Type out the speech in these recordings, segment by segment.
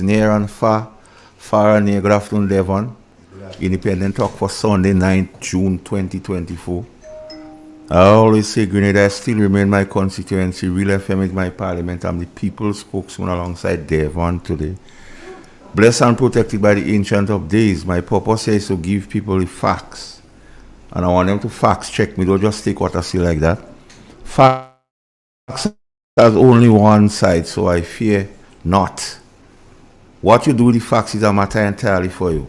near and far, far and near. Good afternoon, Devon. Independent Talk for Sunday, 9th June 2024. I always say Grenada still remain my constituency. Real FM is my parliament. I'm the people's spokesman alongside Devon today. Blessed and protected by the Ancient of Days. My purpose is to give people the facts. And I want them to facts check me. Don't just take what I say like that. Facts has only one side, so I fear not. What you do with the facts is a matter entirely for you.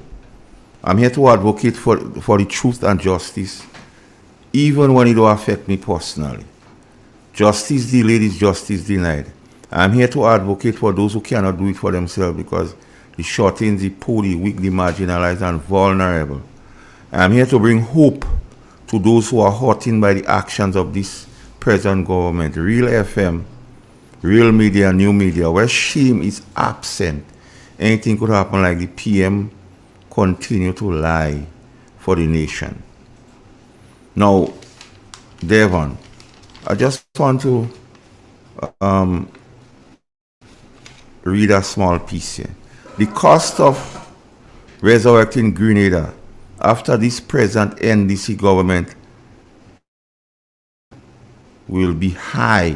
I'm here to advocate for the truth and justice, even when it don't affect me personally. Justice delayed is justice denied. I'm here to advocate for those who cannot do it for themselves because the shortens, the poor, the weak, the marginalized, and vulnerable. I'm here to bring hope to those who are hurting by the actions of this present government. Real FM, real media, new media, where shame is absent. Anything could happen, like the PM continue to lie for the nation. Now, Devon, I just want to read a small piece here. The cost of resurrecting Grenada after this present NDC government will be high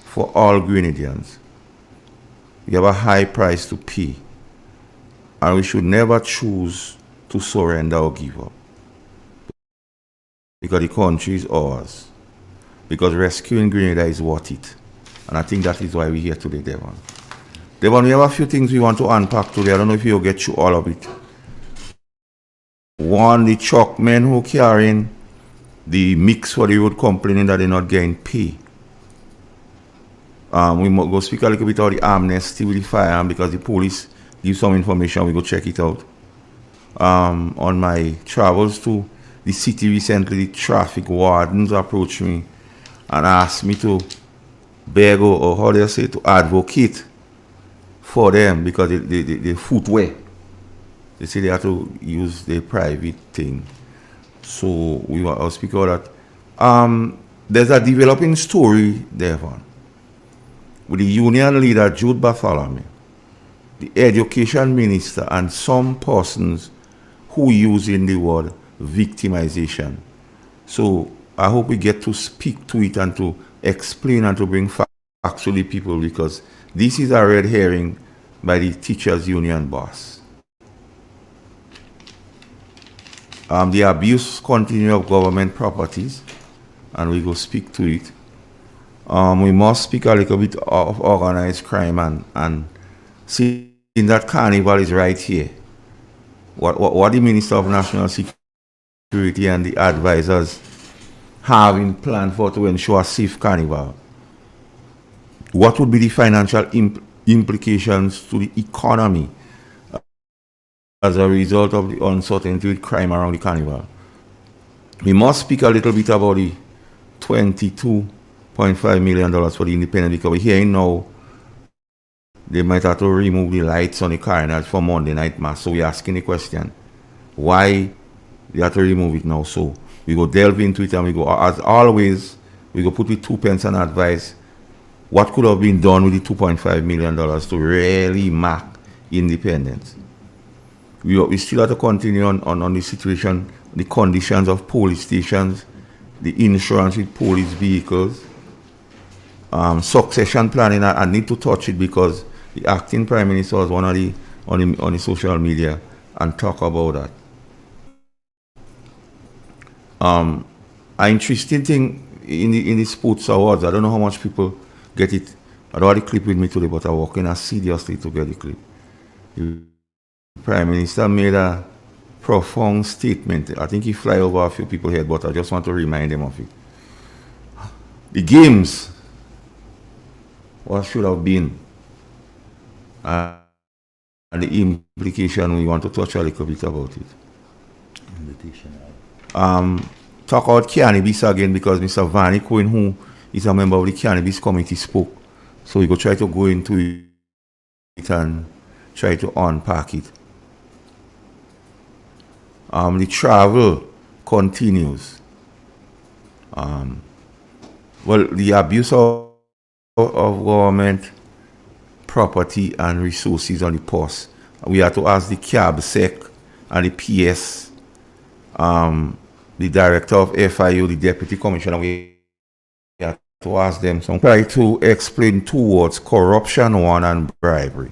for all Grenadians. We have a high price to pay, and we should never choose to surrender or give up. Because the country is ours. Because rescuing Grenada is worth it. And I think that is why we're here today, Devon. Devon, we have a few things we want to unpack today. I don't know if you'll get through all of it. One, the truck men who carrying the mix for the road complaining that they're not getting pay. We must go speak a little bit about the amnesty with the firearm because the police give some information. We go check it out. On my travels to the city recently, the traffic wardens approached me and asked me to beg or how do you say, to advocate for them because the footwear. They say they have to use their private thing. So I'll speak about that. There's a developing story, Devon, with the union leader, Jude Bartholomew, the education minister, and some persons who using the word victimization. So I hope we get to speak to it and to explain and to bring facts to the people because this is a red herring by the teachers union boss. The abuse continue of government properties, and we go speak to it. We must speak a little bit of organized crime and see that carnival is right here. What the Minister of National Security and the advisors have in plan for to ensure a safe carnival. What would be the financial implications to the economy as a result of the uncertainty with crime around the carnival? We must speak a little bit about the $22.5 million for the independent because we're hearing now they might have to remove the lights on the carnival for Monday night mass. So we're asking the question, why they have to remove it now? So we go delve into it and we go, as always, we go put with 2 pence and advise what could have been done with the $2.5 million to really mark independence. We still have to continue on the situation, the conditions of police stations, the insurance with police vehicles, succession planning. I need to touch it because the acting prime minister was one of the on the social media and talk about that. An interesting thing in the sports awards, I don't know how much people get it. I don't have the clip with me today, but I'm working seriously to get the clip. The Prime Minister made a profound statement. I think he fly over a few people's head, but I just want to remind them of it. The games, what should have been, and the implication, we want to touch a little bit about it. Talk about cannabis again because Mr. Vanny Cohen, who is a member of the cannabis committee, spoke. So we go try to go into it and try to unpack it. The travel continues. Well, the abuse of government property and resources on the post. We have to ask the cab sec and the PS, the director of FIU, the deputy commissioner. We have to ask them some. Try to explain two words: corruption, one, and bribery.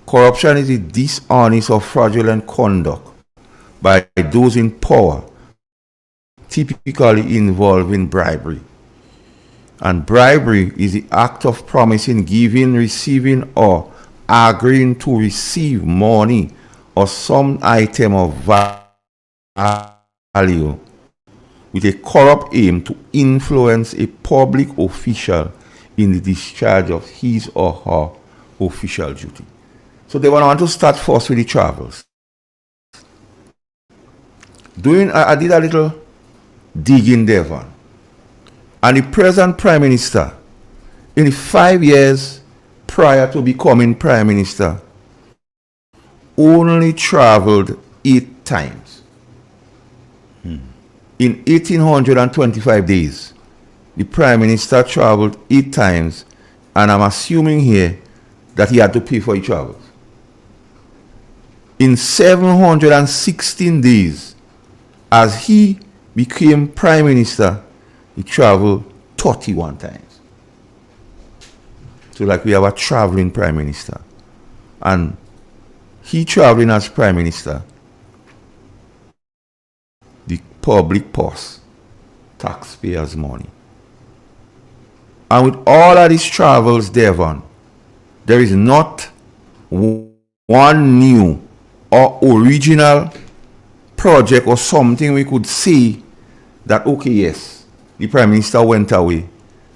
Corruption is the dishonest or fraudulent conduct by those in power, typically involving bribery. And bribery is the act of promising, giving, receiving, or agreeing to receive money or some item of value with a corrupt aim to influence a public official in the discharge of his or her official duty. So they want to start first with the travels. I did a little digging there, and the present Prime Minister, in the 5 years prior to becoming Prime Minister, only traveled 8 times. In 1825 days, the Prime Minister traveled 8 times, and I'm assuming here that he had to pay for his travels. In 716 days, as he became Prime Minister, he traveled 31 times. So like we have a traveling Prime Minister. And he traveling as Prime Minister, the public purse, taxpayers' money. And with all of these travels, Devon, there is not one new or original project or something we could see that, okay, yes, the Prime Minister went away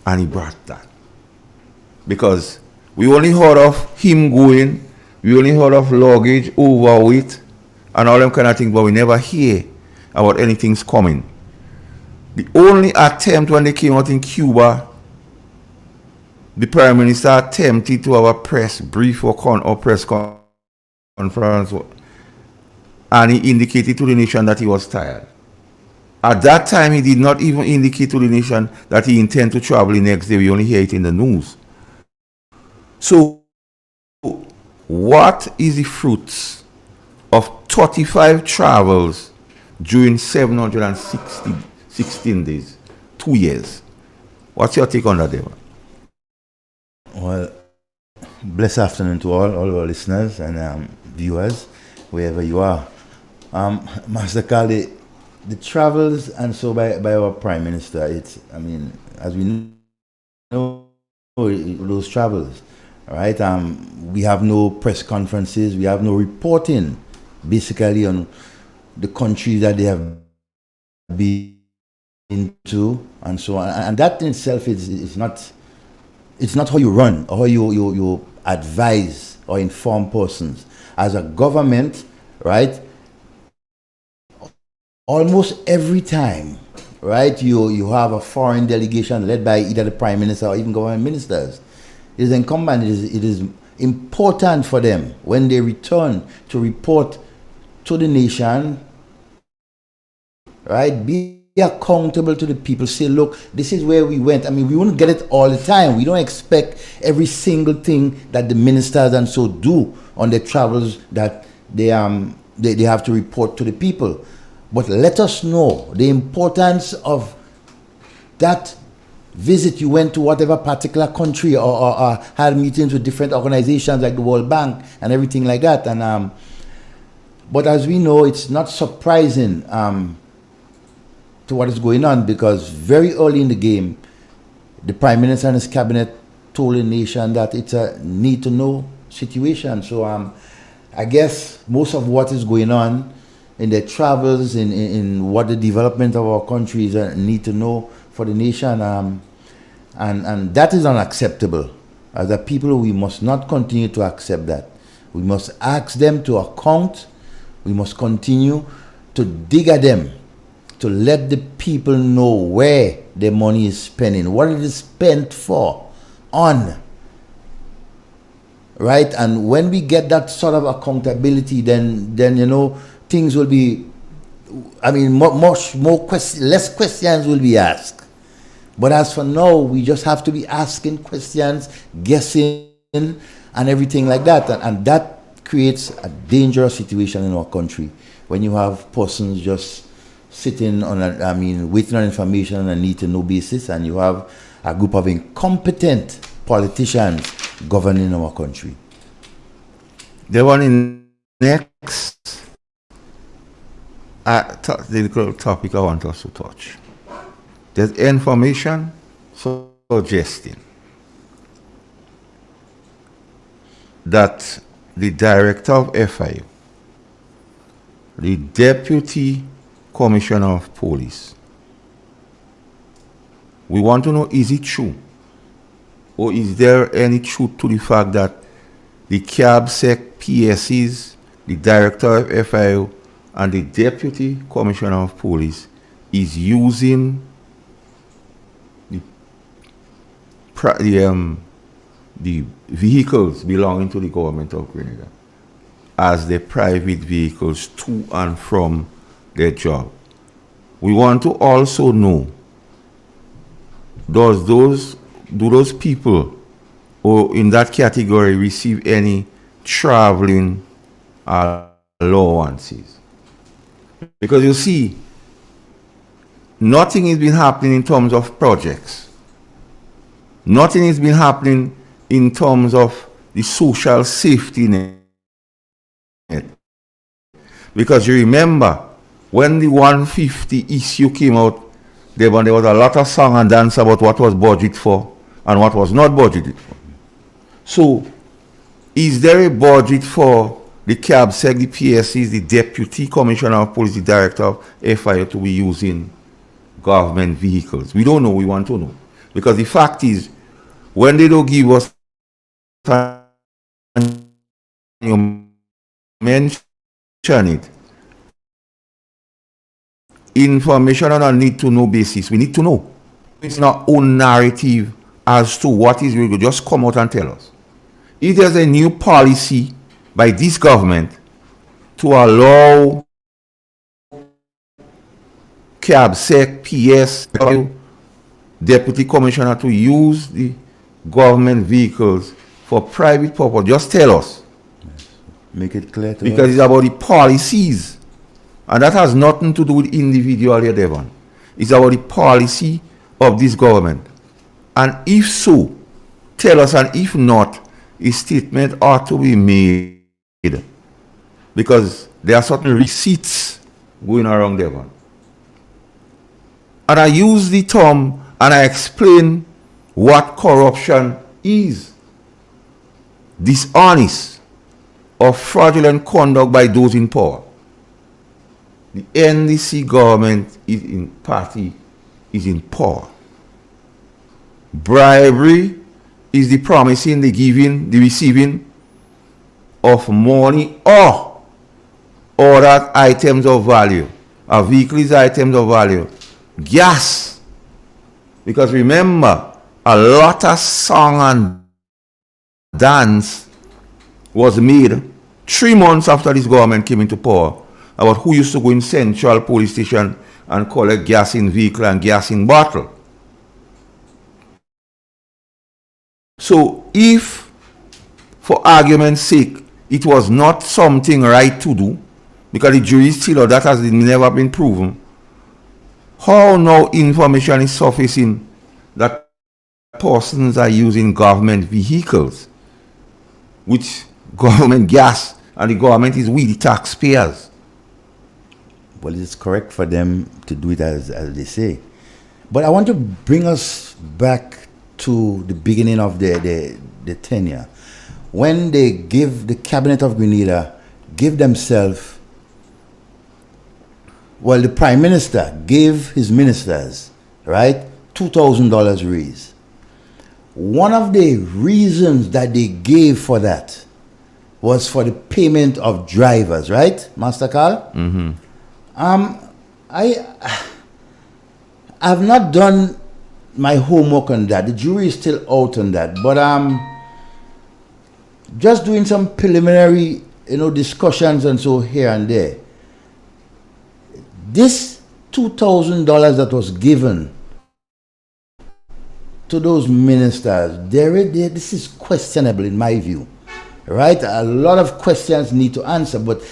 and he brought that. Because we only heard of him going, we only heard of luggage, overweight, and all them kind of things, but we never hear about anything's coming. The only attempt when they came out in Cuba, the Prime Minister attempted to have a press brief or press conference, and he indicated to the nation that he was tired. At that time, he did not even indicate to the nation that he intended to travel the next day. We only hear it in the news. So, what is the fruits of 35 travels during 716 days, 2 years? What's your take on that, David? Well, blessed afternoon to all our listeners and viewers, wherever you are. Master Kali, the travels and so by our Prime Minister, it's, I mean, as we know, those travels, right? We have no press conferences, we have no reporting, basically, on the countries that they have been into and so on. And that in itself is not, it's not how you run or how you advise or inform persons. As a government, right? Almost every time, right, you have a foreign delegation led by either the Prime Minister or even government ministers. It is incumbent, it is important for them when they return to report to the nation, right, be accountable to the people, say, look, this is where we went. I mean, we won't get it all the time. We don't expect every single thing that the ministers and so do on their travels that they have to report to the people. But let us know the importance of that visit you went to whatever particular country or had meetings with different organizations like the World Bank and everything like that. And but as we know, it's not surprising to what is going on, because very early in the game, the Prime Minister and his cabinet told the nation that it's a need-to-know situation. So I guess most of what is going on in their travels, in what the development of our country is a need to know for the nation, and that is unacceptable. As a people, we must not continue to accept that. We must ask them to account. We must continue to dig at them, to let the people know where their money is spending, what it is spent for, on. Right? And when we get that sort of accountability, then you know, things will be, I mean, less questions will be asked. But as for now, we just have to be asking questions, guessing, and everything like that. And that creates a dangerous situation in our country when you have persons just sitting on, waiting on information on a need to know basis, and you have a group of incompetent politicians governing our country. The one in next the topic I want us to touch. There's information suggesting that the director of FIU, the deputy commissioner of police, we want to know, is it true? Or is there any truth to the fact that the CABSEC PSCs, the director of FIU, and the deputy commissioner of police is using the vehicles belonging to the government of Grenada as the private vehicles to and from their job? We want to also know, do those people or in that category receive any traveling allowances? Because you see, nothing has been happening in terms of projects. Nothing has been happening in terms of the social safety net. Because you remember, when the 150 issue came out, there was a lot of song and dance about what was budgeted for and what was not budgeted for. So, is there a budget for the CABSEC, the PSCs, the Deputy Commissioner of Police, the Director of FIU to be using government vehicles? We don't know, we want to know. Because the fact is, when they don't give us, you mention it, information on a need-to-know basis, we need to know. It's not own narrative as to what is real. Just come out and tell us. If there's a new policy by this government to allow CABSEC, PS, Deputy Commissioner to use the government vehicles for private purpose, just tell us. Make it clear to because us. It's about the policies. And that has nothing to do with individual here, Devon. It's about the policy of this government. And if so, tell us, and if not, a statement ought to be made. Because there are certain receipts going around, Devon. And I use the term and I explain what corruption is. Dishonest or fraudulent conduct by those in power. The NDC government is in power. Bribery is the promising, the giving, the receiving of money or other items of value. A vehicle is items of value. Gas. Because remember, a lot of song and dance was made 3 months after this government came into power about who used to go in Central Police Station and collect gas in vehicle and gas in bottle. So if, for argument's sake, it was not something right to do, because the jury is still, or that has never been proven, how now information is surfacing that persons are using government vehicles, which government gas, and the government is we, the taxpayers? Well, it's correct for them to do it as they say. But I want to bring us back to the beginning of the tenure. When they give the Cabinet of Grenada, give themselves, well, the Prime Minister gave his ministers, right, $2,000 raise. One of the reasons that they gave for that was for the payment of drivers, right, Master Carl? Mm-hmm. I've not done my homework on that. The jury is still out on that, but just doing some preliminary, discussions and so here and there. This $2,000 that was given to those ministers, this is questionable in my view, right? A lot of questions need to answer, but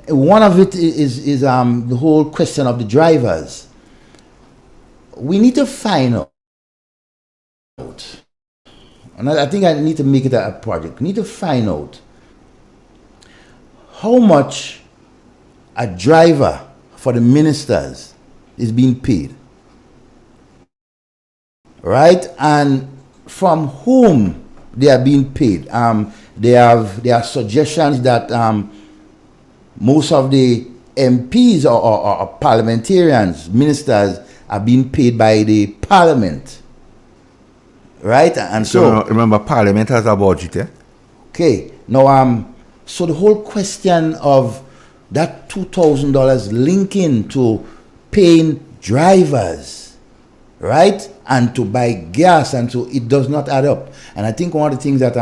one of it is the whole question of the drivers. We need to find out, and I think I need to make it a project. We need to find out how much a driver for the ministers is being paid, right? And from whom they are being paid. There are suggestions that most of the MPs or parliamentarians, ministers, are being paid by the parliament, right? And so remember, parliament has a budget, eh? Okay, now so the whole question of that $2,000 linking to paying drivers, right, and to buy gas, and so it does not add up. And I think one of the things that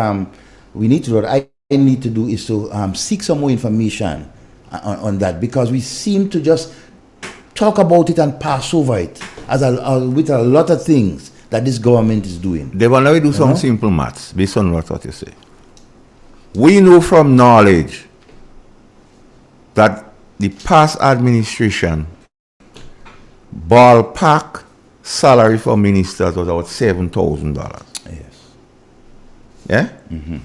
we need to do, I need to do, is to seek some more information on that, because we seem to just talk about it and pass over it as with a lot of things that this government is doing. They will now do some simple maths based on what you say. We know from knowledge that the past administration ballpark salary for ministers was about $7,000. Yes. Yeah? Mm-hmm.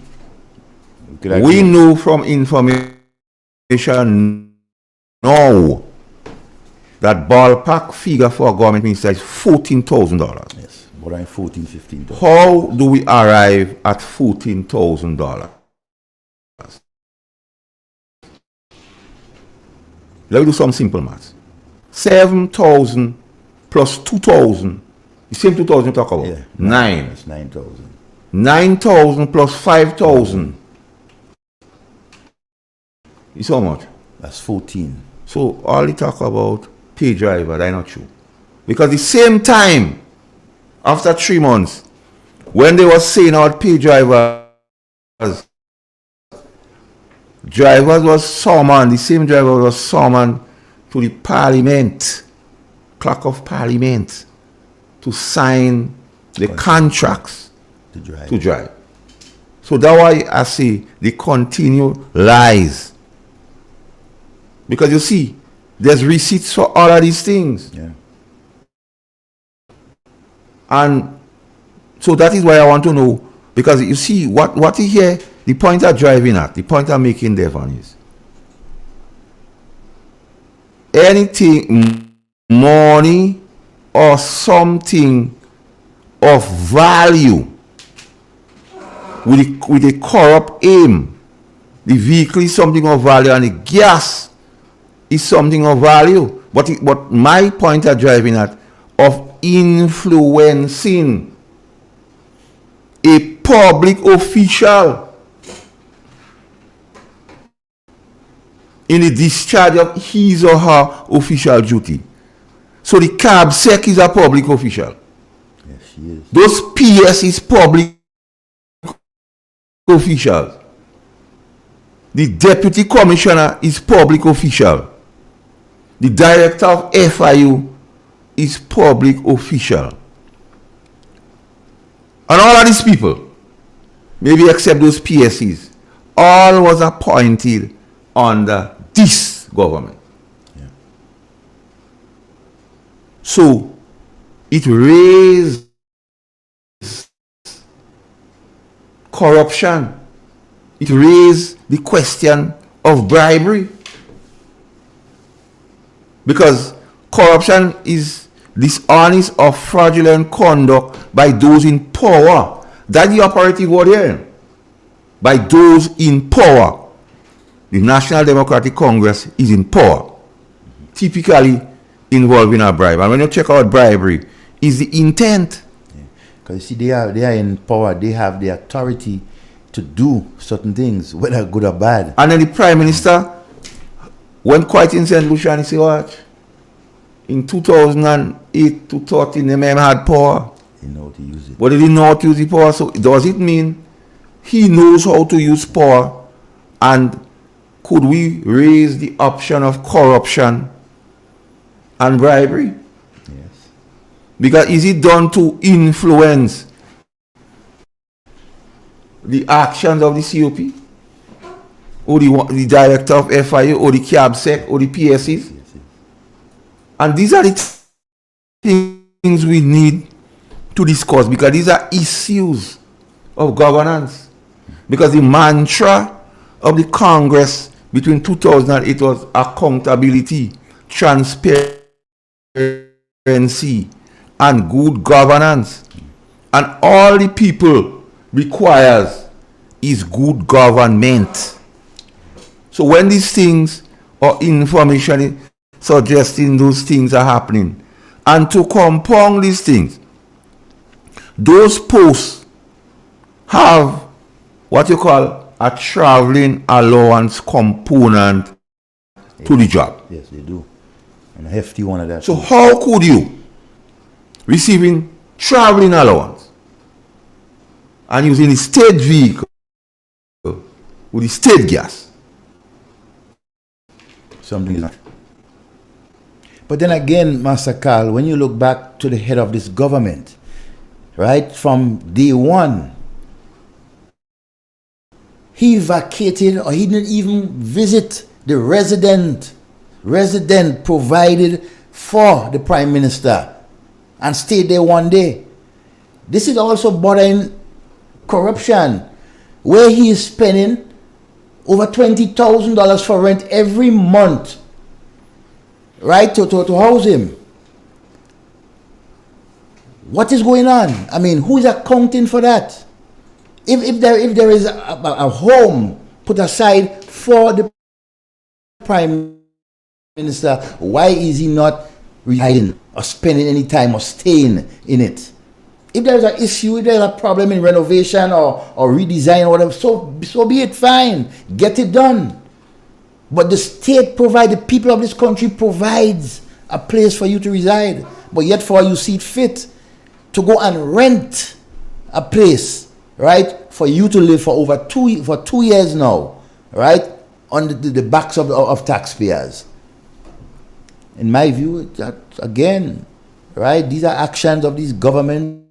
We know from information now that ballpark figure for a government minister is $14,000. Yes, more than $14,000, $15,000. How do we arrive at $14,000? Let me do some simple maths. 7,000 plus 2,000, the same 2,000 you talk about. Yeah, 9. That's 9,000. 9,000 plus 5,000 is how much? That's 14. So all you talk about pay driver, that's not true. Because the same time, after 3 months, when they were saying out pay drivers was summoned, the same driver was summoned to the parliament, clerk of parliament, to sign the contracts to drive. So that's why I say they continue lies. Because you see, there's receipts for all of these things. Yeah. And so that is why I want to know, because you see, what you hear, the point I'm driving at, the point I'm making there is, anything, money or something of value with a corrupt aim, the vehicle is something of value and the gas is something of value. But my point I'm driving at, of influencing a public official in the discharge of his or her official duty. So the cab sec is a public official. Yes, she is. Those PS is public officials. The deputy commissioner is public official. The director of FIU is public official. And all of these people, maybe except those PSCs, all was appointed under this government. Yeah. So it raised corruption. It raised the question of bribery. Because corruption is dishonest or fraudulent conduct by those in power. That's the operative word here. By those in power. The National Democratic Congress is in power, typically involving a bribe. And when you check out bribery, is the intent. Because you see, they are in power. They have the authority to do certain things, whether good or bad. And then the Prime Minister went quite in St. Lucia and he said, what? In 2008 to 2013, the man had power. He know how to use it. But he didn't know how to use the power. So does it mean he knows how to use power? And could we raise the option of corruption and bribery? Yes. Because is it done to influence the actions of the COP, or the director of FIA, or the CABSEC, or the PSCs. And these are the things we need to discuss, because these are issues of governance. Because the mantra of the Congress between 2008 was accountability, transparency, and good governance. And all the people requires is good government. So when these things or information suggesting those things are happening, and to compound these things, those posts have what you call a traveling allowance component to the job. Yes, they do. And a hefty one of that. So how could you, receiving traveling allowance and using the state vehicle with the state gas? Something is not. But then again, Master Carl, when you look back to the head of this government, right, from day one, he vacated, or he didn't even visit the resident provided for the Prime Minister and stayed there one day. This is also bordering corruption, where he is spending over $20,000 for rent every month, right, to house him. What is going on? I mean, who is accounting for that? If there is a home put aside for the Prime Minister, why is he not residing or spending any time or staying in it? If there is an issue, if there is a problem in renovation or redesign or whatever, so be it, fine. Get it done. But the state provides, the people of this country provides a place for you to reside. But yet for you see it fit to go and rent a place, right, for you to live for over 2 years now, right, on the backs of taxpayers. In my view, that again, right, these are actions of these governments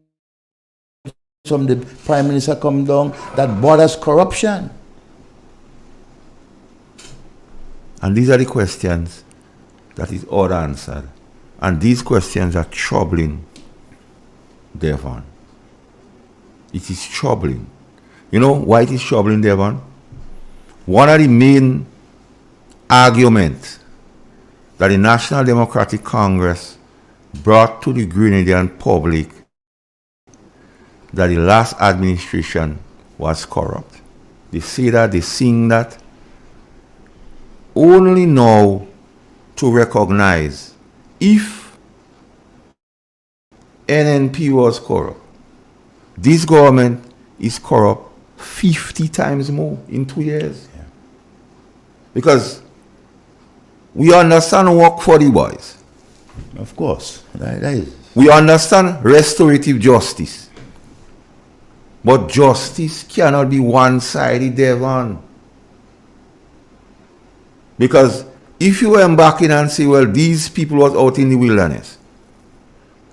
from the Prime Minister come down that borders corruption. And these are the questions that is unanswered. And these questions are troubling, Devon. It is troubling. You know why it is troubling, Devon? One of the main arguments that the National Democratic Congress brought to the Grenadian public that the last administration was corrupt. They say that, they sing that, only now to recognize if NNP was corrupt, this government is corrupt 50 times more in 2 years. Yeah. Because we understand work for the boys. Of course. That is. We understand restorative justice. But justice cannot be one-sided, Devon. Because if you embark in and say, well, these people was out in the wilderness,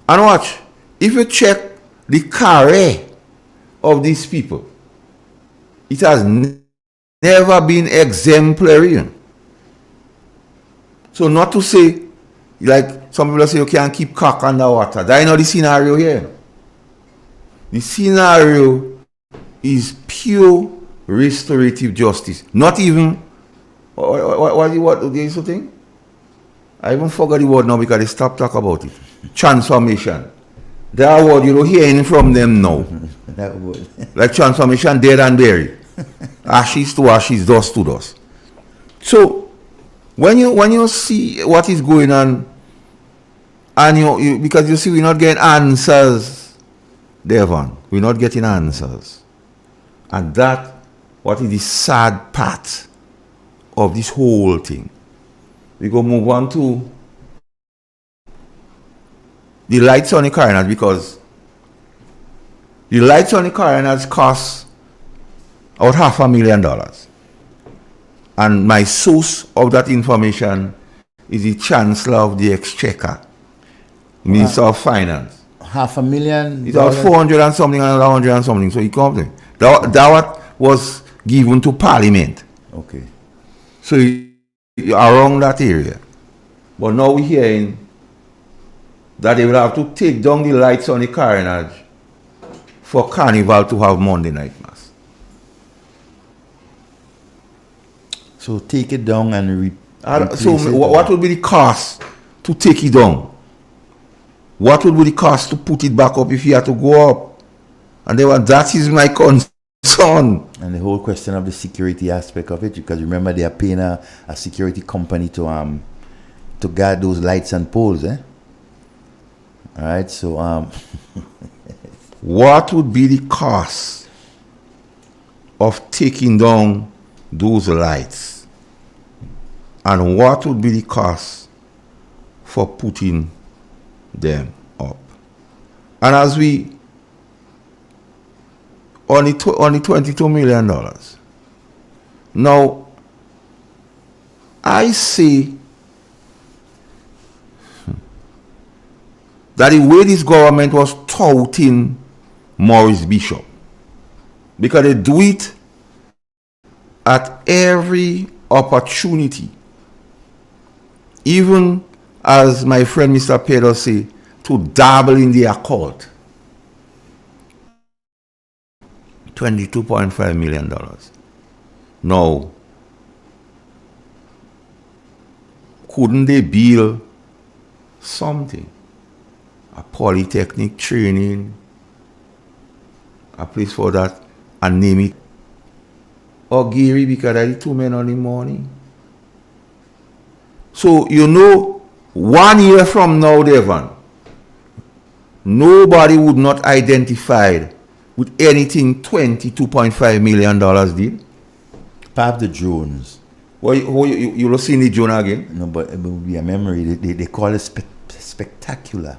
and watch, if you check the career of these people, it has never been exemplary. So not to say, like some people say, you can't keep cock underwater. That is not the scenario here. The scenario is pure restorative justice. Not even, what is the thing? I even forgot the word now because they stopped talking about it. Transformation. That word you don't hear anything from them now. That word. Like transformation, dead and buried. Ashes to ashes, dust to dust. So when you see what is going on, and you because you see we're not getting answers, Devon, we're not getting answers. And that, what is the sad part of this whole thing? We go move on to the lights on the coroners, because the lights on the coroners cost about $500,000. And my source of that information is the Chancellor of the Exchequer, Minister of Finance. $500,000? It's about 400 and something and 100 and something. So he comes there. That was given to Parliament. Okay. So around that area. But now we're hearing that they will have to take down the lights on the carnage for Carnival to have Monday night mass. So take it down and what would be the cost to take it down? What would be the cost to put it back up if you had to go up? And that is my concern. And the whole question of the security aspect of it, because remember they are paying a security company to guard those lights and poles, eh? All right, so what would be the cost of taking down those lights? And what would be the cost for putting them up? And as we only $22 million. Now, I say that the way this government was touting Maurice Bishop, because they do it at every opportunity, even as my friend Mr. Pedro say, to dabble in the occult. $22.5 million. Now, couldn't they build something? A polytechnic training, a place for that, and name it? Or Gary, because I did 2 men on the morning. So, 1 year from now, Devon, nobody would not identify with anything $22.5 million did. Perhaps the drones. Well, you will see the drone again? No, but it will be a memory. They call it spectacular.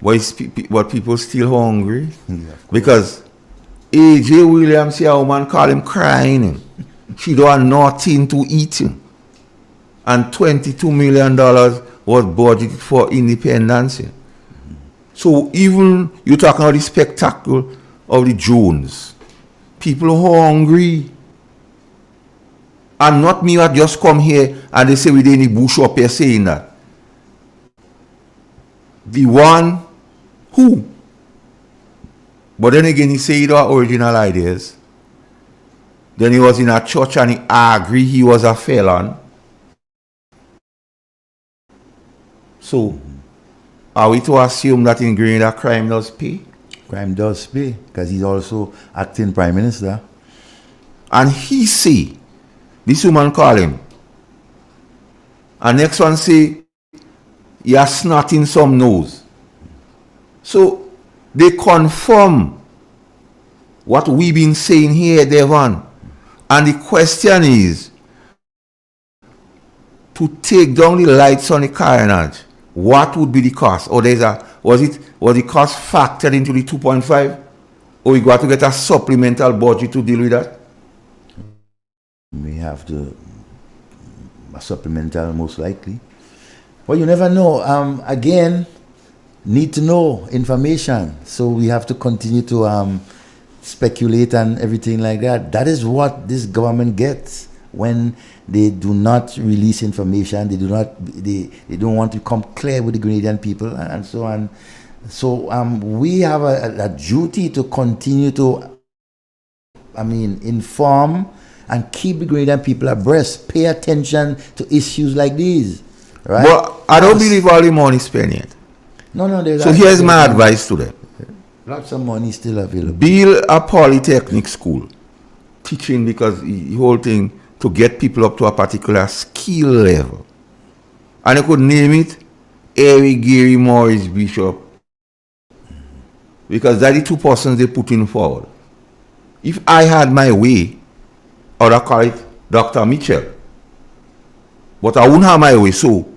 But people still hungry? Yeah, because A.J. Williams, a woman call him crying. She don't have nothing to eat. And $22 million was budgeted for independence. So even you're talking about the spectacle of the drones. People hungry. And not me that just come here and they say we didn't need bush up here saying that. The one who. But then again he said he don't have original ideas. Then he was in a church and he agreed he was a felon. So are we to assume that in Grenada crime does pay? Crime does pay, because he's also acting prime minister. And he say, this woman call him. And next one say, he has snot in some nose. So they confirm what we've been saying here, Devon. And the question is, to take down the lights on the carnage, what would be the cost? Or was the cost factored into the 2.5? Or we got to get a supplemental budget to deal with that? We have to a supplemental most likely. Well, you never know. Again, need to know information. So we have to continue to speculate and everything like that. That is what this government gets when they do not release information. They don't want to come clear with the Grenadian people and so on. So we have a duty to continue to, inform and keep the Grenadian people abreast. Pay attention to issues like these. Right? But I don't believe all the money spent yet. No. So here's my advice to them. Lots of money still available. Build a polytechnic school. Teaching, because the whole thing to get people up to a particular skill level. And you could name it Eric Gary Maurice Bishop. Because that's the two persons they put in forward. If I had my way, I would call it Dr. Mitchell. But I wouldn't have my way. So,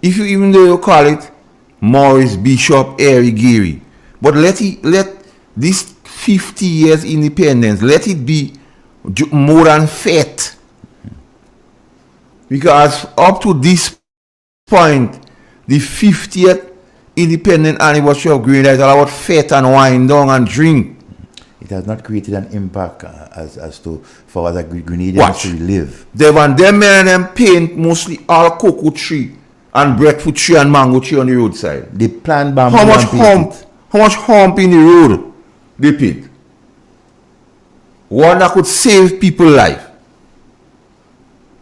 if you even though you call it Maurice Bishop, Eric Gary, but let this 50 years independence, let it be more than faith. Because up to this point, the 50th independent anniversary of Grenada is all about faith and wine down and drink. It has not created an impact as to for other Grenadians Watch. to live. Them men and them paint mostly all cocoa tree and breadfruit tree and mango tree on the roadside. They plant bamboo How much and paint hump? it. How much hump in the road they paint? One that could save people's life.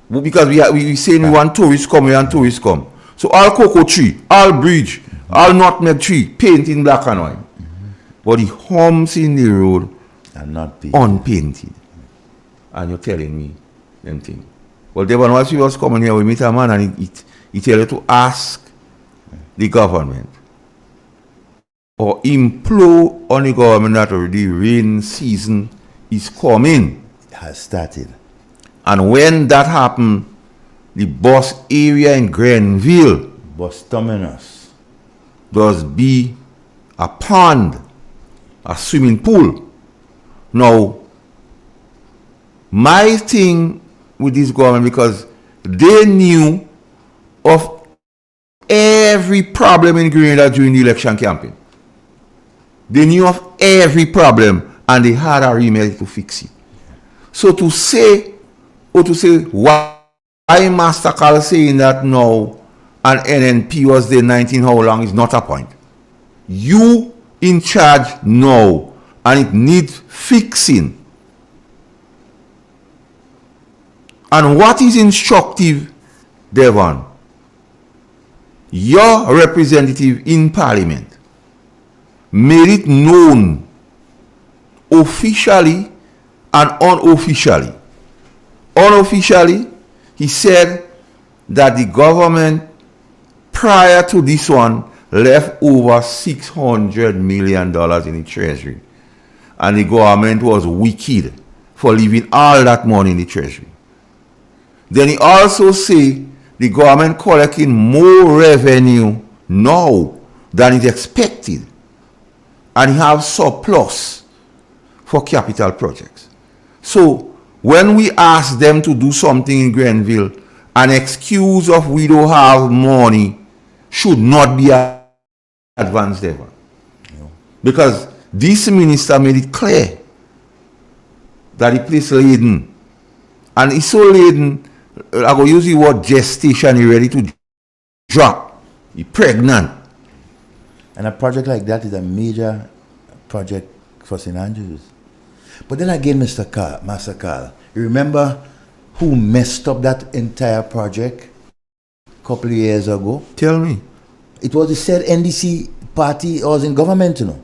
Because we saying we want tourists come. So all cocoa tree, all bridge, all nutmeg tree, paint in black and white. But the humps in the road And not painted. unpainted. And you're telling me them thing. Well, Devon, once we was coming here, we meet a man and he tell you to ask the government or implore on the government that the rain season is coming. Has started. And when that happen, the bus area in Grenville Bus terminus. does be a pond, a swimming pool. Now, my thing with this government, because they knew of every problem in Grenada during the election campaign. They knew of every problem and they had a remedy to fix it. So to say why Master Carl saying that now and NNP was there 19 how long is not a point. You in charge now and it needs fixing. And what is instructive, Devon? Your representative in Parliament made it known officially and unofficially. Unofficially, he said that the government prior to this one left over $600 million in the treasury. And the government was wicked for leaving all that money in the treasury. Then he also said the government collecting more revenue now than it expected. And he have surplus for capital projects. So when we ask them to do something in Grenville, an excuse of we don't have money should not be advanced ever. No. Because this minister made it clear that the place laden. And it's so laden, I go use the word gestation, he's ready to drop. He's pregnant. And a project like that is a major project for St. Andrews. But then again, Master Carl, you remember who messed up that entire project a couple of years ago? Tell me. It was the said NDC party was in government, you know.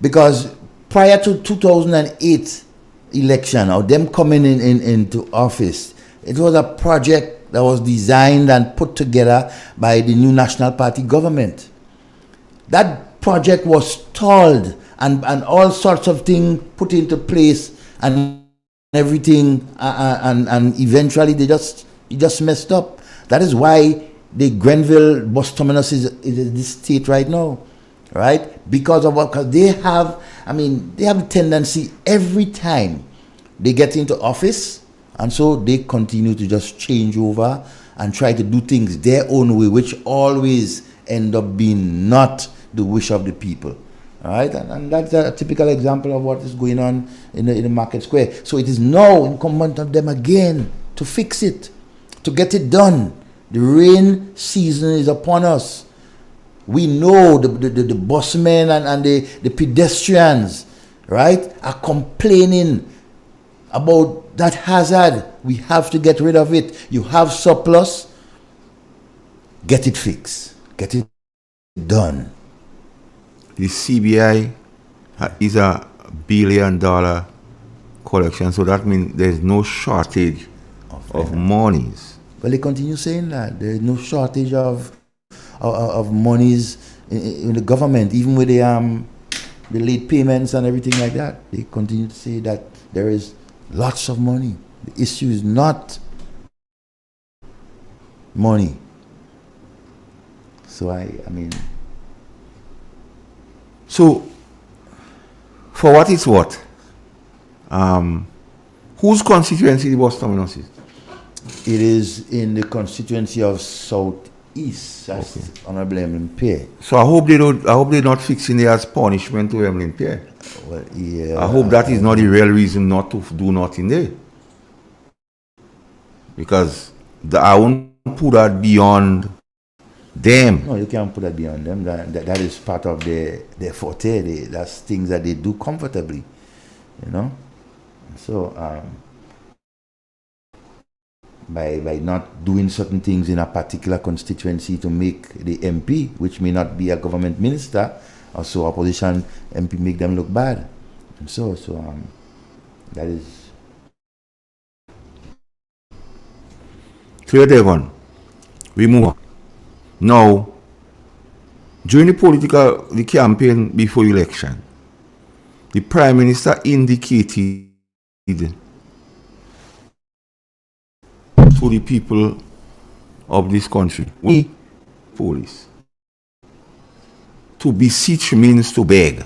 Because prior to 2008 election, or them coming into office, it was a project that was designed and put together by the new National Party government. That project was stalled and all sorts of things put into place and everything and eventually it just messed up. That is why the Grenville bus terminus is in this state right now, right? Because of what? Because they have a tendency every time they get into office, and so they continue to just change over and try to do things their own way, which always end up being not the wish of the people. All right, and that's a typical example of what is going on in the market square. So it is now incumbent on them again to fix it, to get it done. The rain season is upon us. We know the busmen and the pedestrians, right, are complaining about that hazard. We have to get rid of it. You have surplus, get it fixed, get it done. The CBI is a $1 billion collection, so that means there's no shortage of monies. Well, they continue saying that there is no shortage of monies in the government, even with the late payments and everything like that. They continue to say that there is lots of money. The issue is not money. So So, for what it's worth, whose constituency the bus terminus is? It is in the constituency of South East. That's Honorable Emlyn Pierre. So I hope they don't. I hope they're not fixing it as punishment to Emlyn Pierre. Well, yeah. I hope that is not the real reason not to do nothing there. Because I won't put that beyond them. No, you can't put that beyond them. That is part of their forte. That's things that they do comfortably, you know. So by not doing certain things in a particular constituency to make the MP, which may not be a government minister, or so opposition MP make them look bad, and so that is. Clear, Devon. We move on. Now, during the campaign before election, the Prime Minister indicated to the people of this country, we police, to beseech means to beg.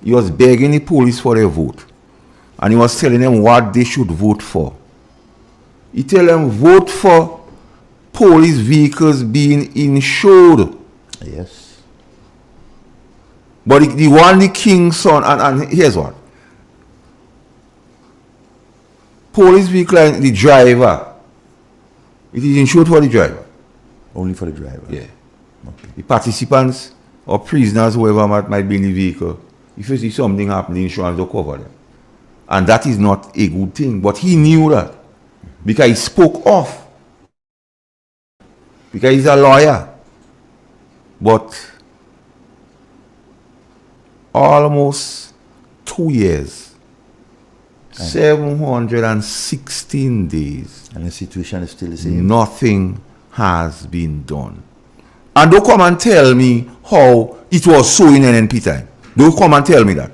He was begging the police for their vote, and he was telling them what they should vote for. He tell them vote for police vehicles being insured. Yes. But the one the king's son, and here's what. Police vehicle, the driver, it is insured for the driver. Only for the driver? Yeah. Okay. The participants or prisoners, whoever might be in the vehicle, if you see something happen, the insurance will cover them. And that is not a good thing. But he knew that. Because he spoke off. Because he's a lawyer. But almost 2 years, 716 days, and the situation is still the same. Nothing has been done. And don't come and tell me how it was so in NNP time. Don't come and tell me that.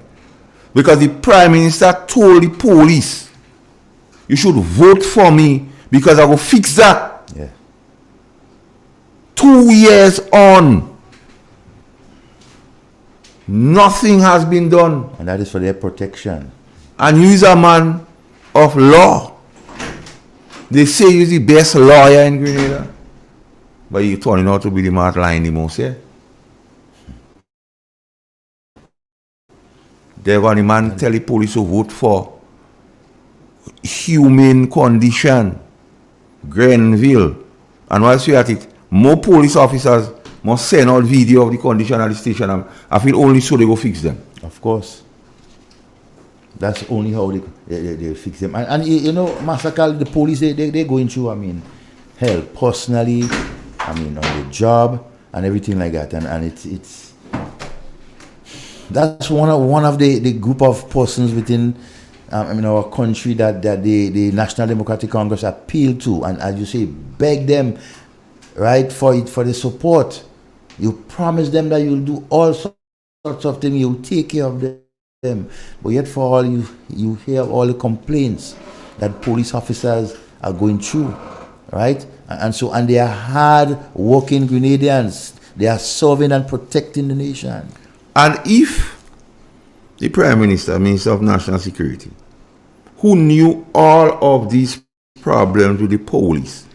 Because the Prime Minister told the police, you should vote for me because I will fix that. Yeah. 2 years on, nothing has been done. And that is for their protection. And you is a man of law. They say you're the best lawyer in Grenada. But you're turning out to be the man lying the most, yeah? There was a man tell the police to vote for humane condition, Grenville. And whilst you're at it, more police officers must send out video of the condition at the station. I feel only so they go fix them. Of course. That's only how they fix them. And you know, Massacre, the police, they're going through, I mean, hell, personally, I mean, on the job and everything like that. And it's that's one of the group of persons within our country that the National Democratic Congress appeal to, and as you say, beg them, right, for the support. You promise them that you'll do all sorts of things, you'll take care of them, but yet for all you hear all the complaints that police officers are going through, right? And they are hard working Grenadians. They are serving and protecting the nation. And if the Prime Minister, Minister of National Security, who knew all of these problems with the police,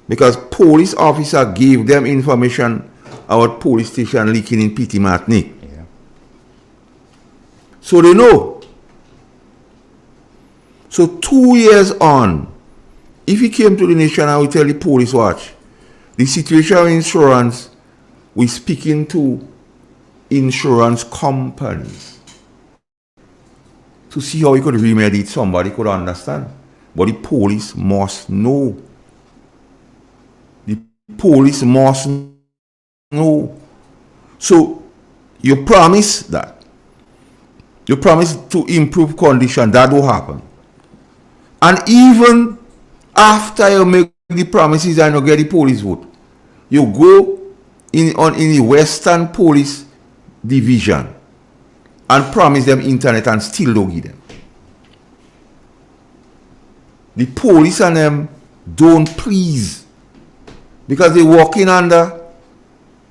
because police officer gave them information about police station leaking in Petit Martinique. Yeah. So they know. So 2 years on, if he came to the nation and we tell the police, watch, the situation of insurance, we're speaking to insurance companies to see how he could remedy it, somebody could understand. But the police must know. The police must know. So you promise that. You promise to improve condition, that will happen. And even after you make the promises and you get the police vote, you go in the Western Police Division and promise them internet and still don't give them. The police and them don't please because they walking under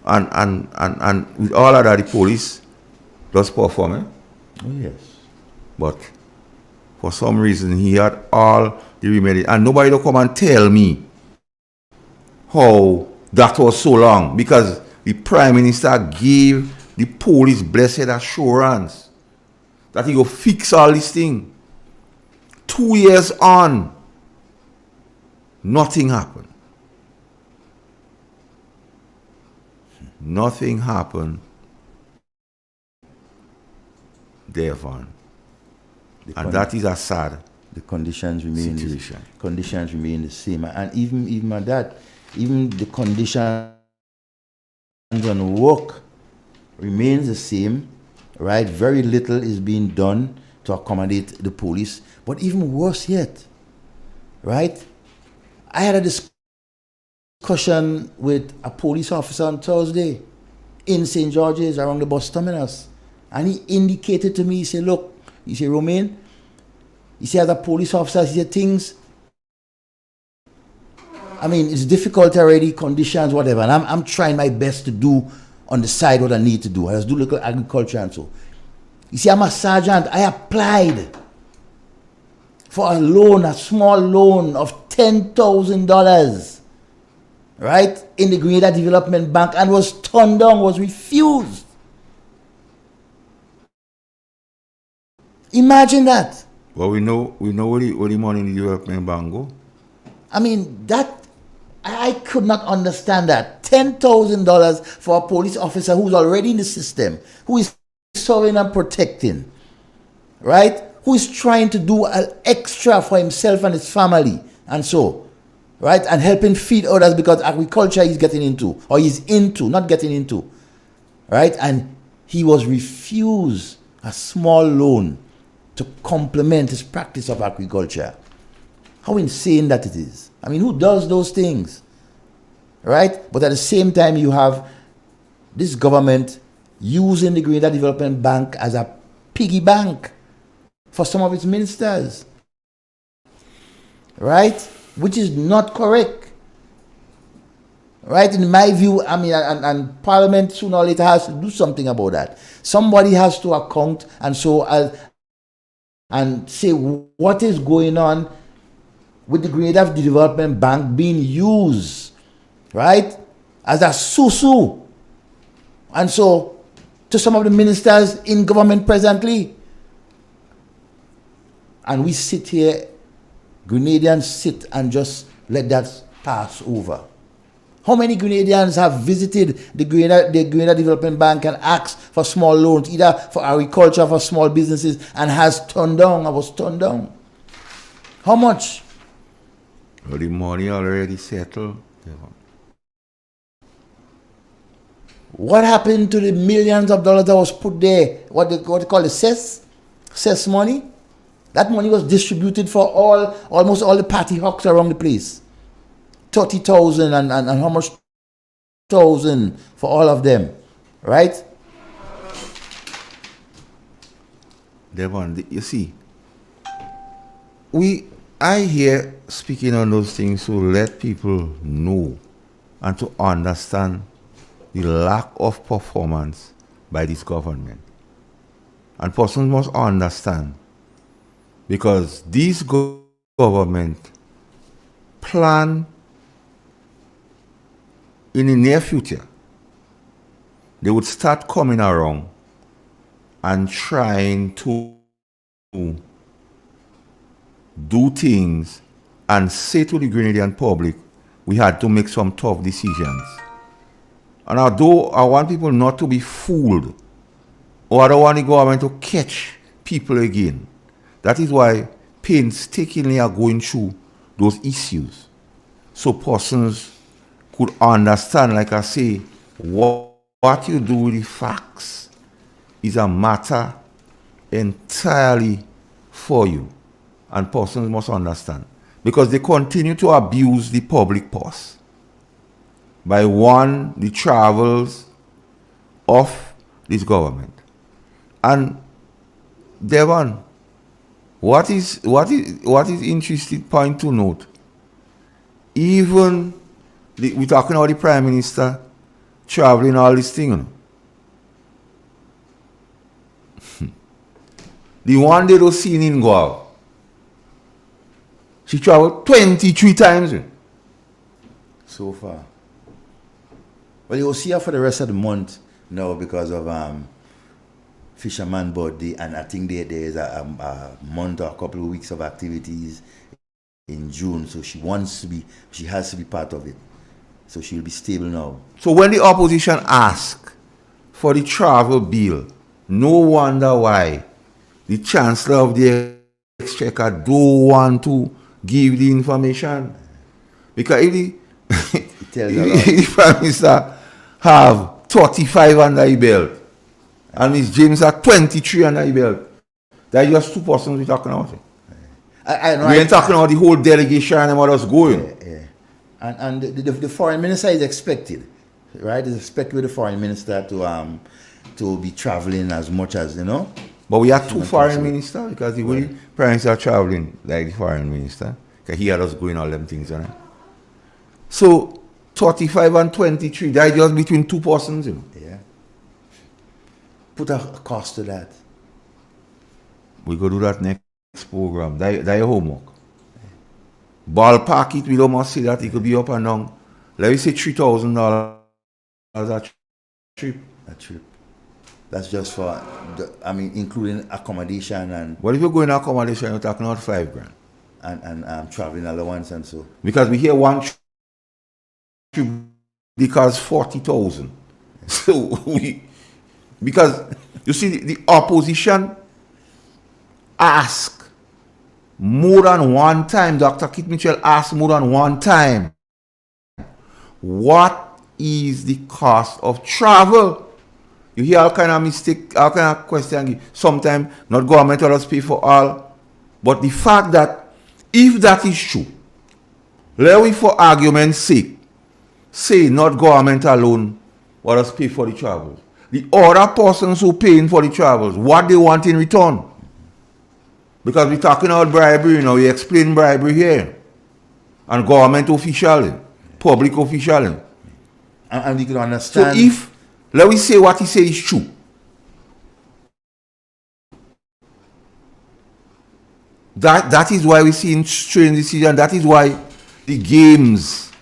and with all of that the police does perform. Oh yes. But for some reason he had all the remedy and nobody will come and tell me how that was so long, because the Prime Minister gave the police blessed assurance that he will fix all this thing. 2 years on, nothing happened. Nothing happened, Devon. And that is a sad the conditions remain situation. Conditions remain the same, and even at that, even the conditions on work remains the same, right? Very little is being done to accommodate the police, but even worse yet, right? I had a discussion with a police officer on Thursday in St. George's around the bus terminus, and he indicated to me, he said, look, he said, Romain, he said, as a police officer, he said, things, I mean, it's difficult already, conditions, whatever, and I'm trying my best to do on the side what I need to do. I just do local agriculture and so. You see, I'm a sergeant. I applied for a loan, a small loan of $10,000, right, in the Grenada Development Bank, and was turned down, was refused. Imagine that. Well, we know where the money in the development bank go. I mean, that, I could not understand that. $10,000 for a police officer who's already in the system, who is serving and protecting, right? Who is trying to do an extra for himself and his family, and so, right? And helping feed others, because agriculture he's getting into, or he's into, not getting into, right? And he was refused a small loan to complement his practice of agriculture. How insane that it is. I mean, who does those things? Right? But at the same time, you have this government using the Grenada Development Bank as a piggy bank for some of its ministers. Right? Which is not correct. Right? In my view, I mean, and Parliament sooner or later has to do something about that. Somebody has to account and say what is going on with the Grenada Development Bank being used, right, as a susu, and so to some of the ministers in government presently. And we sit here, Grenadians sit and just let that pass over. How many Grenadians have visited the Grenada Development Bank and asked for small loans, either for agriculture, for small businesses, and has turned down, or was turned down? How much? Well, the money already settled. What happened to the millions of dollars that was put there? What they call the cess money? That money was distributed for almost all the party hawks around the place. 30,000 and how much thousand for all of them, right? Devon, you see, I hear speaking on those things to let people know and to understand the lack of performance by this government. And persons must understand, because this government plan in the near future, they would start coming around and trying to do things and say to the Grenadian public, we had to make some tough decisions. And although I want people not to be fooled, or I don't want the government to catch people again, that is why painstakingly are going through those issues, so persons could understand, like I say, what you do with the facts is a matter entirely for you. And persons must understand. Because they continue to abuse the public purse by the travels of this government. And Devon, what is interesting point to note, even we're talking about the Prime Minister traveling all this thing, you know. The one they don't see in go out, she traveled 23 times. so far. Well, you'll see her for the rest of the month now because of Fisherman Birthday, and I think there is a month or a couple of weeks of activities in June. So she has to be part of it. So she'll be stable now. So when the opposition asked for the travel bill, no wonder why the Chancellor of the Exchequer don't want to give the information. Because if the, if the Prime Minister have 35 under the belt and Ms. James have 23 under the belt, that's just two persons we're talking about. We ain't talking about the whole delegation and what else going. And the foreign minister is expected, right? It's expected with the foreign minister to be traveling as much as, you know. But we have two foreign ministers because the way Prime Minister traveling like the foreign minister, because he had us going all them things, right? So 35 and 23, that's just between two persons, you know. Yeah. Put a cost to that. We go do that next program. That's your homework. Ballpark it, we don't must say that it could be up and down. Let me say $3,000 a trip. A trip. That's just for, including accommodation and... What if you're going to accommodation, you're talking about $5,000? And traveling allowance and so. Because we hear one trip because 40,000. So because you see the opposition ask more than one time, Dr. Kit Mitchell asked more than one time, what is the cost of travel? You hear all kind of mistake, all kind of question. Sometimes not government will us pay for all. But the fact that if that is true, let we for argument's sake say not government alone will us pay for the travels. The other persons who paying for the travels, what they want in return. Because we're talking about bribery, you know, we explain bribery here. And government official, public official. And we can understand. So if, let me say what he says is true. That is why we see in strange decision. That is why the games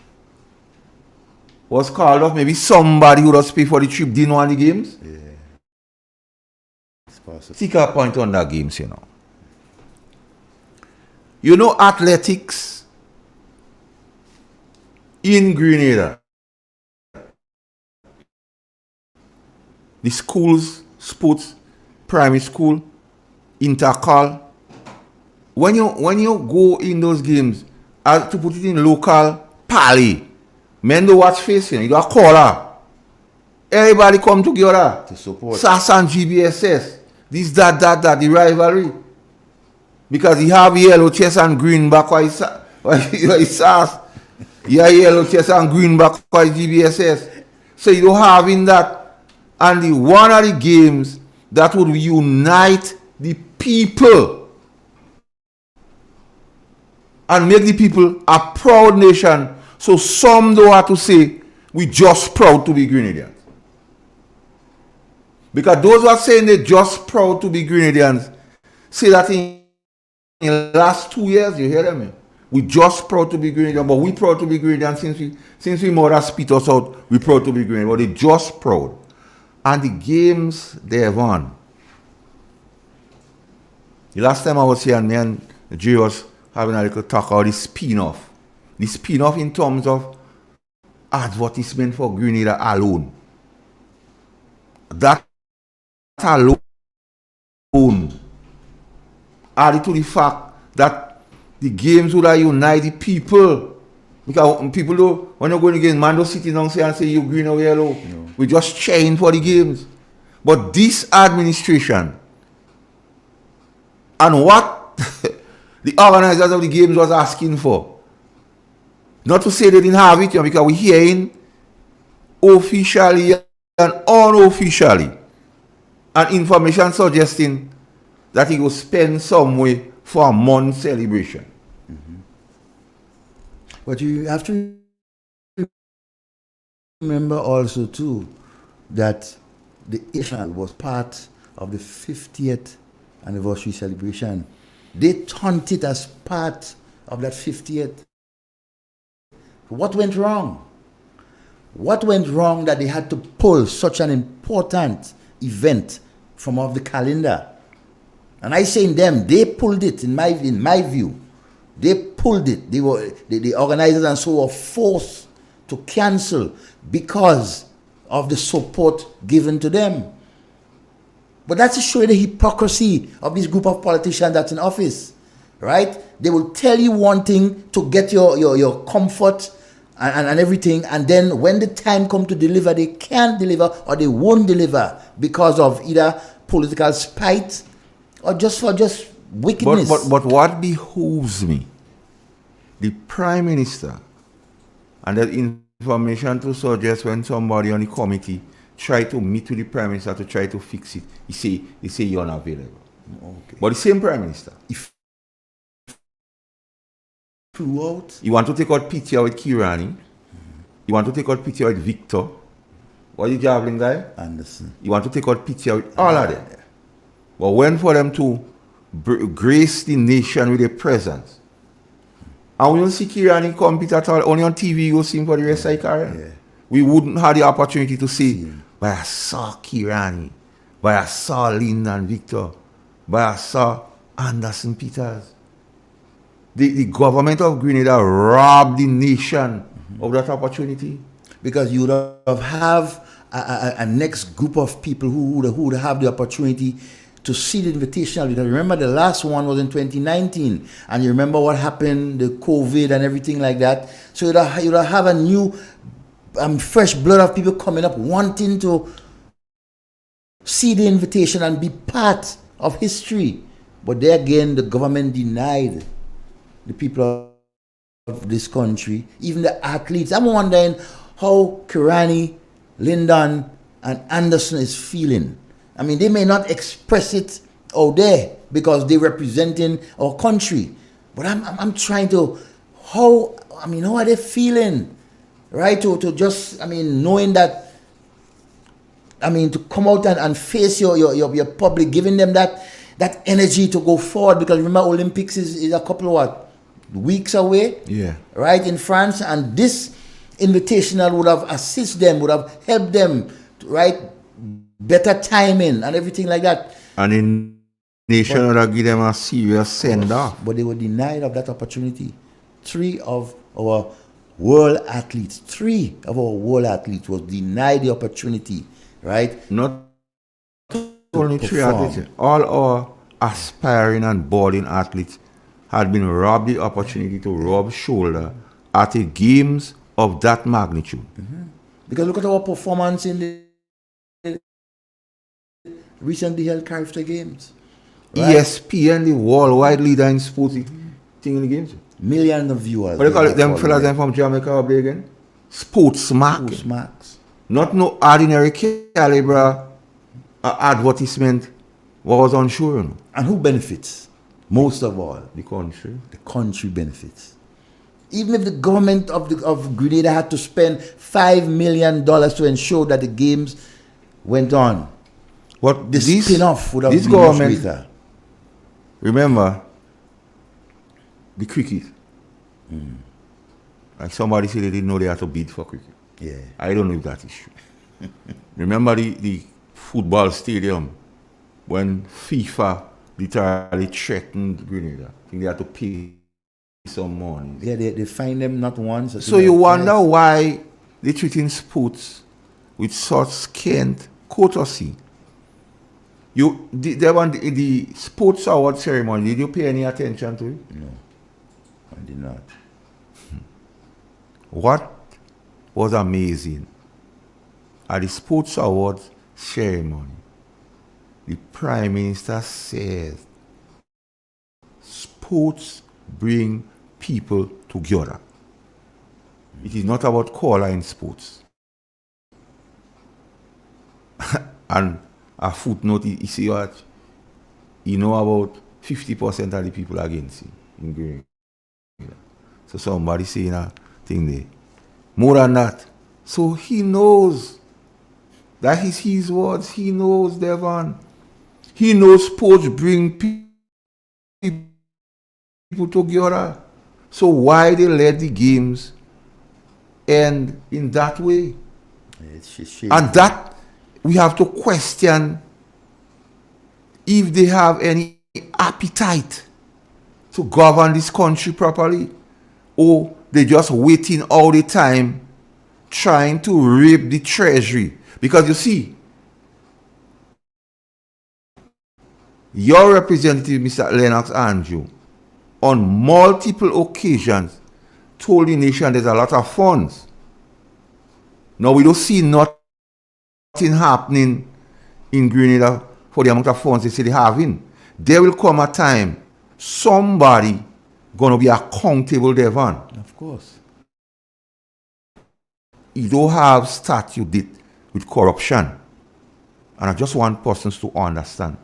was called off. Maybe somebody who does pay for the trip didn't want the games. Yeah. It's possible. Take a point on that games, you know. You know athletics in Grenada. The schools, sports, primary school, intercal. When you go in those games, to put it in local parley, men do watch facing, you do a caller. Everybody come together to support SAS and GBSS. This, that, the rivalry. Because you have yellow chest and green back why SAS. You have yellow chest and green back why GBSS. So you don't have in that. And the one of the games that would unite the people and make the people a proud nation. So some don't have to say, we just proud to be Grenadians. Because those who are saying they're just proud to be Grenadians, say that in the last 2 years, you hear them? We just proud to be Grenadians, but we proud to be Grenadians since we mother spit us out, we proud to be Grenadians, but they just proud. And the games they have won. The last time I was here, and me and Jay was having a little talk about the spin-off. The spin-off in terms of advertisement for Grenada alone. That alone added to the fact that the games would unite the people. Because people do, when you're going against man, don't sit down and say you green or yellow. No. We just chain for the games. But this administration and what the organizers of the games was asking for, not to say they didn't have it, because we're hearing officially and unofficially and information suggesting that he will spend some way for a month celebration. Mm-hmm. But you have to remember also too that the Electoral was part of the 50th anniversary celebration. They taunt it as part of that 50th What went wrong? What went wrong that they had to pull such an important event from off the calendar? And I saying them, they pulled it in my view. They pulled it. The organizers and so were forced to cancel because of the support given to them. But that's to show you the hypocrisy of this group of politicians that's in office, right? They will tell you one thing to get your comfort and everything, and then when the time comes to deliver, they can't deliver or they won't deliver because of either political spite or just wickedness. But what behooves me, the Prime Minister, and that information to suggest when somebody on the committee try to meet with the Prime Minister to try to fix it, he say you're not available. Okay. But the same Prime Minister, throughout, you want to take out Peter with Kirani, you want to take out Peter with Victor, what the javelin guy? Anderson. You want to take out Peter with all of them. But when for them to grace the nation with their presence, and we don't see Kirani compete at all, only on TV you'll see him for the rest of the career. Yeah. We wouldn't have the opportunity to see, but I saw Kirani, but I saw Lyndon Victor, but I saw Anderson Peters. The government of Grenada robbed the nation of that opportunity. Because you would have a next group of people who would have the opportunity to see the invitational. Because remember, the last one was in 2019, and you remember what happened, the COVID and everything like that. So you'd have a new, fresh blood of people coming up wanting to see the invitation and be part of history. But there again, the government denied the people of this country, even the athletes. I'm wondering how Kirani, Lyndon, and Anderson is feeling. I mean, they may not express it out there because they're representing our country. But I'm trying to, how are they feeling? Right? To just, knowing that, to come out and face your public, giving them that energy to go forward. Because remember, Olympics is a couple of weeks away, right, in France, and this invitational would have assisted them, would have helped them, right, better timing and everything like that. And the nation would have given them a serious send-off. But they were denied of that opportunity. Three of our world athletes was denied the opportunity, right? Not only three athletes, all our aspiring and budding athletes had been robbed the opportunity to rub shoulder at a games of that magnitude. Mm-hmm. Because look at our performance in the recently held Carifta Games. Right? ESPN, the worldwide leader in sports thing in the games. Millions of viewers. What do you call it? Them fellas them from Jamaica up there again? Sports marks. Not no ordinary caliber advertisement was unsure. You know. And who benefits? Most of all, the country. The country benefits. Even if the government of Grenada had to spend $5 million to ensure that the games went on, what the spin-off would have been much greater. Remember, the cricket. Like somebody said they didn't know they had to bid for cricket. Yeah. I don't know if that is true. Remember the football stadium when FIFA literally threatened Grenada. I think they had to pay some money. Yeah, they find them not once. So you wonder why they treating sports with such scant courtesy. The sports award ceremony, did you pay any attention to it? No, I did not. What was amazing at the sports awards ceremony, the Prime Minister says sports bring people together. It is not about color in sports. And a footnote, he say what? You know about 50% of the people against him in Grenada. So somebody saying a thing there. More than that. So he knows. That is his words. He knows, Devon. He knows sports bring people together. So why they let the games end in that way. It's shame. And that we have to question if they have any appetite to govern this country properly, or they just waiting all the time trying to rape the treasury. Because you see, your representative, Mr. Lennox Andrew, on multiple occasions told the nation there's a lot of funds. Now we don't see nothing happening in Grenada for the amount of funds they say they having. There will come a time somebody gonna be accountable, Devon. Of course. You don't have statute with corruption. And I just want persons to understand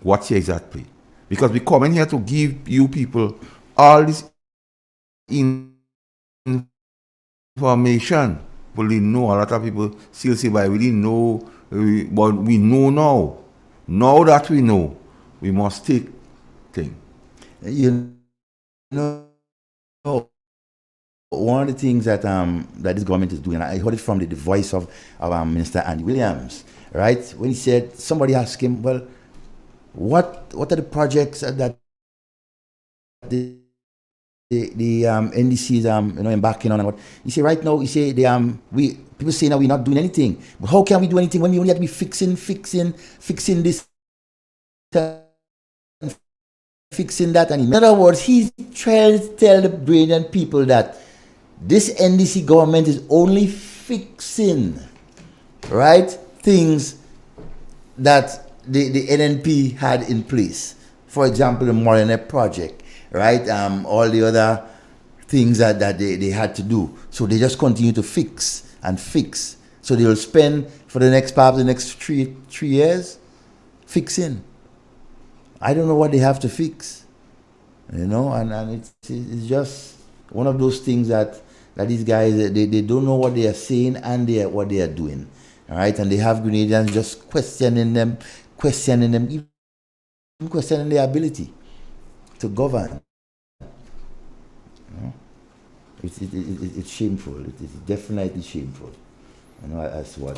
what's here exactly. Because we come in here to give you people all this information. People didn't know. A lot of people still say, but we didn't know. But we know now. Now that we know, we must take things. You know, one of the things that that this government is doing, I heard it from the voice of Minister Andy Williams, right? When he said, somebody asked him, well, what are the projects that the NDC is embarking on, and what he said right now, he said people say now we're not doing anything. But how can we do anything when we only have to be fixing this, fixing that? And in other words, he's trying to tell the brilliant people that this NDC government is only fixing, right, things that the NNP had in place. For example, the Morenet project, right? All the other things that they had to do. So they just continue to fix and fix. So they will spend for the next 3 years fixing. I don't know what they have to fix, and it's just one of those things that these guys, they don't know what they are saying and what they are doing, all right? And they have Grenadians just questioning them, even questioning their ability to govern. It's shameful. It's definitely shameful. That's what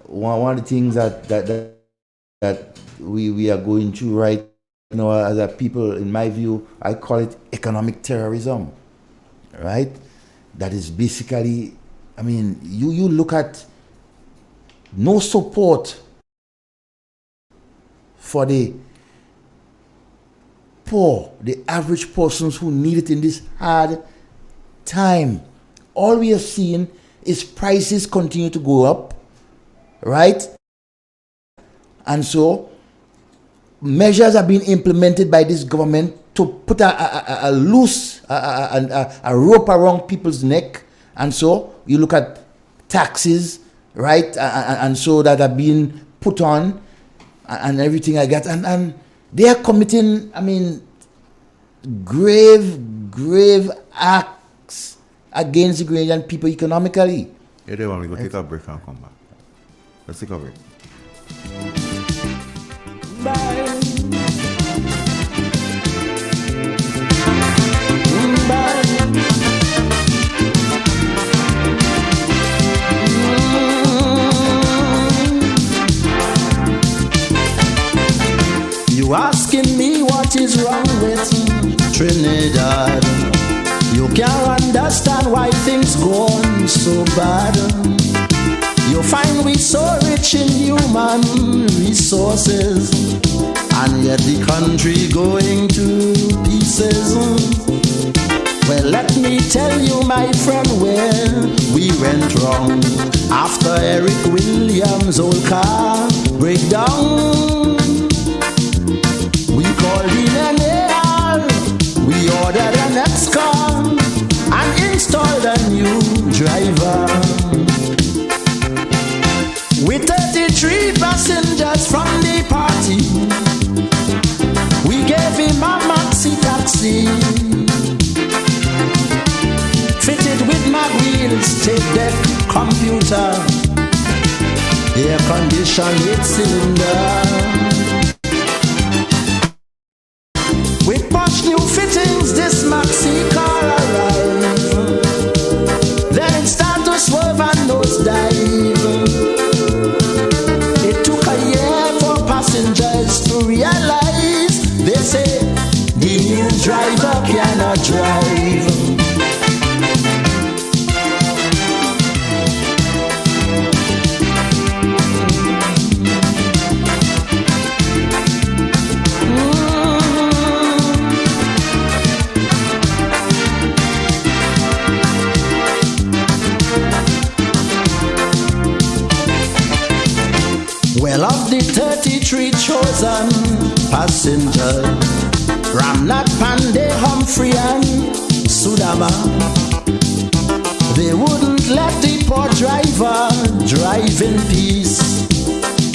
one of the things that we are going through right now as a people. In my view, I call it economic terrorism, right? That is basically, you look at no support for the poor, the average persons who need it in this hard time. All we are seeing is prices continue to go up, right? And so measures are being implemented by this government to put a rope around people's neck. And so you look at taxes, right? And so that are being put on and everything like that. And they are committing, grave acts against the Grenadian people economically. Yeah, they want me to go take a break and come back. Let's take a break. Bye. You asking me what is wrong with Trinidad? You can't understand why things go on so bad. You find we so rich in human resources, and yet the country going to pieces. Well, let me tell you, my friend, where we went wrong. After Eric Williams' old car breakdown, we called in an AR, we ordered an next car and installed a new driver. With 33 passengers from the party, we gave him a maxi taxi, fitted with mag wheels, tape deck, computer, air conditioned 8 cylinder. With posh new fittings, this maxi car arrived. driver cannot drive. Well, of the 33 chosen passengers, Ramnath, Pandey, Humphrey and Sudama, they wouldn't let the poor driver drive in peace.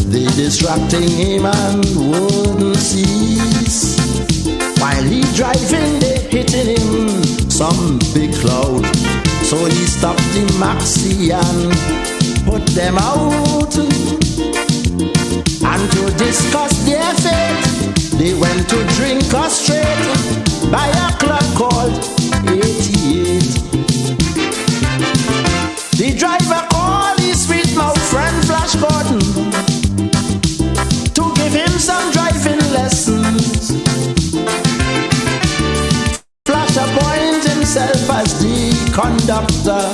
They distracting him and wouldn't cease. While he driving, they hitting him some big cloud. So he stopped the maxi and put them out. And to discuss their fate, they went to drink us straight by a club called 88. The driver called his sweet mouth friend Flash Gordon to give him some driving lessons. Flash appointed himself as the conductor,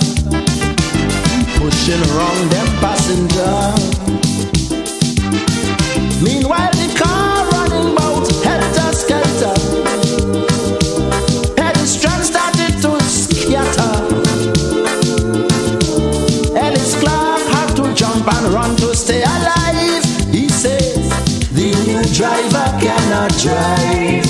pushing around them passengers. Meanwhile, the car running about helter-skelter. Pedestrians started to scatter. Ellis Clark had to jump and run to stay alive. He says, the new driver cannot drive.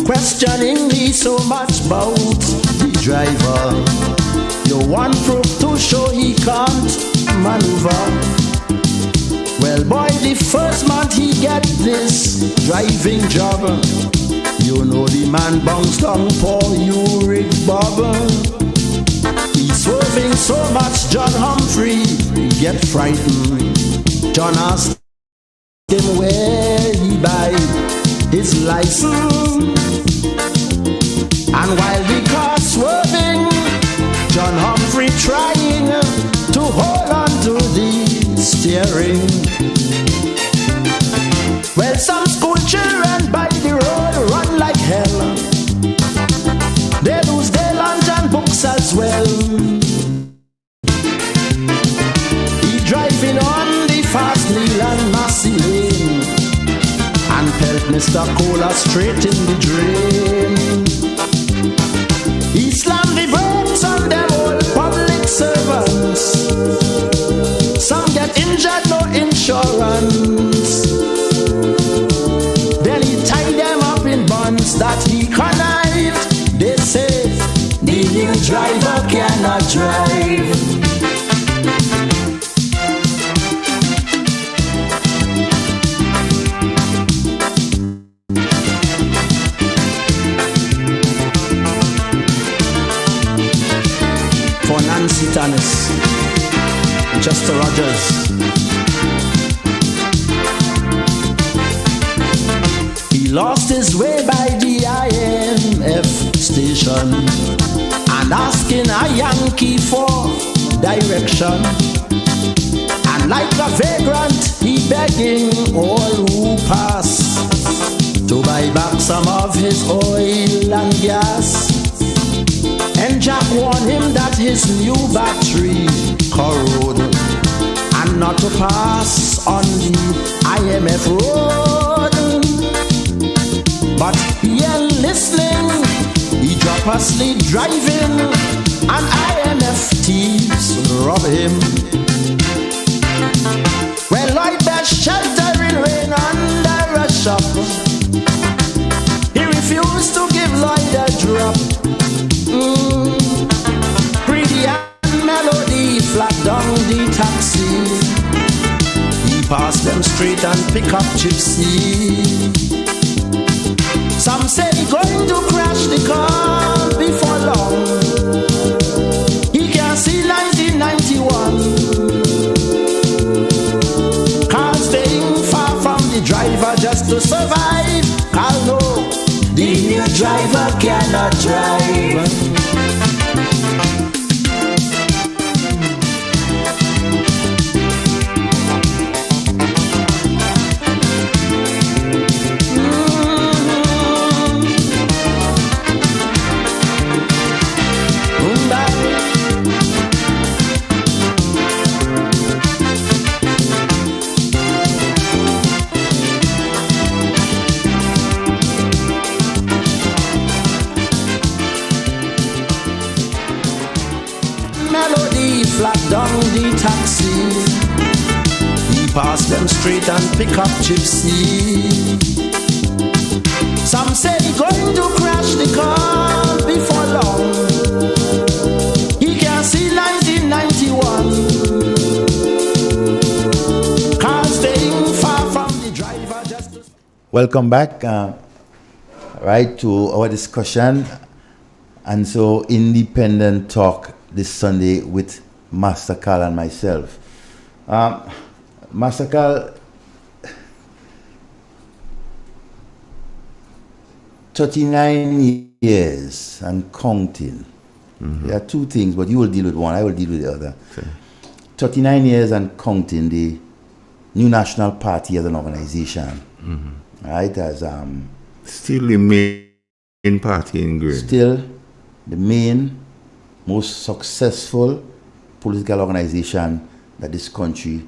Questioning me so much about the driver. You want proof to show he can't maneuver. Well boy, the first month he get this driving job, you know the man bounced down for you Rick Bob. He's swerving so much John Humphrey get frightened. John asked him where he buy his license. And while the car swerving, John Humphrey trying to hold on to the steering. Well, some school children by the road run like hell. They lose their lunch and books as well. He driving on the fast Neil and Massey Lane and pelt Mr. Cola straight in the drain. He slammed the brakes on them old public servants. Some get injured, no insurance. Then he tied them up in bonds that he connived. They say the new driver cannot drive. Tanis, Chester Rogers. He lost his way by the IMF station and asking a Yankee for direction. And like a vagrant, he begging all who pass to buy back some of his oil and gas. And Jack warned him that his new battery corrode and not to pass on the IMF road. But he ain't listening, he drop asleep driving and IMF thieves rob him. Well, Lloyd best sheltering rain under a shop. He refused to give Lloyd a drop. Pretty and melody flat down the taxi. He passed them straight and pick up Gypsy. Some say he going to crash the car before long. He can see 1991. to survive. I'll know the new driver cannot drive. Flat down the taxi, he passed them straight and pick up gypsy. Some say he going to crash the car before long. He can see 1991. Car staying far from the driver just to... Welcome back, right, to our discussion. And so, independent talk this Sunday with Master Carl and myself. Master Carl, 39 years and counting. There are two things, but you will deal with one, I will deal with the other. Okay. 39 years and counting, the New National Party as an organization, right, as Still the main party in Green. still the main, most successful political organization that this country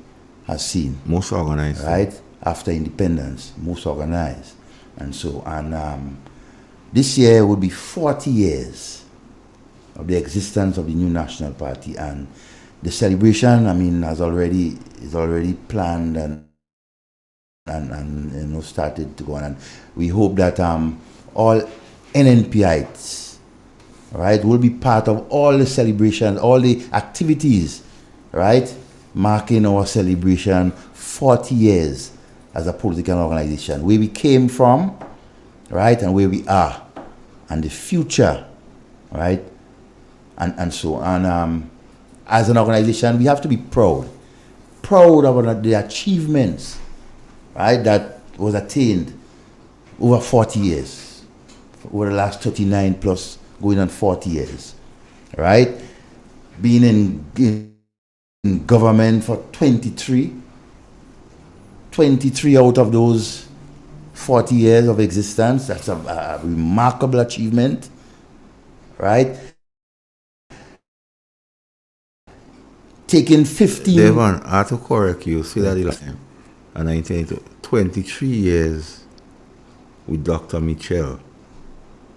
has seen. Most organized. Right? After independence, most organized. And so, this year would be 40 years of the existence of the New National Party. And the celebration, I mean, is already planned and started to go on. And we hope that all NNPites, right, will be part of all the celebrations, all the activities, right, marking our celebration 40 years as a political organization, where we came from, right, and where we are, and the future, right, and so on. As an organization, we have to be proud of the achievements, right, that was attained over 40 years, over the last 39 plus going on 40 years, right? Being in government for 23 out of those 40 years of existence. That's a remarkable achievement, right? Taking 15... Devon, I have to correct you. See that the last time. And I think 23 years with Dr. Mitchell.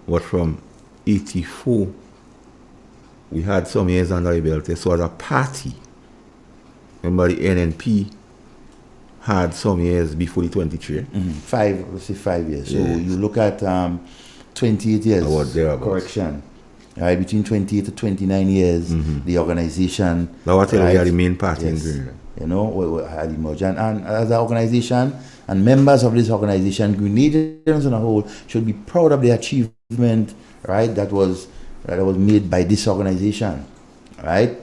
What from 84, we had some years under the belt. So as a party, remember the NNP had some years before the 23. Let's say 5 years. Yes. So you look at 28 years. About thereabouts. Correction. Right, between 28 to 29 years, the organization. Now what right, we are the main party yes, in Green. You know, we had emerged. And as an organization and members of this organization, Grenadians on a whole should be proud of the achievement, right, that was made by this organization, right?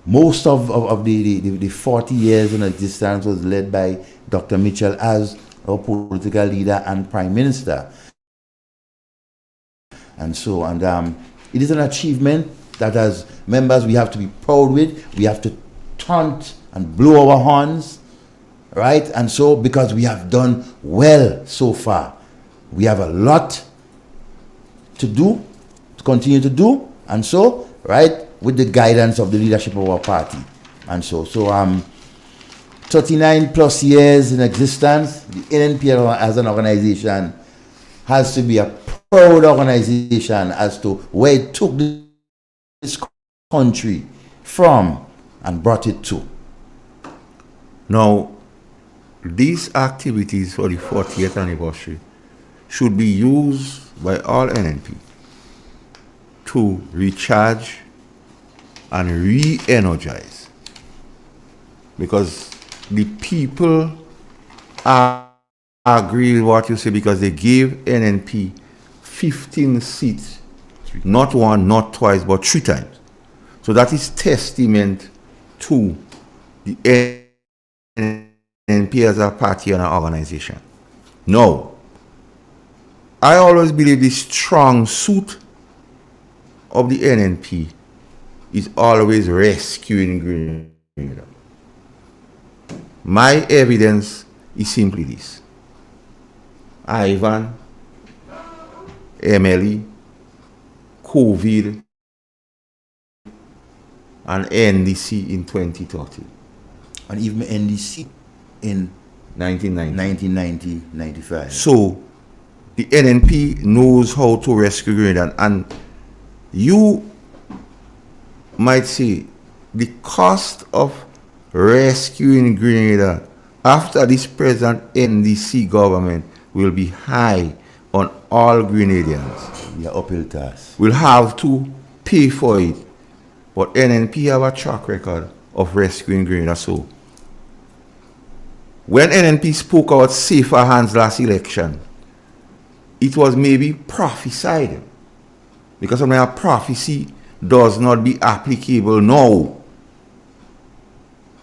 Most of the 40 years in existence was led by Dr. Mitchell as our political leader and Prime Minister. And so, it is an achievement that as members we have to be proud with. We have to taunt and blow our horns, right? And so, because we have done well so far, we have a lot to do, to continue to do, and so, right, with the guidance of the leadership of our party. And so 39 plus years in existence, the NNP as an organization has to be a proud organization as to where it took this country from and brought it to. Now, these activities for the 40th anniversary should be used by all NNP to recharge and re-energize, because the people agree with what you say, because they gave NNP 15 seats, not one, not twice, but 3 times. So that is testament to the NNP as a party and an organization. No. I always believe the strong suit of the NNP is always rescuing Grenada. My evidence is simply this. Ivan, Emily, COVID, and NDC in 2030. And even NDC in 1990. 95. So, the NNP knows how to rescue Grenada. And you might say the cost of rescuing Grenada after this present NDC government will be high on all Grenadians. Yeah, uphill task. We'll have to pay for it. But NNP have a track record of rescuing Grenada. So, when NNP spoke about safer hands last election, it was maybe prophesied. Because when a prophecy does not be applicable now,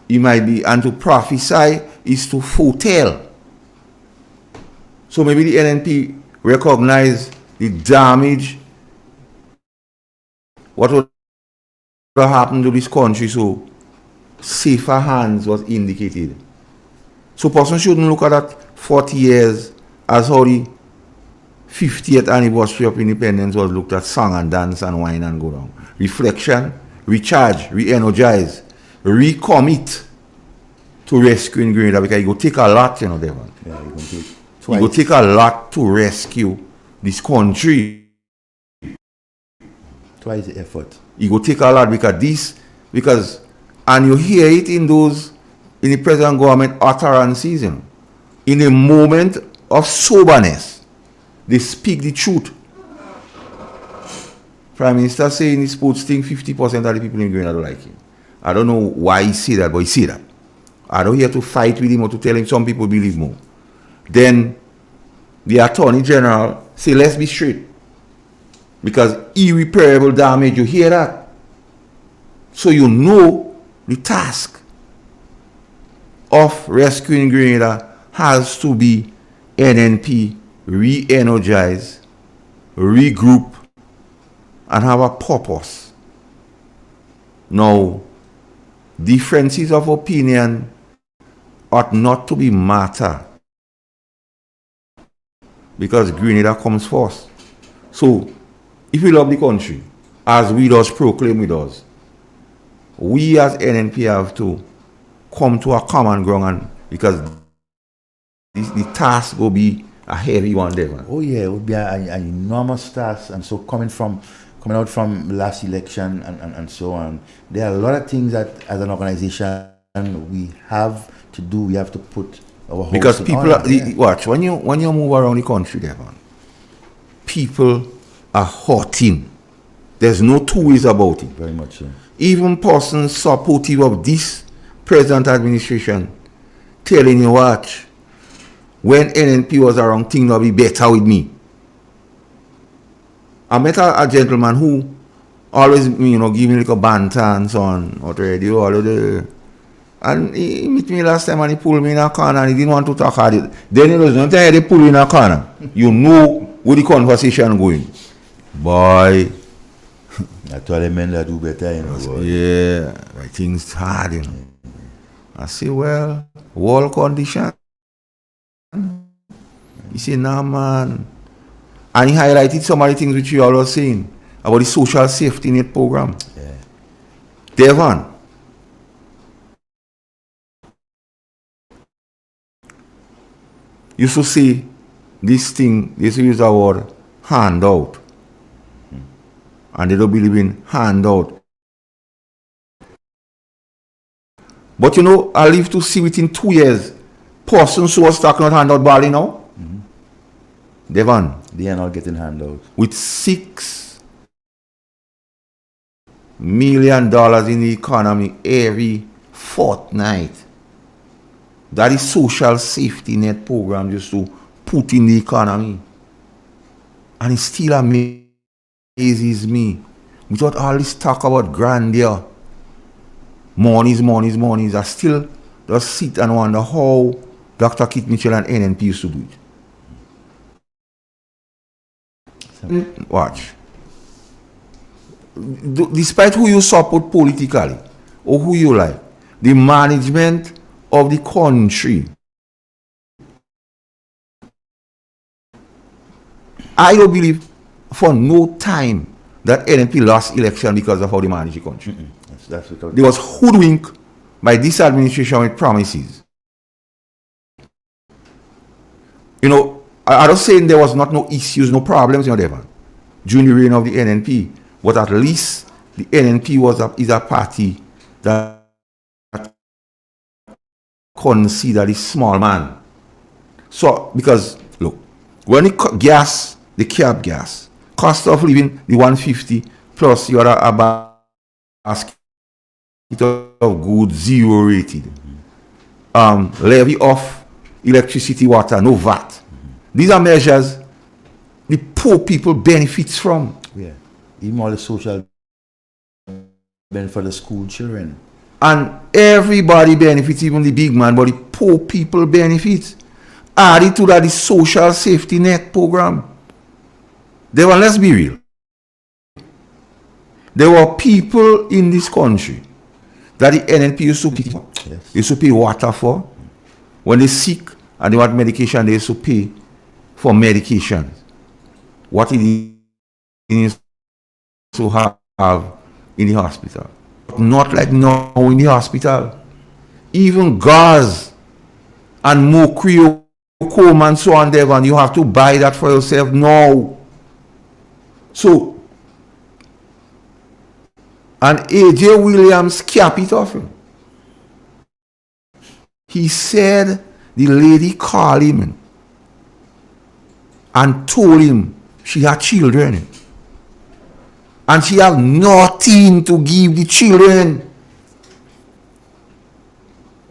it might be, and to prophesy is to foretell. So maybe the NNP recognize the damage, what would happen to this country, so safer hands was indicated. So person shouldn't look at that 40 years as how the 50th anniversary of independence was looked at, song and dance and wine and go down. Reflection, recharge, re-energize, recommit to rescuing Grenada, because it will take a lot, you know, Devon. Yeah, It will take a lot to rescue this country. Twice the effort. It will take a lot because and you hear it in the present government utterances, you know, in a moment of soberness, they speak the truth. Prime Minister saying he sports thing, 50% of the people in Grenada don't like him. I don't know why he say that, but he say that. I don't here to fight with him or to tell him some people believe more. Then the Attorney General say, let's be straight. Because irreparable damage, you hear that? So you know the task of rescuing Grenada has to be NNP re-energize, regroup, and have a purpose. Now, differences of opinion ought not to be matter, because Grenada comes first. So, if we love the country, as we does proclaim with us, we as NNP have to come to a common ground, and because the task will be a heavy one, Devon. Oh yeah, it would be an enormous task. And so coming out from last election and so on, there are a lot of things that as an organization we have to do. We have to put our house because in people order. watch when you move around the country, Devon, people are hurting. There's no two ways about it. Very much so. Even persons supportive of this present administration telling you, watch, when NNP was around, things will be better with me. I met a gentleman who always, give me like a banter and so on, or radio, all of the. And he met me last time and he pulled me in a corner and he didn't want to talk about it. Then he was not telling they pull you in a corner. You know where the conversation going. Boy. I told the men that do better, boy. Yeah, right, things hard, I say, well, world condition. He said, nah, man. And he highlighted some of the things which you all were saying about the social safety net program. Yeah. Devon, used to say this thing, they used to use the word handout. And they don't believe in handout. But I live to see within 2 years, persons who was talking about handout barley now, Devon, they are not getting handouts. with $6 million in the economy every fortnight. That is social safety net program just to put in the economy. And it still amazes me. Without all this talk about grandeur, monies, I still just sit and wonder how Dr. Kit Mitchell and NNP used to do it. Watch. Despite who you support politically or who you like, the management of the country, I don't believe for no time that NNP lost election because of how they manage the country. That's They was hoodwinked by this administration with promises. You know, I don't saying there was no issues, no problems, whatever, during the reign of the NNP, but at least the NNP is a party that considered the small man. So, because, look, when it gas, the cab gas, cost of living, the 150, plus you are a basket of goods, zero rated. Levy off electricity, water, no VAT. These are measures the poor people benefits from. Yeah. Even all the social benefit for the school children. And everybody benefits, even the big man, but the poor people benefits. Added to that, the social safety net program. Let's be real. There were people in this country that the NNP used to pay for. Yes. Used to pay water for. When they sick and they want medication, they used to pay for medication. What it is to have in the hospital. Not like now in the hospital. Even gauze and mercury, comb and so on there, and you have to buy that for yourself now. So, and A.J. Williams capped it off. He said the lady called him and told him she had children. And she had nothing to give the children.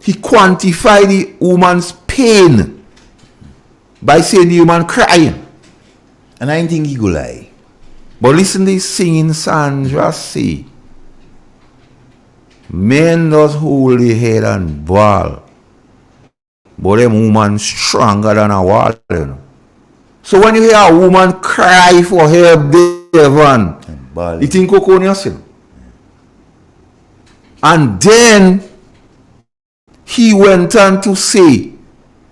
He quantified the woman's pain by saying the woman crying. And I didn't think he go lie. But listen to this singing Sandra say. Men does hold the head and ball. But them woman stronger than a wall. You know? So when you hear a woman cry for help, Devon, you think cocoa on yourself. And then he went on to say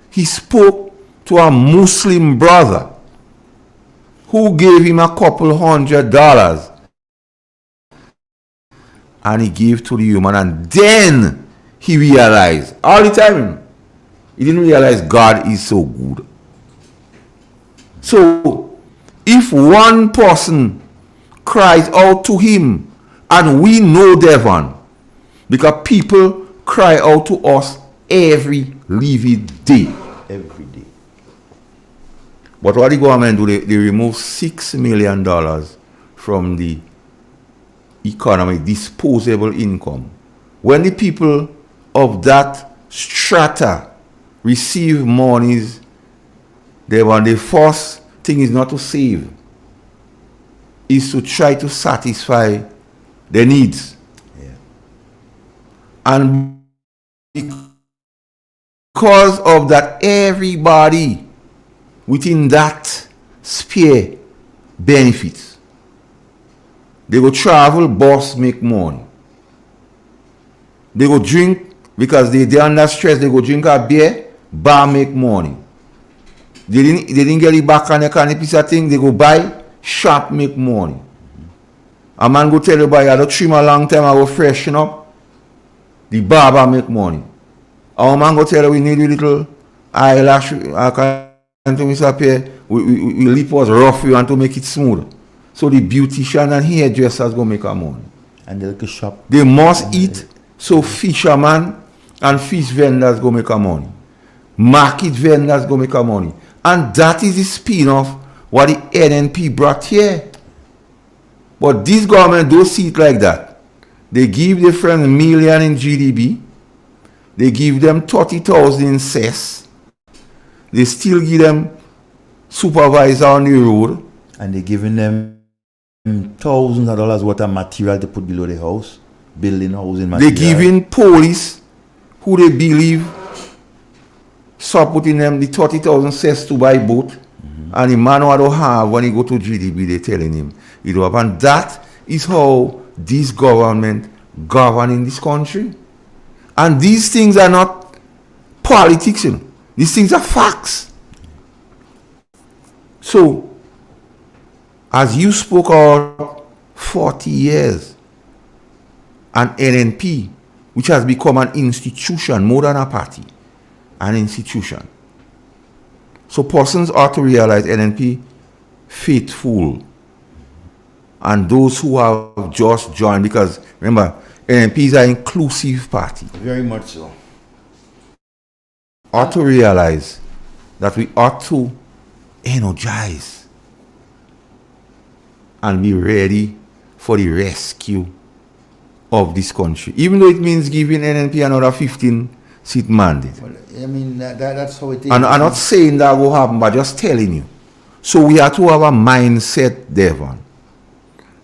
he spoke to a Muslim brother who gave him $200 and he gave to the woman, and then he realized, all the time he didn't realize God is so good. So if one person cries out to him, and we know Devon, because people cry out to us every living day. Every day. But what the government do, they remove $6 million from the economy, disposable income. When the people of that strata receive monies, the first thing is not to save, is to try to satisfy their needs. Yeah. And because of that, everybody within that sphere benefits. They go travel, boss, make money. They go drink because they under stress. They go drink a beer, bar, make money. They didn't get it back on the kind of piece of thing. They go buy, shop, make money. A man go tell you, boy, I don't trim a long time, I go freshen up. The barber make money. Our man go tell you, we need a little eyelash, I can't do Mr. Pierre, we lip was rough, we want to make it smooth. So the beautician and hairdressers go make a money. And the little shop. They must eat, so fishermen and fish vendors go make a money. Market vendors go make a money. And that is the spin-off what the NNP brought here. But this government don't see it like that. They give their friends $1 million in GDP. They give them 30,000 in cess. They still give them supervisor on the road. And they're giving them thousands of dollars worth of material to put below the house. Building housing material. They giving police who they believe start putting them the 30,000 cess to buy boat. And the man what don't have when he go to GDB, they telling him it up. And that is how this government govern in this country. And these things are not politics, you know. These things are facts. So, as you spoke of 40 years, an NNP, which has become an institution more than a party, an institution. So persons ought to realize NNP faithful and those who have just joined, because remember, NNP is an inclusive party. Very much so. Ought to realize that we ought to energize and be ready for the rescue of this country, even though it means giving NNP another 15-seat mandate. Well, I mean, that's how it is. And I'm not saying that will happen, but just telling you. So we have to have a mindset, Devon,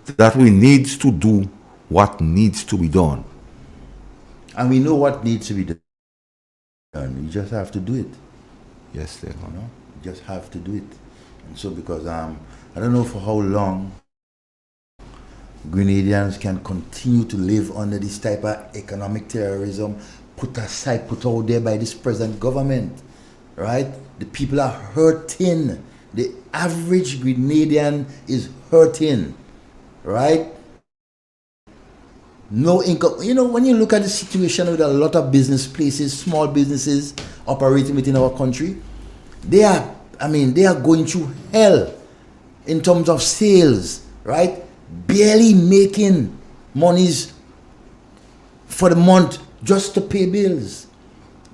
that we need to do what needs to be done. And we know what needs to be done. You just have to do it. Yes, Devon. You know? You just have to do it. And so because I don't know for how long Grenadians can continue to live under this type of economic terrorism put out there by this present government, right? The people are hurting. The average Grenadian is hurting, right? No income. You know, when you look at the situation with a lot of business places, small businesses operating within our country, they are going through hell in terms of sales, right? Barely making monies for the month just to pay bills,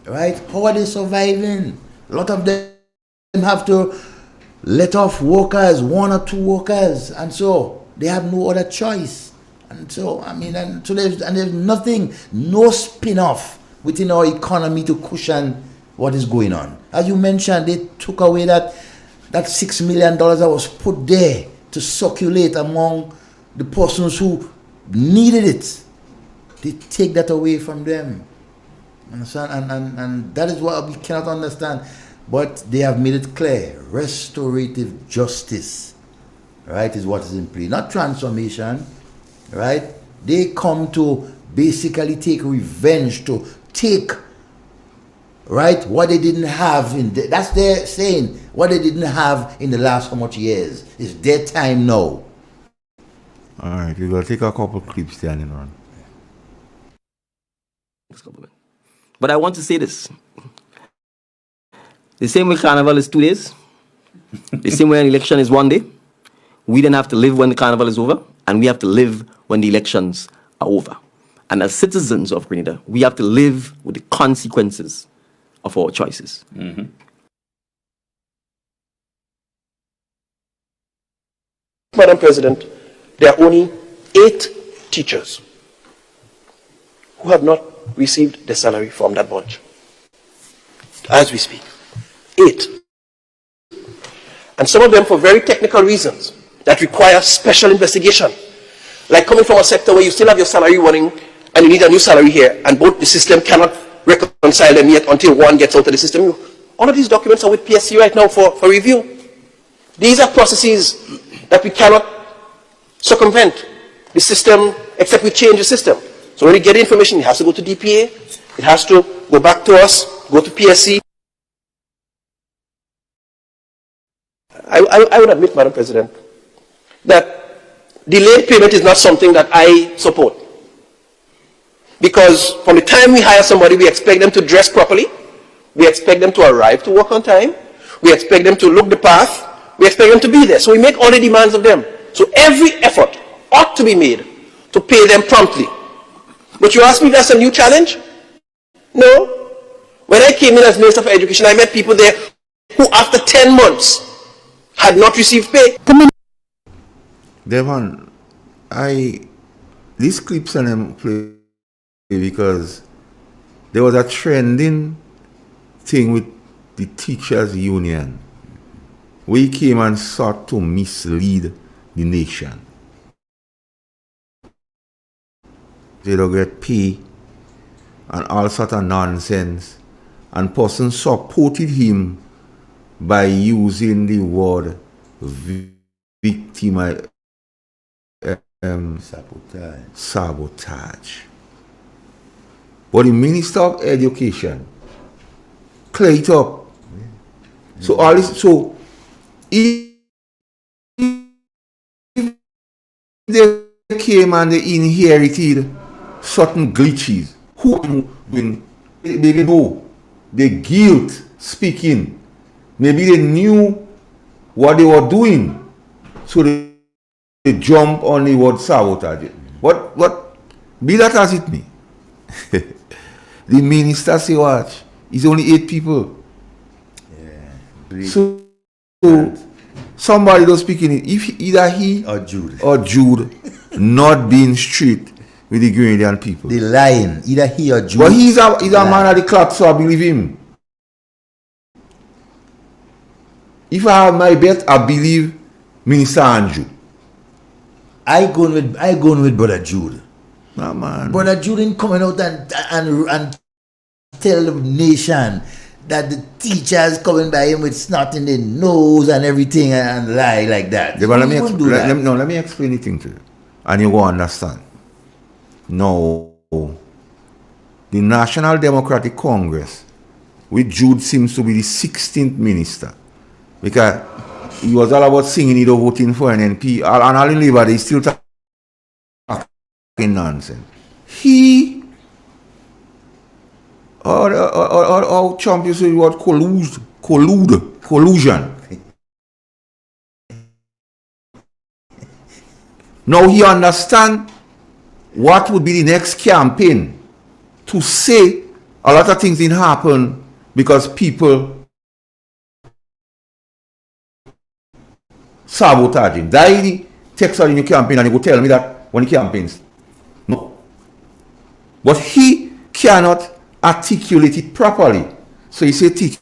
right? How are they surviving? A lot of them have to let off workers, 1 or 2 workers, and so they have no other choice. And so, there's nothing, no spin-off within our economy to cushion what is going on. As you mentioned, they took away that $6 million that was put there to circulate among the persons who needed it. They take that away from them. Understand? And that is what we cannot understand. But they have made it clear. Restorative justice, right, is what is in play. Not transformation, right? They come to basically take revenge, to take, right, what they didn't have that's their saying, what they didn't have in the last how much years. It's their time now. All right, we're going to take a couple clips standing on. But I want to say this. The same way Carnival is 2 days, the same way an election is 1 day, we then have to live when the Carnival is over, and we have to live when the elections are over. And as citizens of Grenada, we have to live with the consequences of our choices. Mm-hmm. Madam President, there are only 8 teachers who have not received their salary from that bunch. As we speak. 8. And some of them for very technical reasons that require special investigation. Like coming from a sector where you still have your salary running and you need a new salary here, and both the system cannot reconcile them yet until one gets out of the system. All of these documents are with PSC right now for review. These are processes that we cannot circumvent the system except we change the system. So when we get information, it has to go to DPA, it has to go back to us, go to PSC. I would admit, Madam President, that delayed payment is not something that I support. Because from the time we hire somebody, we expect them to dress properly, we expect them to arrive to work on time, we expect them to look the path, we expect them to be there. So we make all the demands of them. So every effort ought to be made to pay them promptly. But you ask me, that's a new challenge? No. When I came in as Minister for Education, I met people there who after 10 months had not received pay. Devon, these clips and them play because there was a trending thing with the teachers union. We came and sought to mislead the nation. They don't get pay and all sort of nonsense. And persons supported him by using the word victim sabotage. But the Minister of Education clear it up. So all this, so if they came and they inherited certain glitches, who maybe know the guilt speaking, maybe they knew what they were doing, so they jump on the word sabotage. What be that as it may. The minister say watch, it's only 8 people. Yeah. So somebody don't speak in it. If either he or Jude not being strict with the Grenadian people. The lying, either he or Jude. But he's a man of the clock, so I believe him. If I have my bet, I believe Minister Andrew. I going with Brother Jude. Nah, man. Brother Jude ain't coming out and tell the nation that the teachers coming by him with snot in their nose and everything and lie like that. Yeah, but let me explain the thing to you. And you will understand. No. The National Democratic Congress, with Jude seems to be the 16th minister. Because he was all about singing it or voting for an NP. And all in Labour, they still talking nonsense. He, or Trump used to use the word collusion. Now he understand what would be the next campaign to say a lot of things didn't happen because people sabotage him. That text out in your campaign and you go tell me that when the campaigns. No. But he cannot articulate it properly. So he say teachers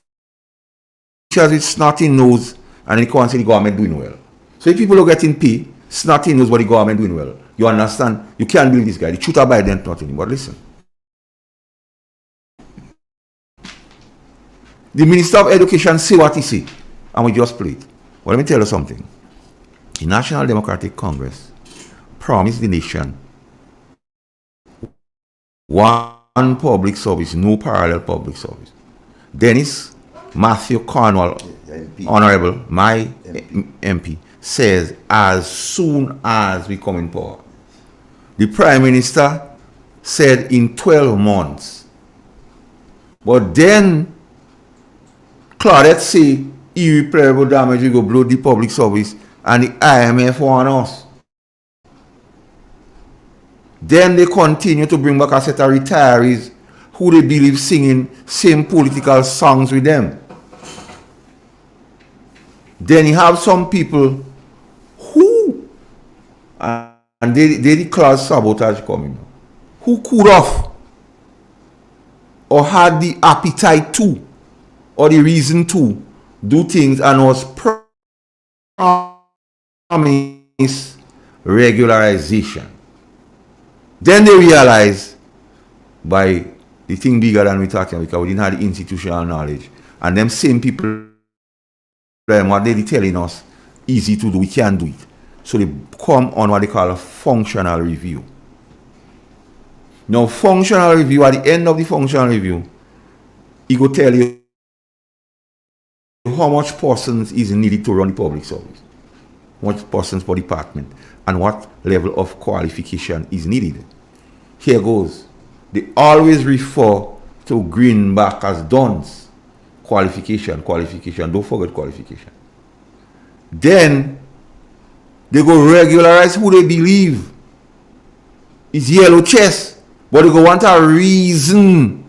with snotty nose and he can't say the government doing well. So if people are getting paid, snotty knows what the government doing well. You understand? You can't believe this guy. The truth about them not in him. But listen. The Minister of Education say what he say. And we just play it. Well, let me tell you something. The National Democratic Congress promised the nation one public service, no parallel public service. Dennis Matthew Cornwall, Honorable, my MP, says as soon as we come in power. The Prime Minister said in 12 months. But then Claudette say irreparable damage will go blow the public service and the IMF want us. Then they continue to bring back a set of retirees who they believe singing same political songs with them. Then you have some people who, and they declare sabotage coming, who could have or had the appetite to or the reason to do things and was promised regularization. Then they realize by the thing bigger than we talking because we didn't have the institutional knowledge. And them same people, what they telling us, easy to do, we can't do it. So they come on what they call a functional review. Now, functional review, at the end of the functional review, he go tell you how much persons is needed to run the public service, how much persons per department, and what level of qualification is needed. Here goes. They always refer to Greenback as dons. Qualification. Don't forget qualification. Then they go regularize who they believe is yellow chest, but they go want a reason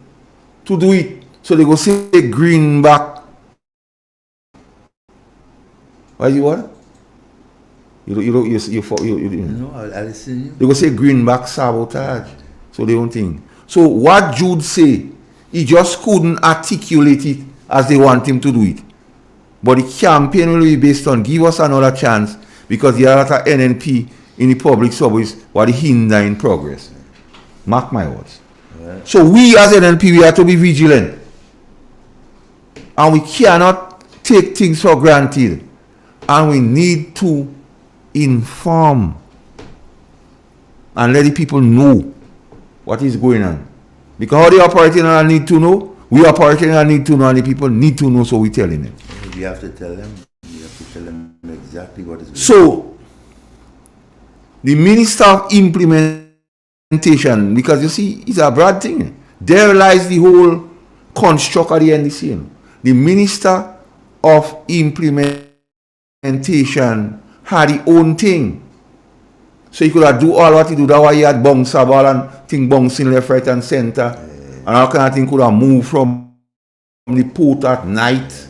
to do it. So they go say Greenback. Why you what? You No, I listen you. They go say Greenback sabotage. So they don't think. So what Jude say, he just couldn't articulate it as they want him to do it. But the campaign will be based on give us another chance because the other NNP in the public service were the hinder in progress. Mark my words. So we as NNP, we have to be vigilant. And we cannot take things for granted. And we need to inform and let the people know what is going on. Because how they operating on need to know, we operating on need to know, and the people need to know, so we telling them. We have to tell them. We have to tell them exactly what is going on. So, the Minister of Implementation, because you see, it's a bad thing. There lies the whole construct of the NDC. The Minister of Implementation had his own thing. So he could have do all what he do. That's why he had bounce ball and thing bouncing left, right, and center. And all kind of thing could have moved from the port at night.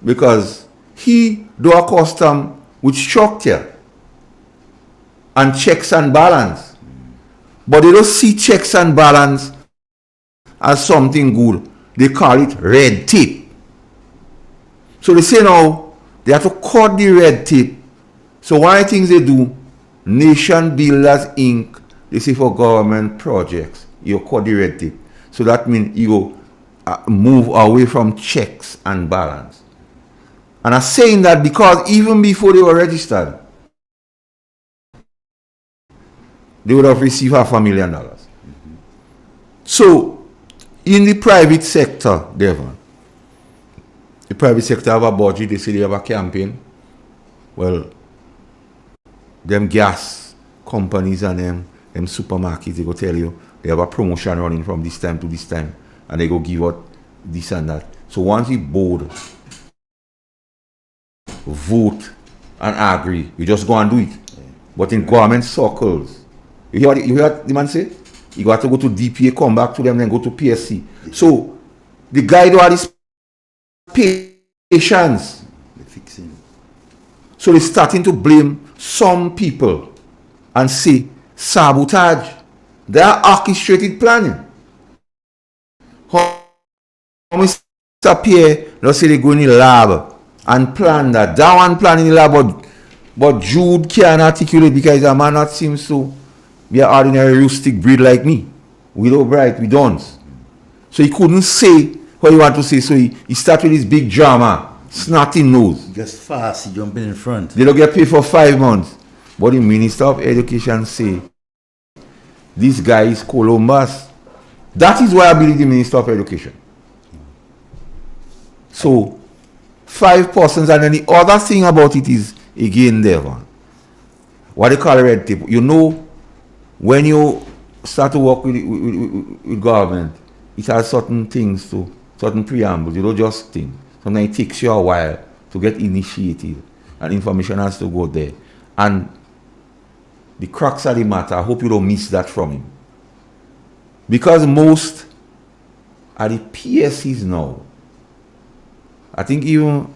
Because he do a custom with structure and checks and balance. But they don't see checks and balance as something good. They call it red tape. So they say now, they have to cut the red tape. So one of the things they do, Nation Builders Inc., they say for government projects, you cut the red tape. So that means you go move away from checks and balance. And I'm saying that because even before they were registered, they would have received $500,000. So, in the private sector, Devon, the private sector have a budget, they say they have a campaign. Well, them gas companies and them supermarkets, they go tell you they have a promotion running from this time to this time, and they go give out this and that. So once the board vote and agree, you just go and do it. But in government circles, you hear what the man say? You got to go to DPA, come back to them, then go to PSC. So the guy do all this patience. So they're starting to blame some people and say sabotage. They are orchestrated planning. How Mr. Pierre, let's say they go in the lab and plan that. That one plan in the lab, but Jude can't articulate because a man that seems to be an ordinary rustic breed like me. We don't bright, we don't. So he couldn't say what he want to say. So he started with this big drama. Snotty nose. Just fast, he jumping in front. They don't get paid for 5 months. But the Minister of Education say, this guy is Columbus. That is why I believe the Minister of Education. So, 5 persons, and then the other thing about it is, again, Devon, what they call red tape. You know, when you start to work with government, it has certain things to, certain preambles. You don't just think. Sometimes it takes you a while to get initiated, and information has to go there. And the crux of the matter, I hope you don't miss that from him. Because most are the PSCs now. I think even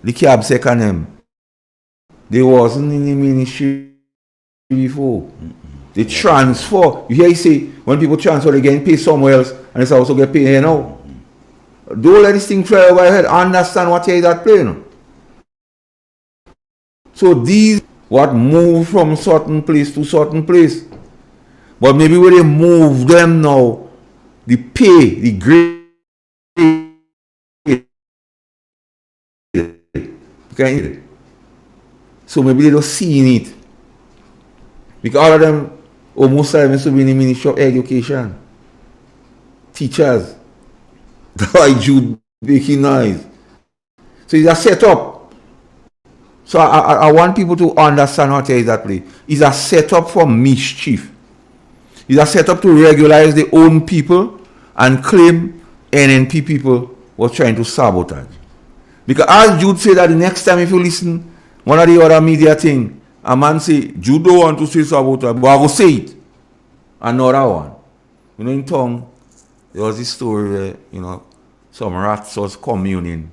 the cab second them, they wasn't in the ministry before. They transfer. You hear he say, when people transfer, they get paid somewhere else, and it's also get paid here now. Don't let this thing fly over your head. Understand what is that playing. So these what move from certain place to certain place. But maybe when they move them now, the pay, the grade. Okay. So maybe they don't see it. Because all of them almost time to be in the Ministry of Education. Teachers. That's why Jude making noise. So it's a setup. So I want people to understand how to that play. It's a setup for mischief. It's a setup to regularize their own people and claim NNP people were trying to sabotage. Because as Jude said that the next time if you listen, one of the other media thing, a man say, Jude don't want to say sabotage, but I will say it. Another one. You know, in tongue, there was this story where, you know, some rats was communing.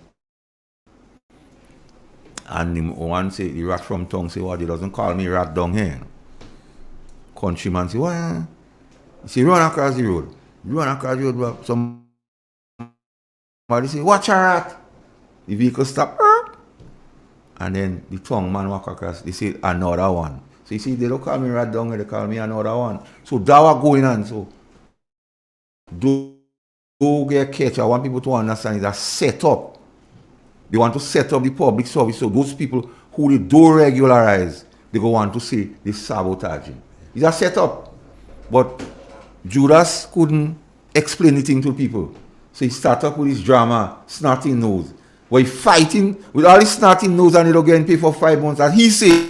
And the one say, the rat from tongue say, well, he doesn't call me rat down here. Countryman say, well, he say, run across the road. Run across the road, somebody say, watch a rat. The vehicle stop. And then the tongue man walk across, they say, another one. So you see, they don't call me rat down here, they call me another one. So that was going on. So don't get catch. I want people to understand it's a setup They want to set up the public service so those people who they do regularize, they go on to say they sabotaging. It's a setup. But Judas couldn't explain anything to people. So he started up with his drama, snotty nose. But he fighting with all his snotty nose and he don't get paid for 5 months. And he say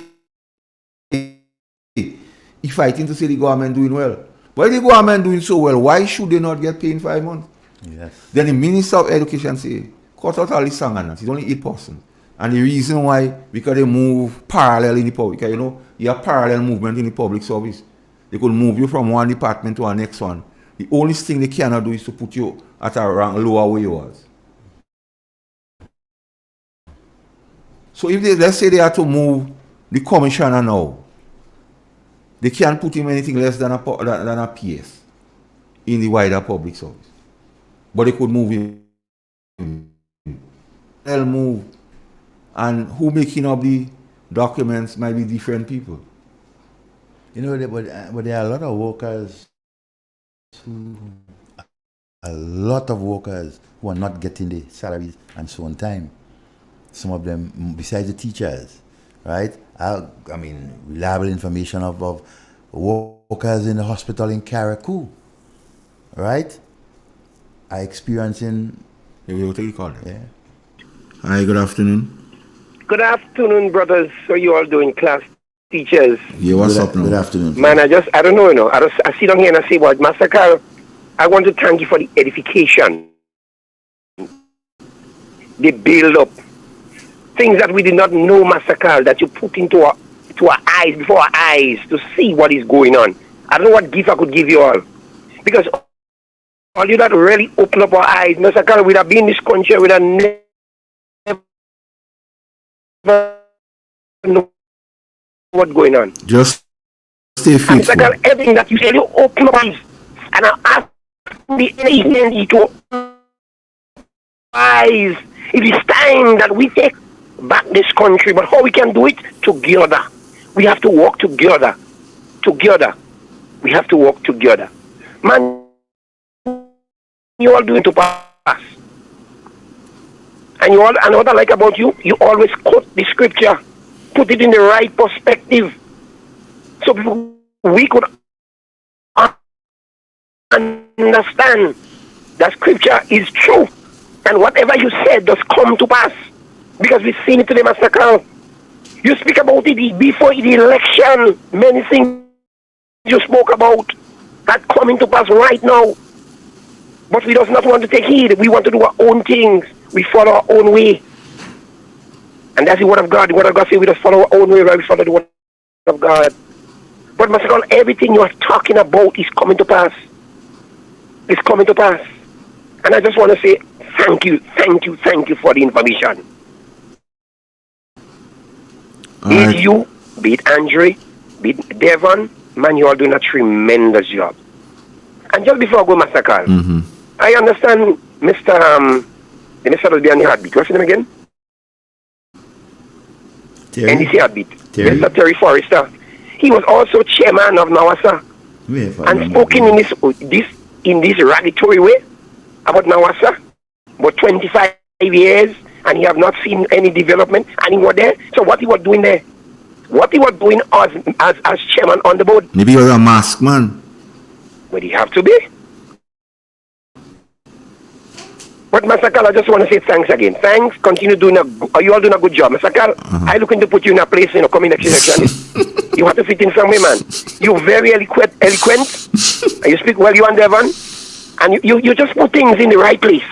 he fighting to say the government doing well. But if the government doing so well, why should they not get paid in 5 months? Yes. Then the Minister of Education say, cut out all the song and that. It's only 8%. And the reason why, because they move parallel in the public. Because, you know, you have parallel movement in the public service. They could move you from one department to the next one. The only thing they cannot do is to put you at a rank lower where you was. So if they, let's say they have to move the commissioner now, they can't put him anything less than a PS in the wider public service. But they could move him. They'll move. And who making up the documents might be different people. You know, but there are a lot of workers who are not getting the salaries and so on time. Some of them, besides the teachers, right? I mean, reliable information of workers in the hospital in Karakou, right? Are experiencing. Yeah, we will take a call. Yeah. Hi, good afternoon. Good afternoon, brothers. How you all doing, class teachers? Yeah, what's up now? Good afternoon. Man, I don't know, you know. I sit down here and I say, well, Master Carl, I want to thank you for the edification. The build up. Things that we did not know, Master Carl, that you put into our eyes, before our eyes, to see what is going on. I don't know what gift I could give you all. Because all you that really open up our eyes, Master Carl, we'd have been in this country, we'd have never know what's going on. Just stay faithful. Master Carl, everything that you say, you open up eyes. And I ask the evening to eyes. It is time that we take back this country, but how we can do it? Together. We have to work together. Together. We have to work together. Man, you all doing to pass. And what I like about you, you always quote the scripture, put it in the right perspective, so we could understand that scripture is true, and whatever you said does come to pass, because we've seen it today, Master Carl. You speak about it before the election. Many things you spoke about that coming to pass right now, but we does not want to take heed. We want to do our own things. We follow our own way, and that's the word of God. The word of God says we just follow our own way, right? We follow the word of God. But Master Carl, everything you are talking about is coming to pass. It's coming to pass. And I just want to say thank you for the information. Be it you, be it Andre, be it Devon, man, you are doing a tremendous job. And just before I go, Master Carl, I understand Mr. The Minister will be on the heartbeat. What's his name again? Terry. NDC heartbeat. Terry. Mr. Terry Forrester. He was also chairman of NAWASA and spoken in this derogatory way about NAWASA for 25 years, and he have not seen any development, and he was there. So what he was doing there? What he was doing as chairman on the board? Maybe you're a mask man. But he have to be. But Master Carl, I just want to say thanks again. Thanks. Continue doing you all doing a good job. Master Carl, I looking to put you in a place, coming next election. You have to fit in somewhere, man. You're very eloquent, and you speak well, you and Devon, and you just put things in the right place.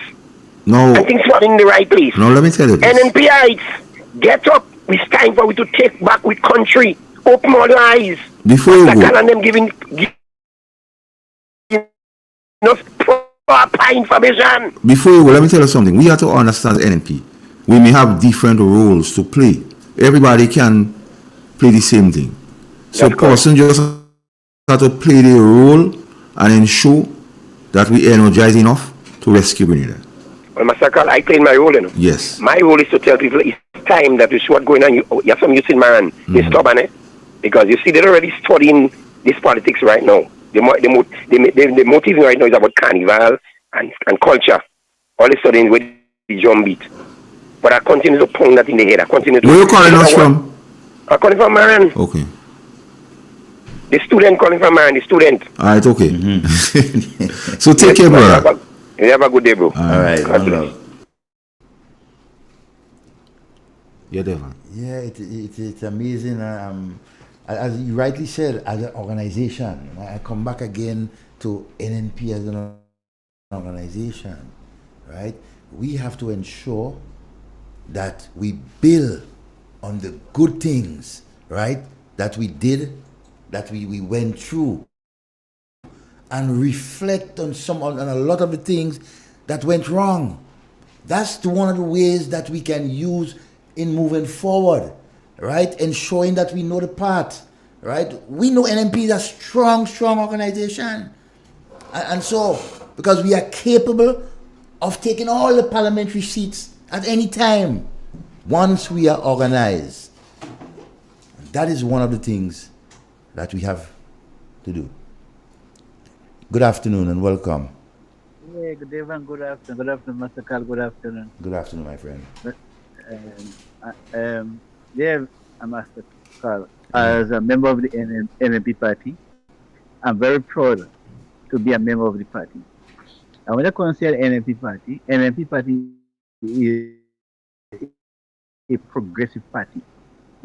No. And things are in the right place. No, let me tell you this. NNPites, get up. It's time for we to take back with country. Open all your eyes. Before you Master go. Carl and them giving proper information. Before you go, let me tell you something. We have to understand NNP. We may have different roles to play. Everybody can play the same thing. So person just have to play their role and ensure that we energize enough to rescue Grenada. Well, Master Carl, I play my role, Yes. My role is to tell people it's time that you see what's going on. You have some youth in man. They're stubborn, because you see, they're already studying this politics right now. The motive right now is about carnival and culture. All they're studying with the drum beat. But But I continue to pound that in the head. I continue to. Where you calling us from? I'm calling from Maran. Okay. The student calling from Maran. The student. Alright, okay. So take care, brother. You have a good day, bro. All right, God one bless. love. Yeah, Devon. Yeah, it's amazing. As you rightly said, as an organization, I come back again to NNP as an organization, right? We have to ensure that we build on the good things, right, that we did, that we went through, and reflect on a lot of the things that went wrong. That's one of the ways that we can use in moving forward, right? Ensuring that we know the path, right? We know NMP is a strong organization. And so, because we are capable of taking all the parliamentary seats at any time once we are organized. That is one of the things that we have to do. Good afternoon and welcome. Yeah, good evening, good afternoon. Good afternoon, Master Carl. Good afternoon. Good afternoon, my friend. Yeah, I'm Master Carl. As a member of the NMP party, I'm very proud to be a member of the party. And when I consider NMP party is a progressive party,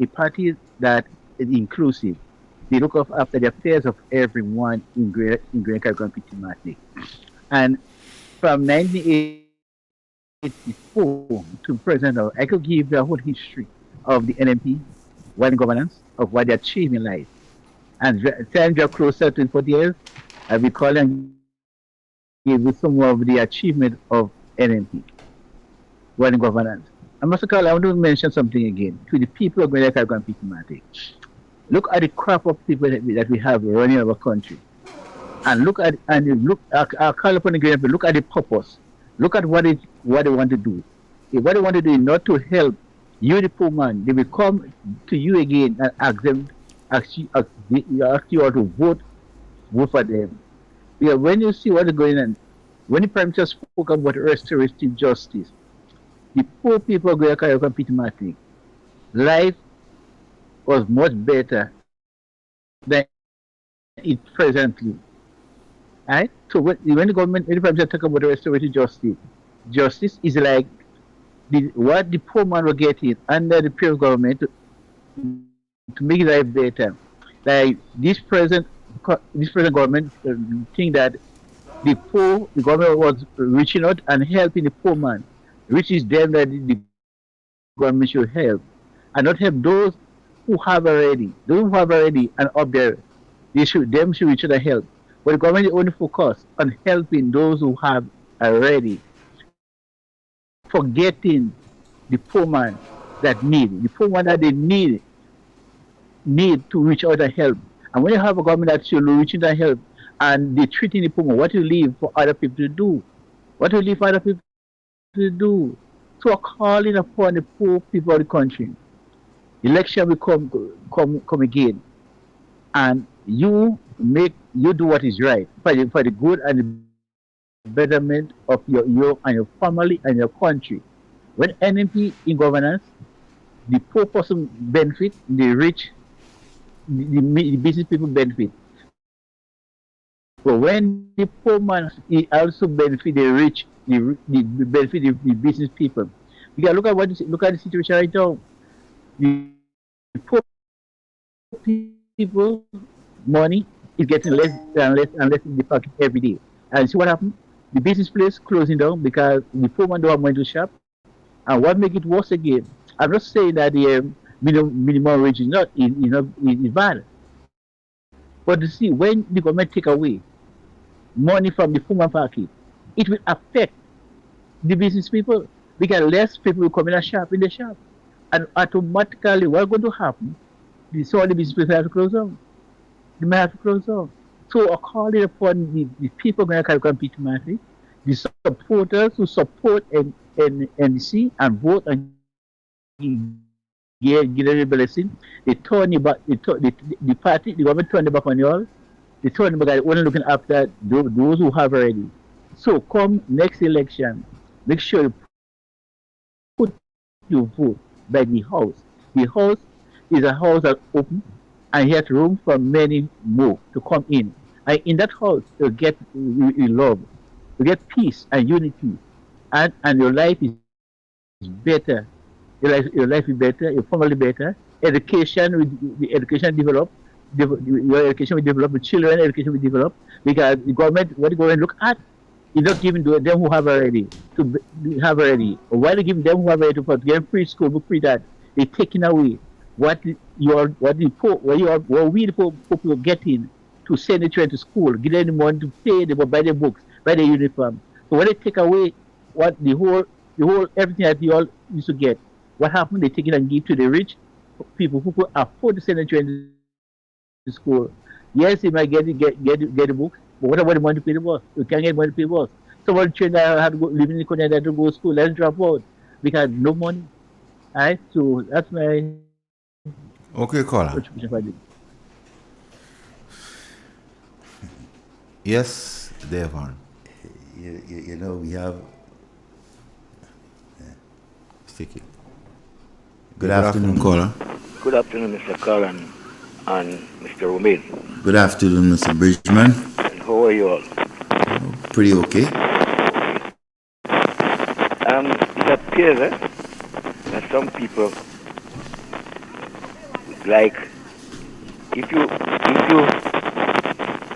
a party that is inclusive. They look after the affairs of everyone in Greater Caribbean Pitimati. And from 1984 to present, I could give the whole history of the NMP, one governance, of what they achieved in life. And time draw closer to 40 years, I will call and give you some of the achievement of NMP, one governance. I must call, I want to mention something again to the people of Greater Caribbean Pitimati. Look at the crop of people that we have running our country. And look at I'll call upon the great people, look at the purpose. Look at what they want to do. If what they want to do is not to help you, the poor man, they will come to you again and ask you all to vote for them. Because when you see what is going on, when the Prime Minister spoke about restorative justice, the poor people of Greater Caribbean Pitimati, life was much better than it presently. Right? So when the government, when the Prime Minister talk about restorative justice is like what the poor man will get it under the previous government to make life better. Like this present government think that the government was reaching out and helping the poor man, which is them that the government should help, and not help those who have already and up there. Should reach out and help. But the government only focus on helping those who have already, forgetting the poor man that the poor man that they need to reach out and help. And when you have a government that should reach out and help, and they treating the poor man, what you leave for other people to do? What you leave for other people to do? So calling upon the poor people of the country. Election will come again, and you do what is right for the good and the betterment of your family and your country. When NMP in governance, the poor person benefit, the rich, the business people benefit. But when the poor man, he also benefit the rich, the benefit the business people. You can look at the situation right now. The poor people money is getting less and less in the pocket every day. And see what happened? The business place closing down because the poor man don't have money to shop. And what make it worse again? I'm not saying that the minimum wage is bad. But you see, when the government take away money from the poor man pocket, it will affect the business people because less people will come in the shop. And automatically, what's going to happen? So all the business people have to close down. They may have to close down. So I call it upon the people going to compete, the supporters who support NDC and vote and give the blessing. They turn the party, the government turn the back on you all. They turn the back only looking after those who have already. So come next election, make sure you put you vote by the house. The house is a house that open and yet room for many more to come in. And in that house, you get love, you get peace and unity, and your life is better. Your life is better, your family better. The education develop, your education will develop, the children education will develop because the government, what the government look at, is not giving to them who have already have already. Or why they giving them who have already to get free school, book free that they taking away what the poor, what we the poor people are getting to send the children to school, give them the money to pay them, buy their books, buy their uniform. So when they take away what the whole everything that they all used to get, what happened? They take it and give to the rich people who could afford to send the children to school. Yes, they might get the books, but what about the money to pay the bus? You can't get money to pay the bus. Some of the children that had to go live in the country that had to go to school, let's drop out because no money. Alright, so that's my Okay, caller. contribution for this. Yes, Devon. You know, we have. Stick it. Good afternoon, caller. Good afternoon, Mr. Cullen and Mr. Romain. Good afternoon, Mr. Bridgman. And how are you all? Pretty okay. It appears that some people like if you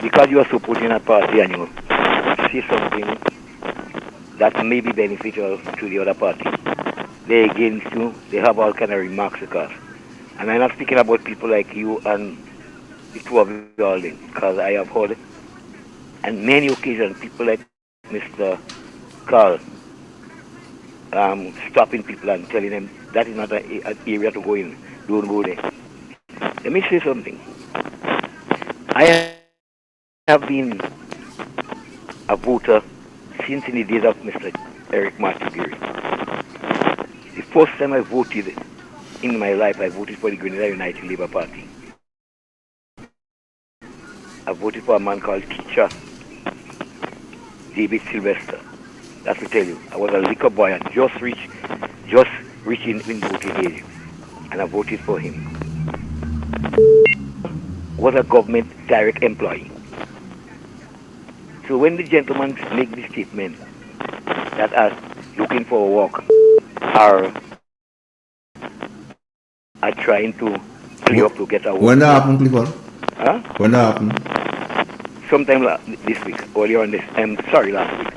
because you are supporting a party and you see something that may be beneficial to the other party, they against you, they have all kind of remarks across. And I'm not speaking about people like you and the two of you all, because I have heard on many occasions people like Mr. Carl stopping people and telling them that is not an area to go in, don't go there. Let me say something. I have been a voter since in the days of Mr. Eric Matugiri. The first time I voted in my life, I voted for the Grenada United Labour Party. I voted for a man called Teacher David Sylvester. That's to tell you, I was a liquor boy and just reaching in voting age, and I voted for him. Was a government direct employee. So when the gentleman make the statement that are looking for a work are trying to play up to get a work. When that happened, Clifford? Huh? When that happened? Sometime this week, earlier on this. Sorry, last week.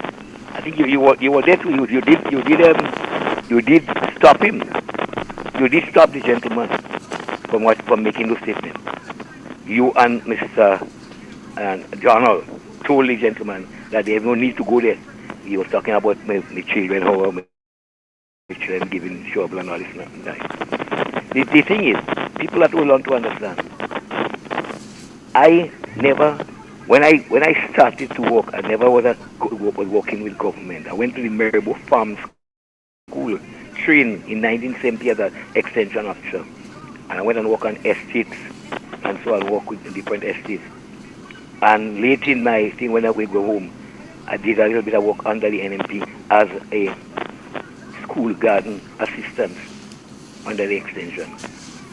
I think you were there too. You did stop him. You did stop the gentleman from making those statements. You and Mr. Donald told the gentleman that they have no need to go there. He was talking about my children, how my children giving trouble and all this and that. The thing is, people are too long to understand. I never, when I started to work, I never was working with government. I went to the Maribor Farm School, trained in 1970 as an extension officer. And I went and worked on estates, and so I worked with different estates. And late in my thing, when I would go home, I did a little bit of work under the NMP as a school garden assistant under the extension.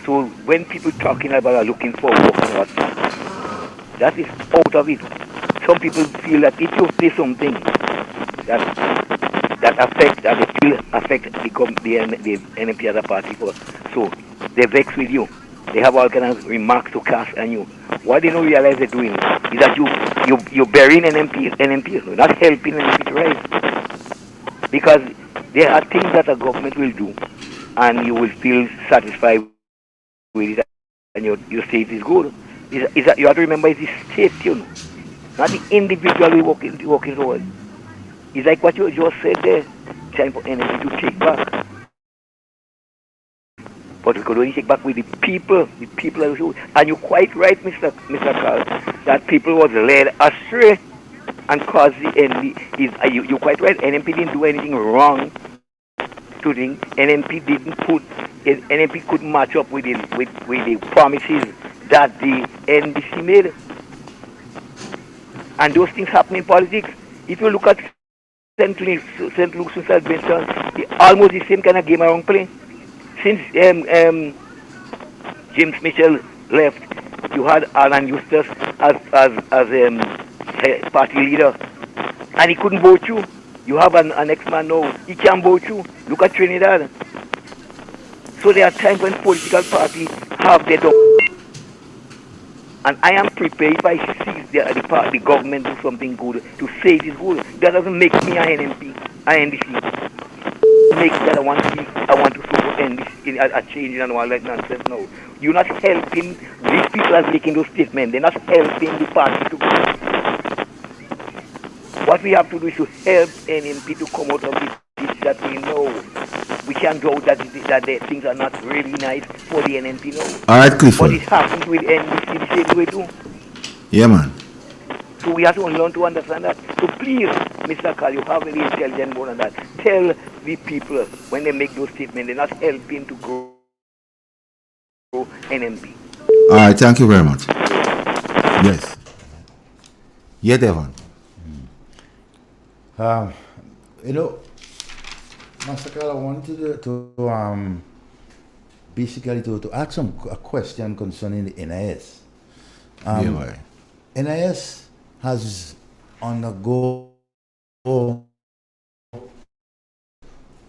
So when people talking about looking for work and what, that is out of it. Some people feel that if you say something that affect, that they feel affect the NMP as a party, so they vex with you. They have all kind of remarks to cast on you. What they don't realize they're doing is that you're burying NMP, not helping NMP to rise. Because there are things that a government will do, and you will feel satisfied with it, and your state is good. You have to remember it's the state, not the individual working towards. It's like what you just said there, time for NMP to take back. But we could only take back with the people and you're quite right, Mr. Carl, that people was led astray and caused the envy. You're quite right. NMP didn't do anything wrong to things. NMP couldn't match up with the promises that the NDC made. And those things happen in politics. If you look at St. Luke's and St. Vincent, almost the same kind of game around playing. Since James Mitchell left, you had Alan Eustace as party leader, and he couldn't vote you. You have an ex-man now, he can't vote you. Look at Trinidad. So there are times when political parties have their and I am prepared if I see the government do something good to say it is good. That doesn't make me an NMP, an NDC. Make that I want to support NDC, a change and all that nonsense. No, you're not helping these people as making those statements. They're not helping the party to go. What we have to do is to help NMP to come out of this that we know. We can't doubt that the things are not really nice for the NMP now. All right, Clifford. But it happens with NDC the same way too. Yeah, man. So we have to learn to understand that. So please, Mr. Carl, you have very intelligent more than that. Tell the people when they make those statements, they're not helping to grow NMP. All right, thank you very much. Yes. Yeah, Devon. You know, Master Carl, I wanted to basically to ask a question concerning the NIS. NIS has undergone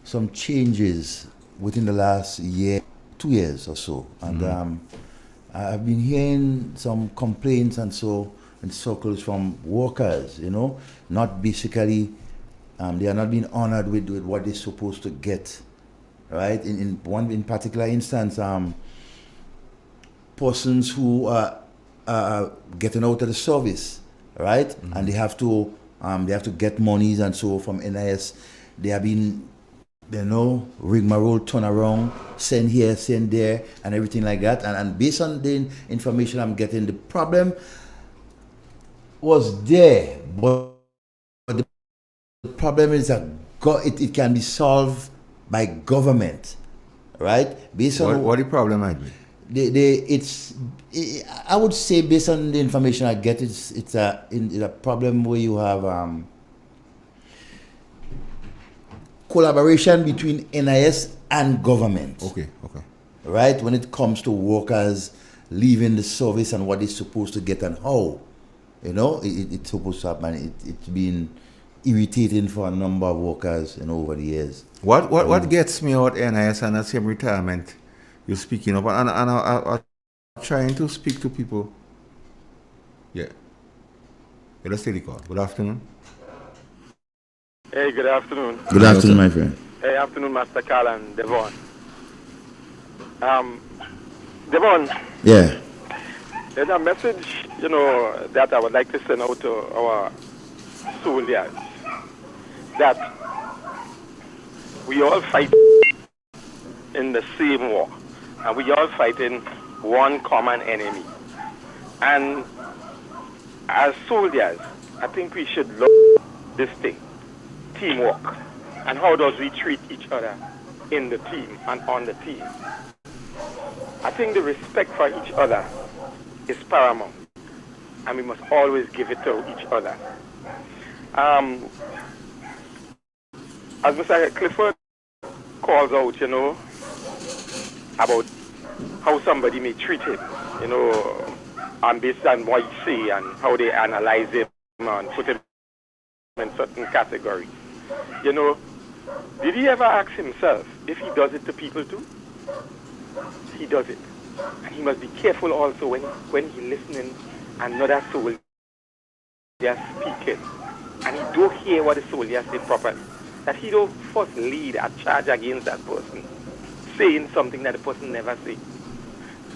some changes within the last year, 2 years or so, and I've been hearing some complaints and so in circles from workers, you know, not basically, they are not being honored with what they're supposed to get, right? In one particular instance, persons who are getting out of the service, right, and they have to get monies and so from NIS, they have been, you know, rigmarole, turn around, send here, send there, and everything like that. And based on the information I'm getting, the problem was there, but the problem is that it can be solved by government, right? Based on what the problem might be. I would say based on the information I get, it's a problem where you have collaboration between NIS and government. Okay. Right? When it comes to workers leaving the service and what they're supposed to get and how. You know, it's supposed to happen. It's been irritating for a number of workers, you know, over the years. What gets me out NIS and the same retirement you're speaking of, and I'm trying to speak to people. Yeah. Let's take the call. Good afternoon. Hey, good afternoon. Good afternoon, my friend. Hey, afternoon, Master Carl and Devon. Devon. Yeah. There's a message, you know, that I would like to send out to our soldiers. That we all fight in the same war. And we all fighting one common enemy. And as soldiers, I think we should look at this thing. Teamwork. And how does we treat each other in the team and on the team. I think the respect for each other is paramount. And we must always give it to each other. As Mr. Clifford calls out, you know, about how somebody may treat him, you know, and based on what he say and how they analyze him and put him in certain categories. You know, did he ever ask himself if he does it to people too? He does it. And he must be careful also when he listening another soldier speaking and he don't hear what the soldier say properly. That he don't first lead a charge against that person, saying something that the person never say.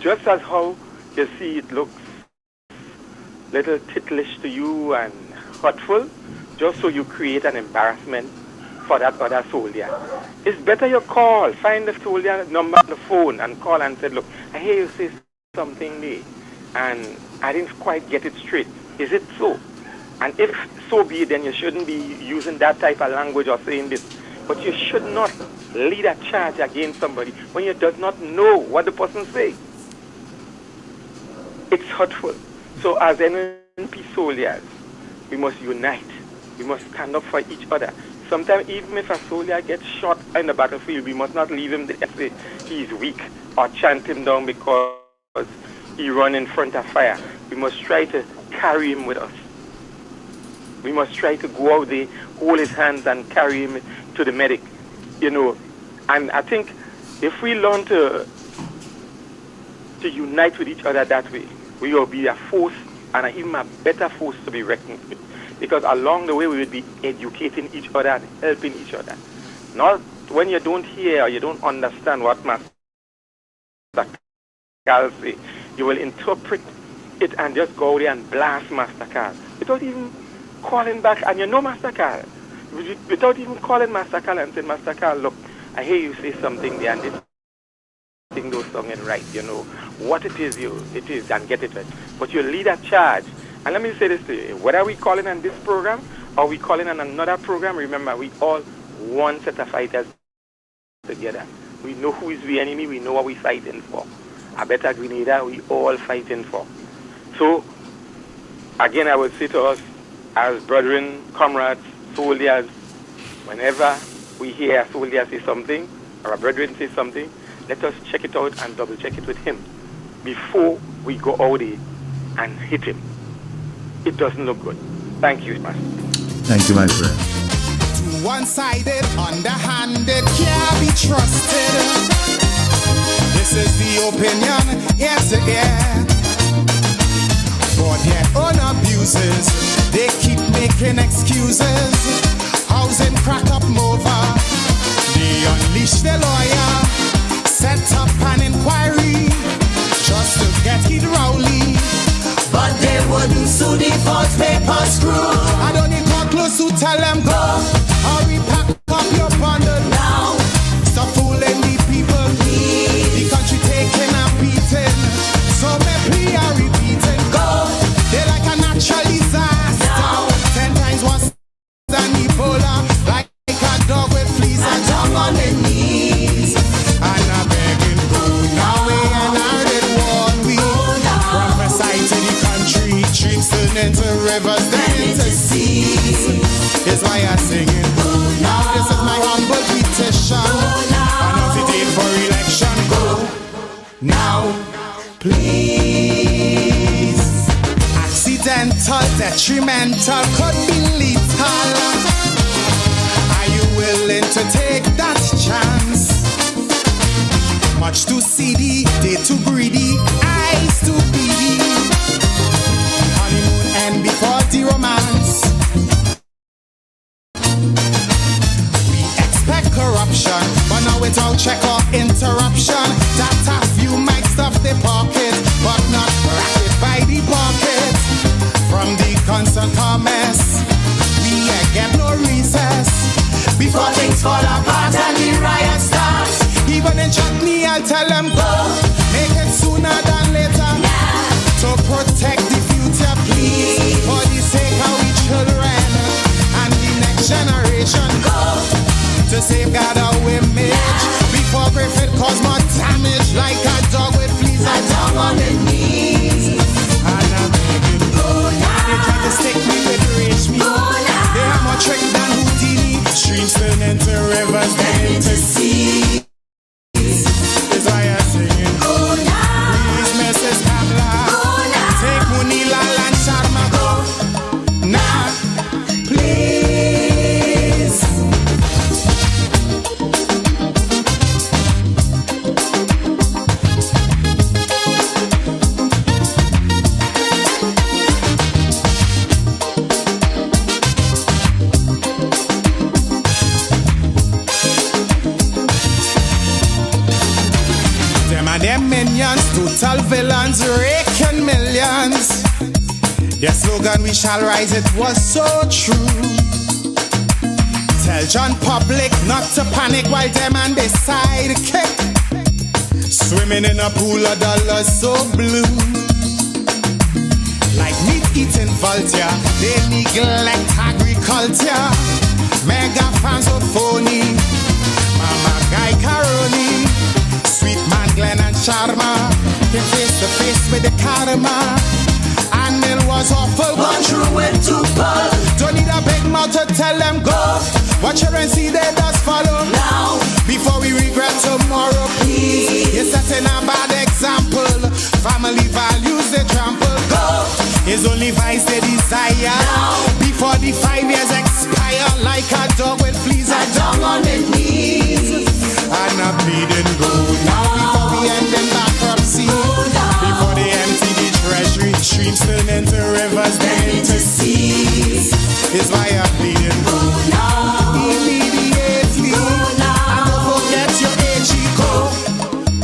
Just as how you see it looks little ticklish to you and hurtful, just so you create an embarrassment for that other soldier. It's better you call, find the soldier number on the phone and call and say, look, I hear you say something there and I didn't quite get it straight. Is it so? And if so be it, then you shouldn't be using that type of language or saying this. But you should not lead a charge against somebody when you does not know what the person says. It's hurtful. So as NNP soldiers, we must unite. We must stand up for each other. Sometimes even if a soldier gets shot in the battlefield, we must not leave him there say he's weak or chant him down because he run in front of fire. We must try to carry him with us. We must try to go out there, hold his hands and carry him to the medic, you know. And I think if we learn to unite with each other that way, we will be a force and even a better force to be reckoned with. Because along the way we will be educating each other and helping each other. Not when you don't hear or you don't understand what Master Carl say, you will interpret it and just go there and blast Master Carl without even calling back. And you know Master Carl, without even calling Master Carl and saying, Master Carl, look, I hear you say something there and this thing those song is right, you know. What it is, and get it right. But you lead a charge. And let me say this to you, whether we calling on this program or we calling on another program, remember, we all one set of fighters together. We know who is the enemy, we know what we're fighting for. A better Grenada, we all fighting for. So, again, I would say to us, as brethren, comrades, soldiers, whenever we hear a soldier say something, or a brethren say something, let us check it out and double check it with him before we go out there and hit him. It doesn't look good. Thank you, Master. Thank you, my friend. One-sided, underhanded, can't be trusted. This is the opinion, yes, yeah. For their own abuses, they keep making excuses. Housing crack up over. They unleash the lawyer, set up an inquiry just to get it Rowley. But they wouldn't sue the false paper screw. I don't need come close to tell them go. Hurry, pack up your bundle now. Stop fooling the people. The country taking a beating. So me plea are repeating. Go. They like a natural disaster now. 10 times worse than Ebola. Like a dog with fleas and tongue on the knees. And I'm begging, go now. And I did warn we. From the side to the country, streams turn into rivers, then into seas. Is why I'm singing. Now this is my humble petition. Another day for election. Go now, please. Accidental, detrimental, could be lethal. Are you willing to take that chance? Much too seedy, they too greedy, eyes too beady. Honeymoon end before the romance. We expect corruption, but now without check or interruption. That a few might stuff the pocket, but not racket by the pocket. From the constant comments, we get no recess. Before things fall apart and the riot starts. Even in chutney, I'll tell them go. Make it sooner than later. To protect the future, please. For the sake of we children and the next generation. Go. To safeguard our image. Before Griffith cause more damage. Like a dog with fleas and tongue on the knees. And I'm begging, go now. They try to stick me with rage me. Go now. They have more trick than Houdini. Streams turn into rivers, then into seas. Is why I'm singing. Go now. Please, Mrs. Kamla. Go now. Take Munila and Sharma. Go now. Please. Them minions, total villains, raking millions. Their slogan, we shall rise, it was so true. Tell John Public not to panic while them and they sidekick. Swimming in a pool of dollars so blue. Like meat-eating vulture, they neglect agriculture. Mega fans of phony, Mama Guy Caroni. Sweet man Glenn and Sharma came face to face with the karma. And Mill was awful, gone through with 2 pull. Don't need a big mouth to tell them go. What children see, they just follow. Now, Before we regret tomorrow, please. You're setting a bad example. Family values, they trample. go It's only vice they desire. now. Before the 5 years expire, like a dog with fleas I down on the knees. and a bleeding gold. Now before we end in bankruptcy, before they empty the treasury, streams turn into rivers, then into seas. Is why I'm bleeding gold. Immediately, and don't forget your H.E.C.O.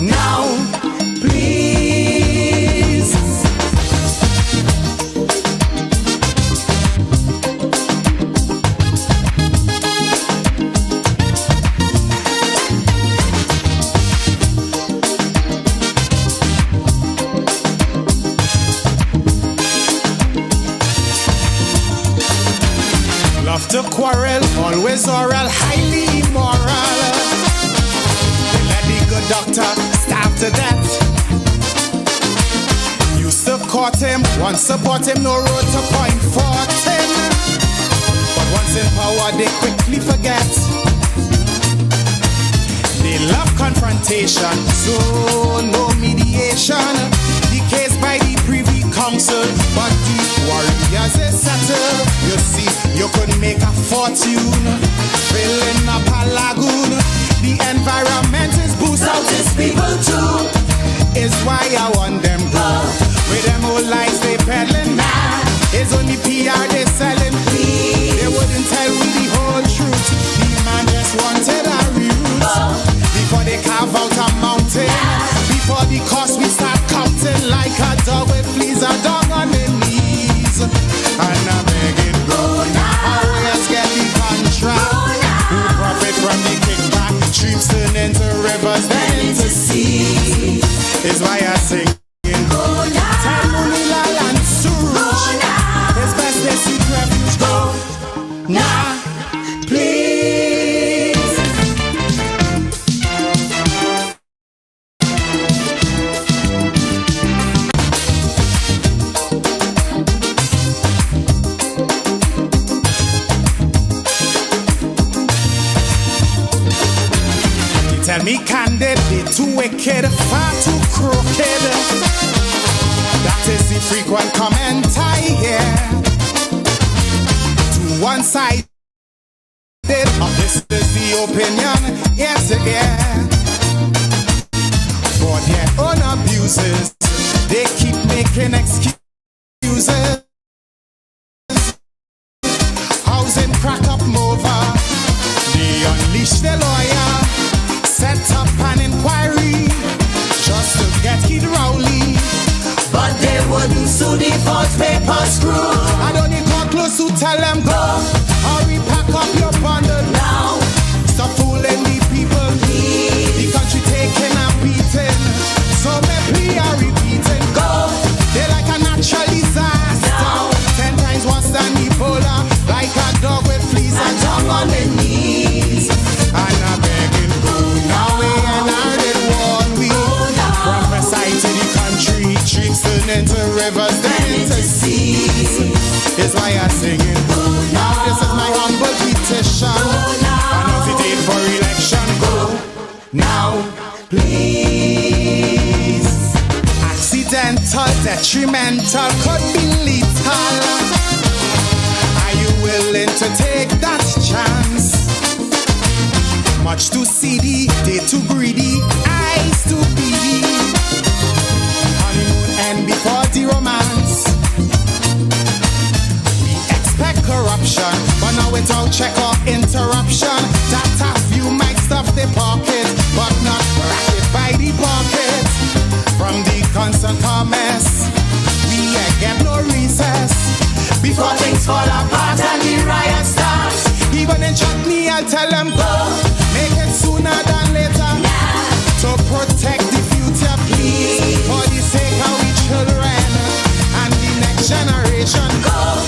Now, please. Love to quarrel, always oral, highly immoral. They let the good doctor starve to death. Used to court him, once support him, no road to point for him. But once in power, they quickly forget. They love confrontation, so no mediation. The case by the Privy Council, but the warriors is settled. You see, you could make a fortune filling up a lagoon. The environment is boosted. So these people too. Is why I want them go. With them old lies they peddling. It's only PR they selling. They wouldn't tell me the whole truth. The man just wanted a root. Before they carve out a mountain. Before the cost we start counting. Like a dog with fleas, a dog on the knees. And I'm begging, go now. Always get the contract. Who profit from the kickback? Streams turn into rivers, then into seas. Is why I sing. Go now. Tell Munilal and Surush. It's best they seek refuge. Go now, please. Tell me candid, they too wicked, far too crooked. That is the frequent comment I hear. To one side, this is the opinion, yes, yeah. For their own abuses, they keep making excuses. Housing crack up over, they unleash the lawyer. Set up an inquiry just to get Kid Rowley. But they wouldn't sue the false paper screw. I don't need to close to tell them go. Hurry, pack up your bundle Now, stop fooling the people. The country taking a beating. So maybe I repeating. go They like a natural disaster. Now. 10 times worse than Ebola. Like a dog with fleas I and down on the knees. And I'm begging, go now, we and I did one week. Prophesy to the country, streams turn into rivers, then into seas. Is why I'm singing, go now. This is my humble petition. Announce the date for election, go now, please. Accidental, detrimental, could be lethal. Are you willing to take that chance? Much too seedy, they too greedy, eyes too beady. Honeymoon end before the romance. We expect corruption, but now without check or interruption. That a few might stuff the pocket, but not racket by the pocket. From the constant comments, we get no recess. Before things fall apart and the riot starts. Even in chutney, I'll tell them go. Make it sooner than later. To protect the future, please. For the sake of we children and the next generation. Go.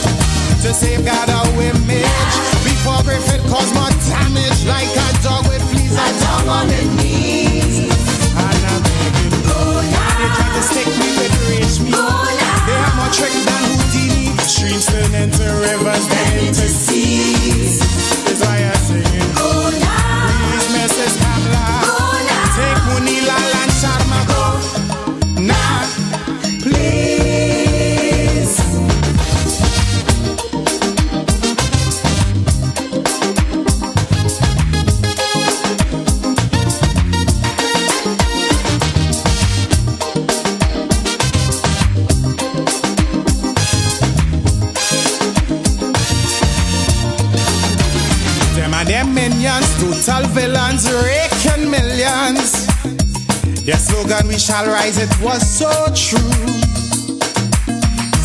To safeguard our image. Before Griffith cause more damage. Like a dog with fleas. I down on the knees. And I'm begging, go now. They try to stick me with rich me. They have more trick than Houdini. Streams turn into rivers, then into seas. Is why I sing. villains raking millions. Their slogan, we shall rise, it was so true.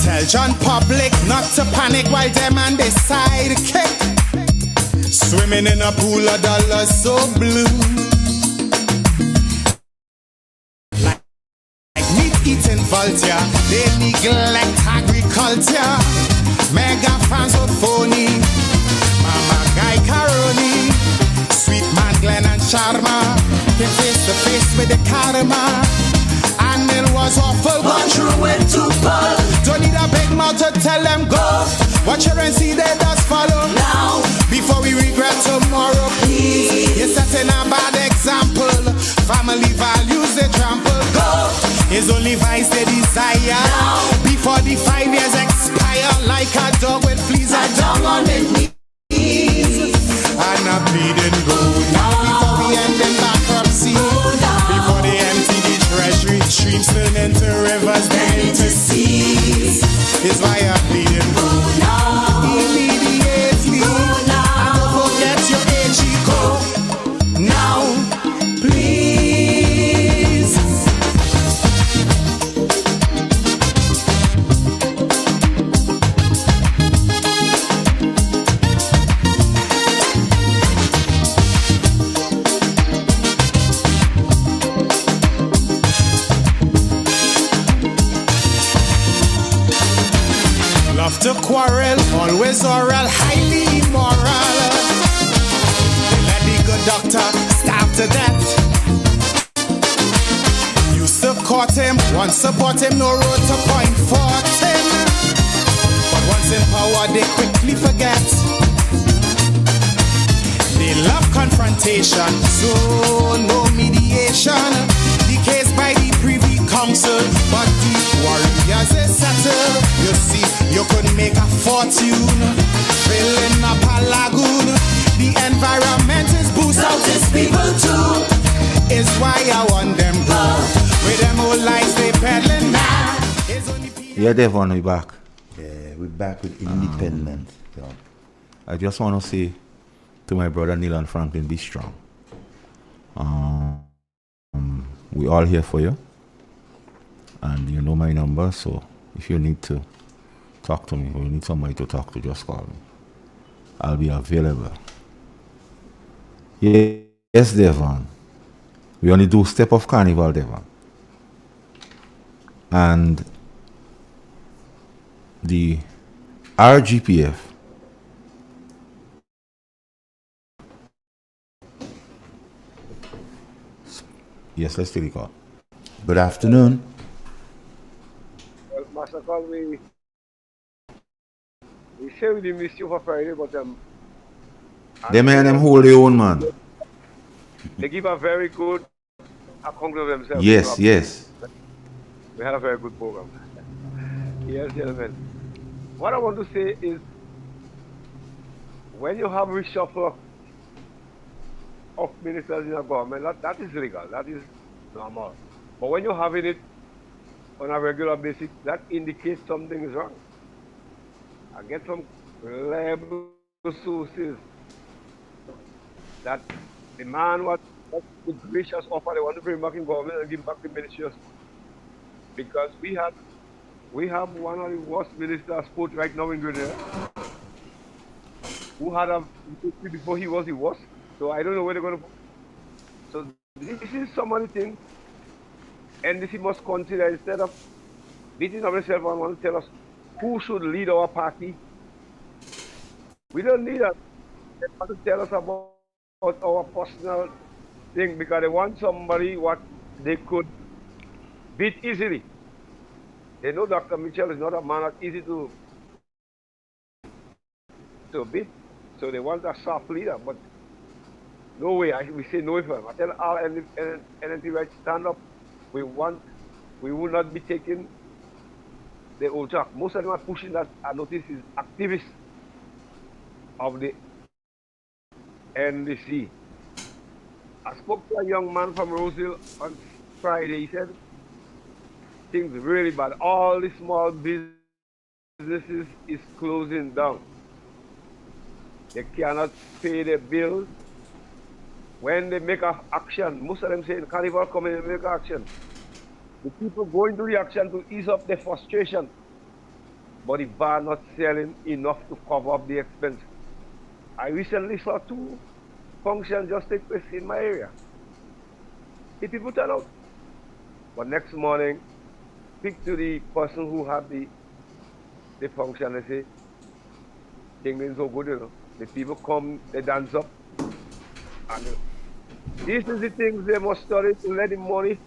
Tell John Public not to panic while them and they sidekick swimming in a pool of dollars so blue. Like meat-eating vulture, they neglect agriculture. Mega fans of phony, Mama Guy Caroni, Sweet Man Glenn and Sharma came face to face with the karma. And it was awful, but true went to pull. Don't need a big mouth to tell them go. Watch her and see they just follow now. Before we regret tomorrow, please. You're setting a bad example. Family values they trample. Go. It's only vice they desire now. Before the 5 years expire, like a dog with fleas and down on their knees. And a bleeding go now. Before we end in bankruptcy. Before they empty the treasury, streams turn into rivers, then into seas. Is why I'm bleeding go now. Immediately. And don't forget your AG go now, please. Love to quarrel, always oral, highly immoral. Let the good doctor starve to death. Used to court him, once support him, no road to point for him. But once in power, they quickly forget. They love confrontation, so no mediation. The case by the Privy Council, but the warriors is settled. You see, you could make a fortune filling up a lagoon. The environment is boosted out its people too. Is why I want them go. With them old lies they peddling now. Yeah, Devon, we back. Yeah, we're back with independent. I just want to say to my brother Neil and Franklin, be strong. We all here for you. And you know my number, so if you need to talk to me or you need somebody to talk to, just call me. I'll be available. Yes, Devon. We only do Step of Carnival, Devon. And the RGPF yes, let's take the call. Good afternoon. Well, Master Call, we say we didn't miss you for Friday, but them man, them hold their own, man. They give a very good account of themselves. Yes, yes. We had a very good program. Yes, gentlemen. What I want to say is, when you have reshuffle of ministers in a government, that is legal, that is normal. But when you're having it on a regular basis, that indicates something is wrong. I get some reliable sources that the man was a gracious offer, they want to bring back in government and give back the ministerial. Because we have one of the worst ministers put right now in Grenada, who had a before he was the worst. So I don't know where they're going to. So this is some of the things, and this he must consider instead of beating up himself and want to tell us who should lead our party. We don't need that. They want to tell us about our personal thing because they want somebody what they could beat easily. They know Dr. Mitchell is not a man that's easy to beat, so they want a soft leader. But no way, we say no for him. I tell all NNP right, stand up. We will not be taking the old track. Most of them are pushing that. I notice is activists of the NDC. I spoke to a young man from Roseville on Friday. He said things really bad. All the small businesses is closing down. They cannot pay their bills. when they make a action, most of them say carnival come in and make action. The people go into the action to ease up their frustration, but the bar not selling enough to cover up the expense. I recently saw 2 functions just take place in my area. The people turn out. But next morning, speak to the person who had the function and say, things ain't so good, you know. The people come, they dance up. And these are the things they must study to let the money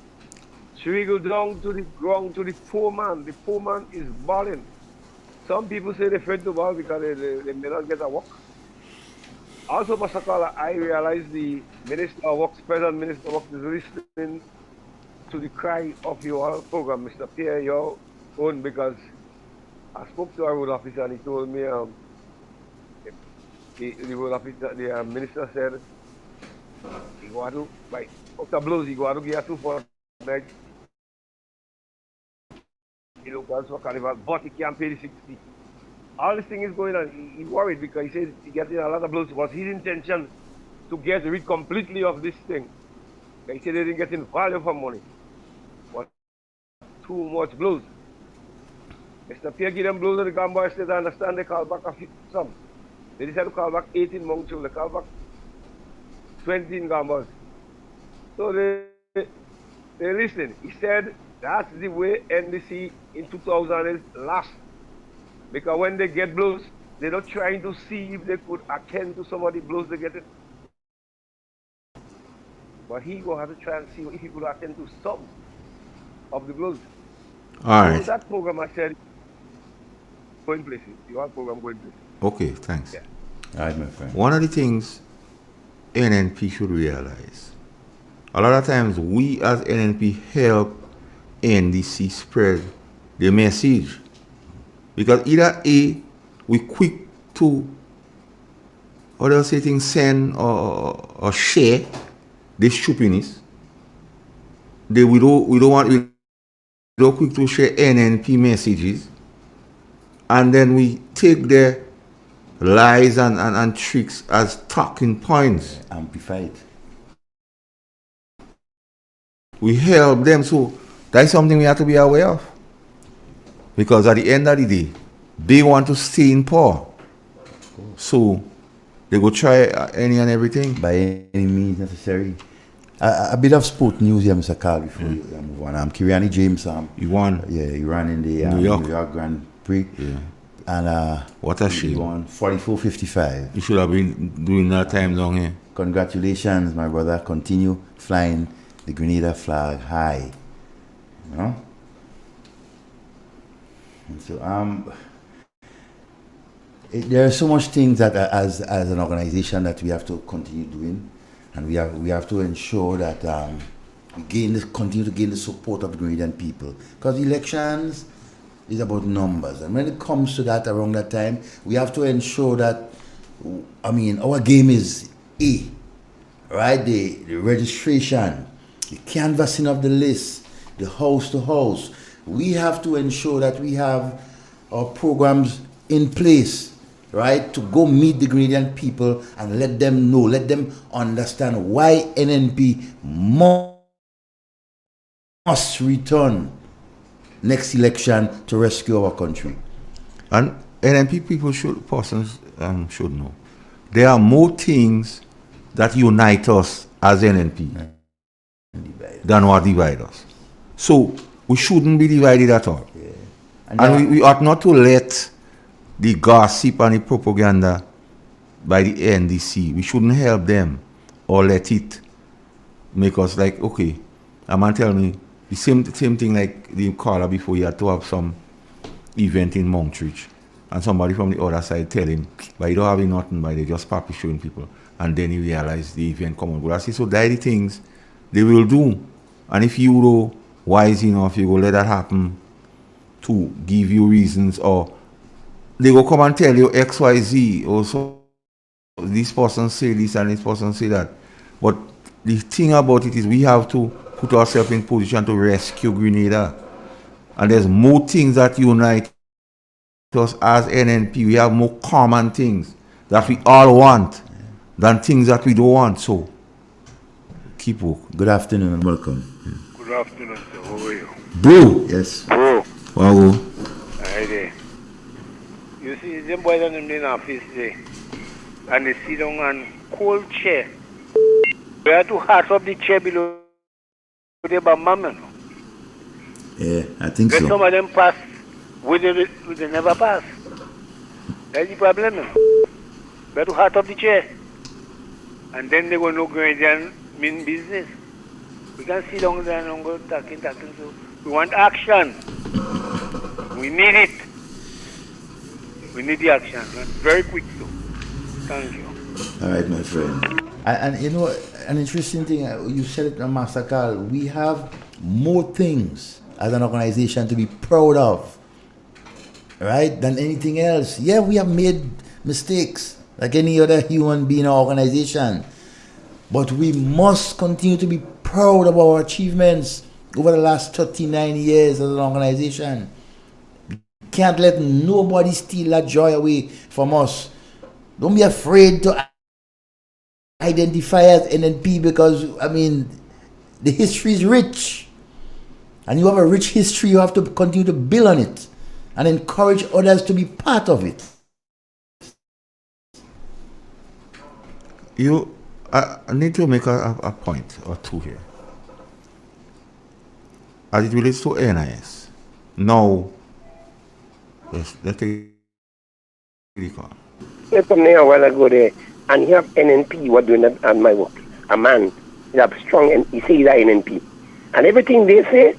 trickle down to the ground to the poor man. The poor man is balling. Some people say they're afraid to ball because they may not get a work. Also, Mr. Carla, I realize the Minister of Works, President Minister of Works, is listening to the cry of your program, Mr. Pierre, your own, because I spoke to a road officer and he told me the road officer, the minister said he go to buy after blows, he go to get 2 for night. He looks for carnival, but he can't pay the 60. All this thing is going on. He's worried because he says he's getting a lot of blows. It was his intention to get rid completely of this thing. He said they didn't get in value for money. But too much blows. Mr. Pierre give them blows to the Gambia State. I understand they call back some. They decided to call back 18 Moncton. They call back 20 in Gambas. So they listen. He said that's the way NDC in 2000 is last. Because when they get blows, they're not trying to see if they could attend to some of the blows they get it. But he will have to try and see if he could attend to some of the blows. All right. So that program, I said, going places. Your program going places. Okay, thanks. Yeah. All right, my friend. One of the things NNP should realize, a lot of times we as NNP help NDC spread the message. Because either A, we quick to, or they'll say things, send or share the stupidness. We don't quick to share NNP messages. And then we take their lies and tricks as talking points. Amplified. We help them, so that's something we have to be aware of. Because at the end of the day, they want to stay in power. So they go try any and everything. By any means necessary. A bit of sport news here, Mr. Carl, before you move on. Kiriani James, he won. Yeah, he ran in the New York Grand Prix. Yeah. And what a shame. He won 44.55. You should have been doing that time down here. Congratulations, my brother. Continue flying the Grenada flag high. You know? And so there are so much things that as an organization that we have to continue doing, and we have to ensure that we continue to gain the support of the Grenadian people, because elections is about numbers, and when it comes to that, around that time, we have to ensure that our game is A, right? The registration, the canvassing of the list, the house to house. We have to ensure that we have our programs in place, right, to go meet the Grenadian people and let them know, let them understand why NNP must return next election to rescue our country. And NNP people persons should know. There are more things that unite us as NNP than what divide us. So we shouldn't be divided at all. Yeah. And we ought not to let the gossip and the propaganda by the NDC, we shouldn't help them or let it make us like, okay, a man tell me the same thing like the caller before, he had to have some event in Montreach, and somebody from the other side tell him, but you don't have nothing, but they just probably showing people, and then he realized the event come on. But I see, so that are the things they will do, and if you know wise enough, you go let that happen to give you reasons, or they will come and tell you X, Y, Z, or so this person say this and this person say that. But the thing about it is we have to put ourselves in position to rescue Grenada. And there's more things that unite us as NNP. We have more common things that we all want than things that we don't want. So keep work. Good afternoon and welcome. Good afternoon, sir. How are you? Bro. Yes. Bro. Wow. Hi there. You see, them boys are in the office there, and they sit down on cold chair. We have to hot up the chair below the bam. Yeah, I think Let so. some of them pass, they never pass. That's the problem. We have to hot up the chair. And then they will not go in there and mean business. We can sit down there and go talking. So we want action. We need it. We need the action. And very quick too. Thank you. All right, my friend. And you know, an interesting thing, you said it on Master Carl, we have more things as an organization to be proud of, right, than anything else. Yeah, we have made mistakes like any other human being or organization, but we must continue to be proud of our achievements over the last 39 years as an organization. Can't let nobody steal that joy away from us. Don't be afraid to identify as NNP because, I mean, the history is rich. And you have a rich history, you have to continue to build on it and encourage others to be part of it. I need to make a point or two here. As it relates to NIS, now, let's take it on. Let's come there a while ago there, and he have NNP, what doing at my work. A man, he have strong, and he say he's a NNP. And everything they say,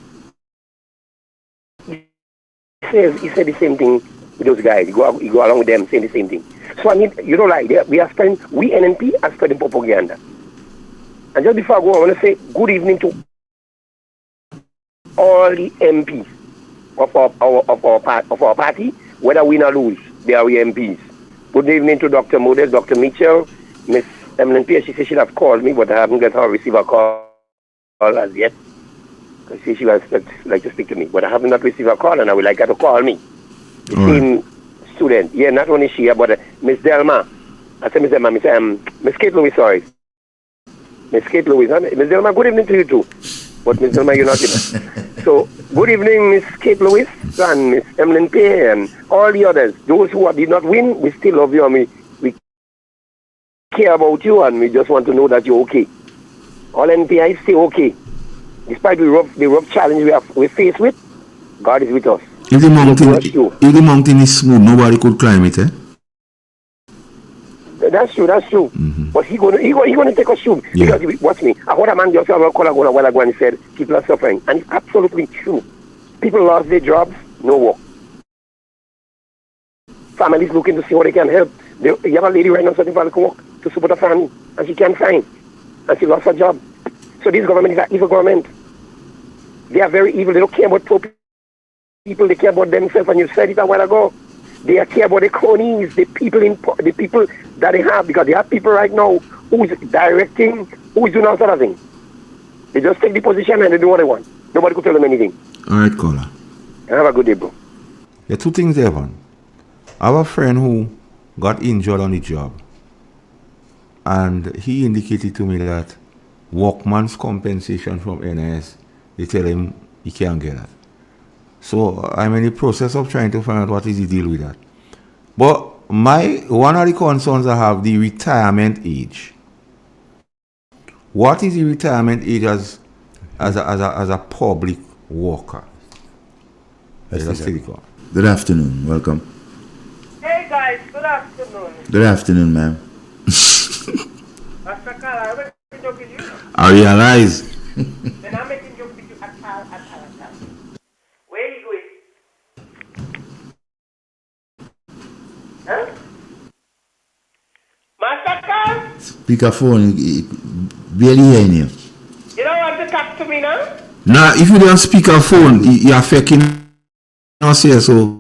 he said the same thing with those guys. He go along with them saying the same thing. So I mean, you know, like we NNP are spreading propaganda. And just before I go, I want to say good evening to all the MPs of our party, whether win or lose, they are MPs. Good evening to Dr. Model, Dr. Mitchell, Miss Emily Pierce. She said she'd have called me, but I haven't got her receive a call as yet. She said she would like to speak to me, but I have not received a call, and I would like her to call me. The same student. Yeah, not only she, but Miss Delma. I said Miss Delma, Miss Kate Louis, sorry. Miss Kate Louis. Miss Delma, good evening to you too. But Miss Delma, you're not here. So, good evening, Miss Kate Louis and Miss Emily Pierce and all the others. Those who did not win, we still love you and we care about you and we just want to know that you're okay. All NPIs stay okay. Despite the rough challenge we face with, God is with us. If the mountain is smooth, nobody could climb it, eh? That's true. Mm-hmm. But he gonna take us through. Yeah. Because watch me. I heard a man just a while ago and he said people are suffering, and it's absolutely true. People lost their jobs, no work. Families looking to see how they can help. You have a lady right now searching for work to support her family, and she can't find, and she lost her job. So this government is an evil government. They are very evil. They don't care about poor people. They care about themselves. And you said it a while ago. They care about the cronies, the people that they have, because they have people right now who's directing, who's doing all sort of things. They just take the position and they do what they want. Nobody could tell them anything. All right, caller. Have a good day, bro. There are two things there, man. I have a friend who got injured on the job, and he indicated to me that workman's compensation from NIS, they tell him he can't get that. So I'm in the process of trying to find out what is the deal with that. But one of the concerns I have, the retirement age. What is the retirement age as a public worker? Good afternoon. Welcome. Hey guys, good afternoon. Good afternoon, ma'am. Master Carl, I reckon joke with you. I realize. Then I'm making joke with you at all. Where you going? Huh? Master Carl? Speakerphone, barely hearing you. You don't want to talk to me now? Nah, if you don't speakerphone, you're affecting us here, so.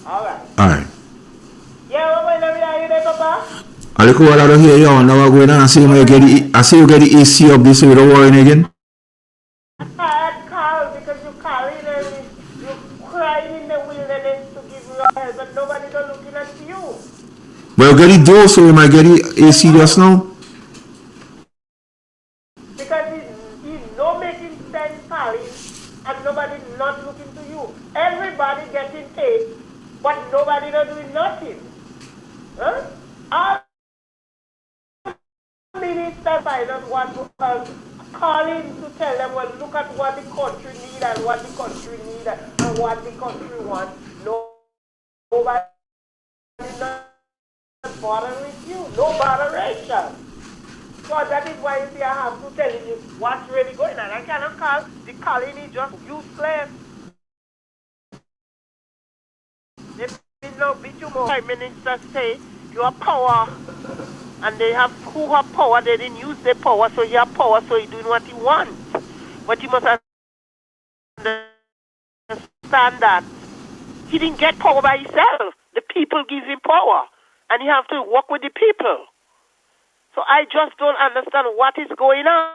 Alright. Yeah, what are you there, Papa? I look what I don't hear you, now I'm going on and see you get the AC up this way without worrying again. I called because you calling and you crying in the wilderness to give you help, but nobody's looking at you. Well, get it door so we might get the AC just now. getting paid, but nobody not doing nothing. Huh? All minister finance want to call in to tell them, well, look at what the country need and what the country need and what the country wants. Nobody not bothering with you. No botheration. So that is why you see I have to tell you what's really going on. I cannot call the calling is just useless. If you know, bit you more. Prime Minister say you have power. And they have who have power, they didn't use their power, so he have power, so he's doing what he wants. But you must understand that he didn't get power by himself. The people give him power, and he have to work with the people. So I just don't understand what is going on.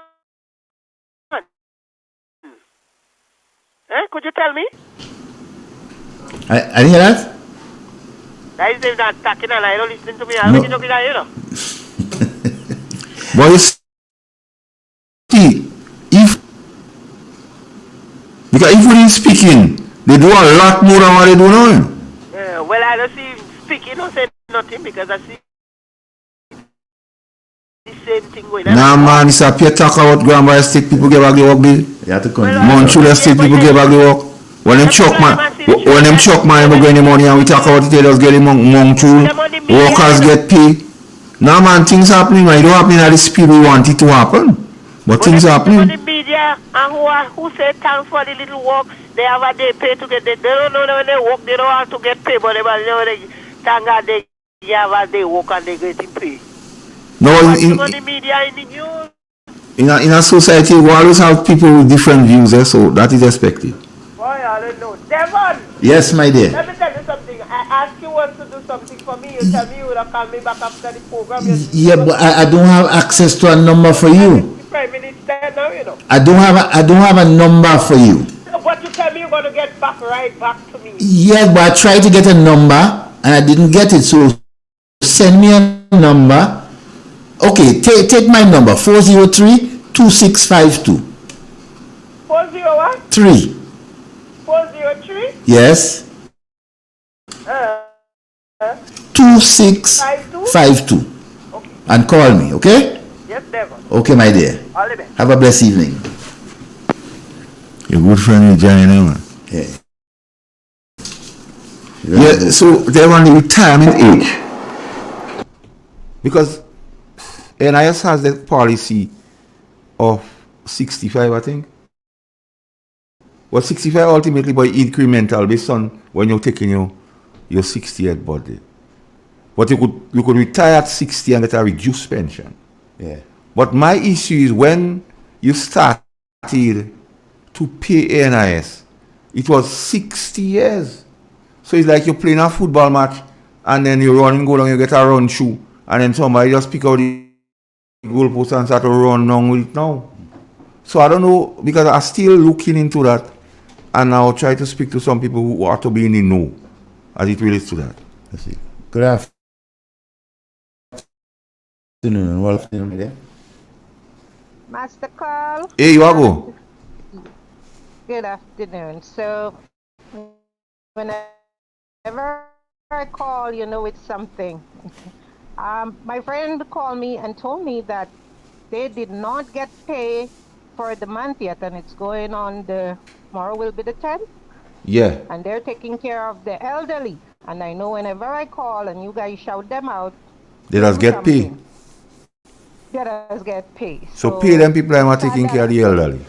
Could you tell me? I didn't hear that. That is if not talking and I don't listen to me. I'm talking to you know. But you see, because if we didn't speaking, they do a lot more than what they do now. Yeah, well, I don't see him speaking or saying nothing because I see the same thing going on. Nah, man, it's a pure talk about Grandma State people get back the work bill. You have to continue. Montreal State people get back the work. When them chuck man, we go any money and we talk about it, they just get it Montreal. Workers get paid. Now, man, things happening, man. It don't happen at the speed we want it to happen. But things happening. The media and who say thanks for the little work, they have a day pay to get it. They don't know when they work, they don't have to get paid, but they thank God they have a day work and they get paid. No, in the media, in the news. In a society, we always have people with different views, so that is expected. Boy, I don't know. Devon! Yes, my dear. Let me tell you something. I asked you once to do something for me. You tell me you would have called me back after the program. Yeah, but I don't have access to a number for you. Prime Minister now, you know. I don't have a number for you. But you tell me you're going to get back to me. Yeah, but I tried to get a number and I didn't get it. So send me a number. Okay, take my number 403-2652. 401? 3. 403? Yes. 2652. Okay. And call me, okay? Yes, Devon. Okay, my dear. All the best. Have a blessed evening. Your good friend is Johnny, man. Yeah. Yeah, so they're on the retirement age. Because NIS has the policy of 65, I think. Well, 65 ultimately, but incremental based on when you're taking your 60th birthday. But you could retire at 60 and get a reduced pension. Yeah. But my issue is when you started to pay NIS, it was 60 years. So it's like you're playing a football match and then you run and go down, you get a run shoe, and then somebody just pick out the goalpost and start to run down with it now. So I don't know, because I'm still looking into that, and I'll try to speak to some people who ought to be in the know as it relates to that. That's it. Good afternoon. Welcome there. Master Carl. Hey, you are go. Good afternoon. So, whenever I call, you know it's something. My friend called me and told me that they did not get paid for the month yet, and it's going on tomorrow will be the 10th. Yeah. And they're taking care of the elderly. And I know whenever I call and you guys shout them out, they just get paid. They just get paid. So pay them people that are taking care of the elderly.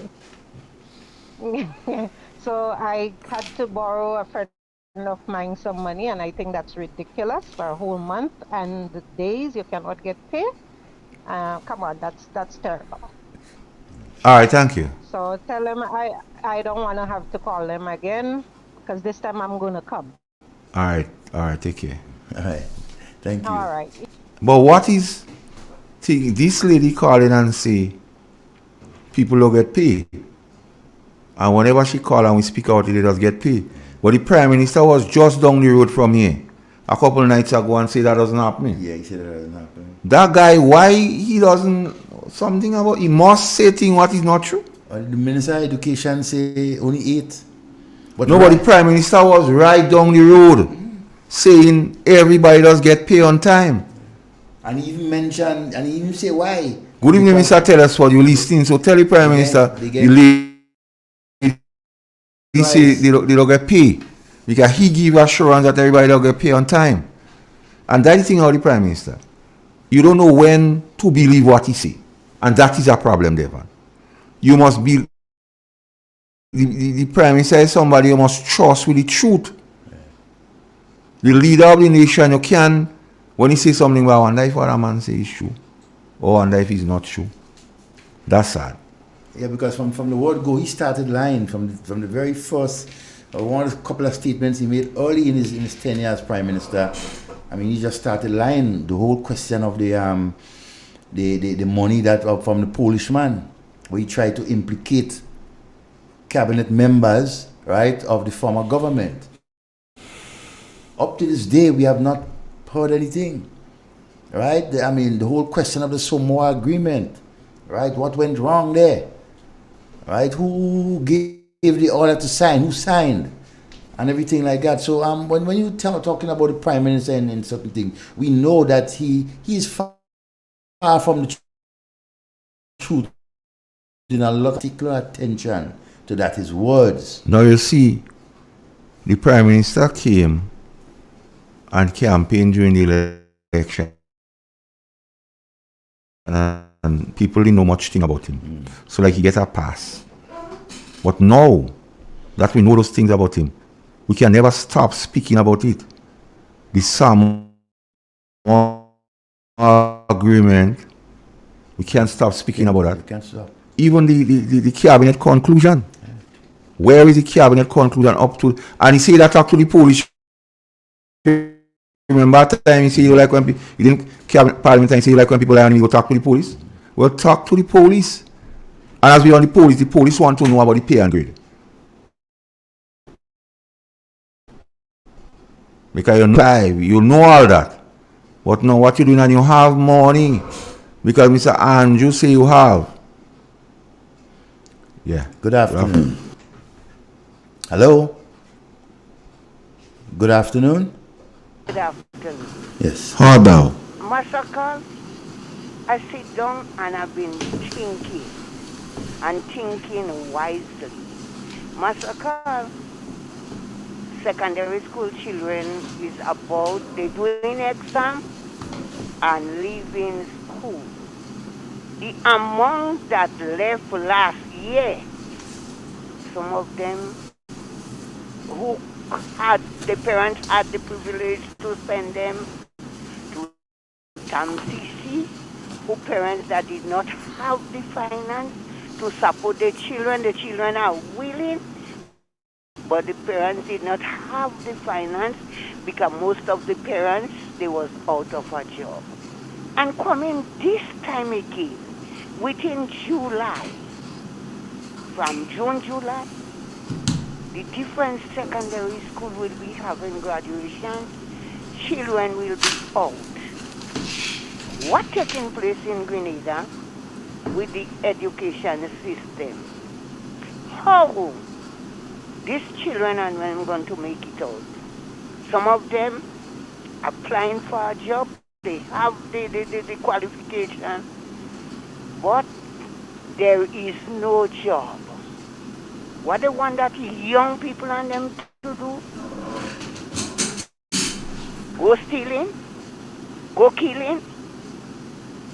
So I had to borrow a friend of mine some money, and I think that's ridiculous for a whole month and the days you cannot get paid. Come on, that's terrible. All right, thank you. So tell them I don't want to have to call them again, because this time I'm going to come. All right, take care. All right, thank you. All right. But what is this lady calling and say people don't get paid? And whenever she call and we speak out, they just get paid. But the Prime Minister was just down the road from here a couple of nights ago and said that doesn't happen. Yeah, he said that doesn't happen. That guy, why he doesn't, something about, he must say things what is not true. The Minister of Education say only 8. But Nobody, Prime Minister was right down the road saying everybody does get pay on time. And he even mentioned, and he even say why. Good evening, Mr. Telesford. You listening? So tell the Prime Minister, the lady say they don't get pay. Because he give assurance that everybody don't get pay on time. And that's the thing of the Prime Minister. You don't know when to believe what he say. And that is a problem, Devon. You must be, the Prime Minister is somebody you must trust with the truth. The leader of the nation, you can, when he say something, well, I wonder if what a man say is true. Or I wonder if it's not true. That's sad. Yeah, because from the word go, he started lying from the very first, one of the couple of statements he made early in his tenure as Prime Minister. I mean, he just started lying. The whole question of the money that from the Polish man, where he tried to implicate cabinet members, right, of the former government. Up to this day, we have not heard anything, right? I mean, the whole question of the Samoa agreement, right? What went wrong there, right? Who gave the order to sign? Who signed? And everything like that. So when you talking about the Prime Minister and certain things, we know that he is far from the truth. In a lot of particular attention to that, his words. Now you see, the Prime Minister came and campaigned during the election. And people didn't know much thing about him. So like he get a pass. But now that we know those things about him, we can never stop speaking about it. The Samoa agreement, we can't stop speaking about that. We can't stop. Even the cabinet conclusion. Yeah. Where is the cabinet conclusion up to? And he said that talk to the Polish. Remember that time he said you like when people, he didn't cabinet parliament and he said you like when people lie and he go talk to the police. Well, talk to the police. And as we on the police want to know about the pay and grade. Because you know all that. But now what you doing and you have money. Because Mr. Andrew say you have. Yeah. Good afternoon. Hello? Good afternoon? Good afternoon. Yes. How about? Massacre, I sit down and I've been thinking wisely. Massacre, secondary school children is about they doing exam and leaving school. The amount that left last year, some of them who had the parents had the privilege to send them to TAMCC, who parents that did not have the finance to support the children are willing, but the parents did not have the finance because most of the parents, they was out of a job. And coming this time again, within July, from June, July, the different secondary school will be having graduation. Children will be out. What taking place in Grenada with the education system? How these children are going to make it out? Some of them applying for a job, they have the qualification, but there is no job. What they want that young people and them to do? Go stealing? Go killing?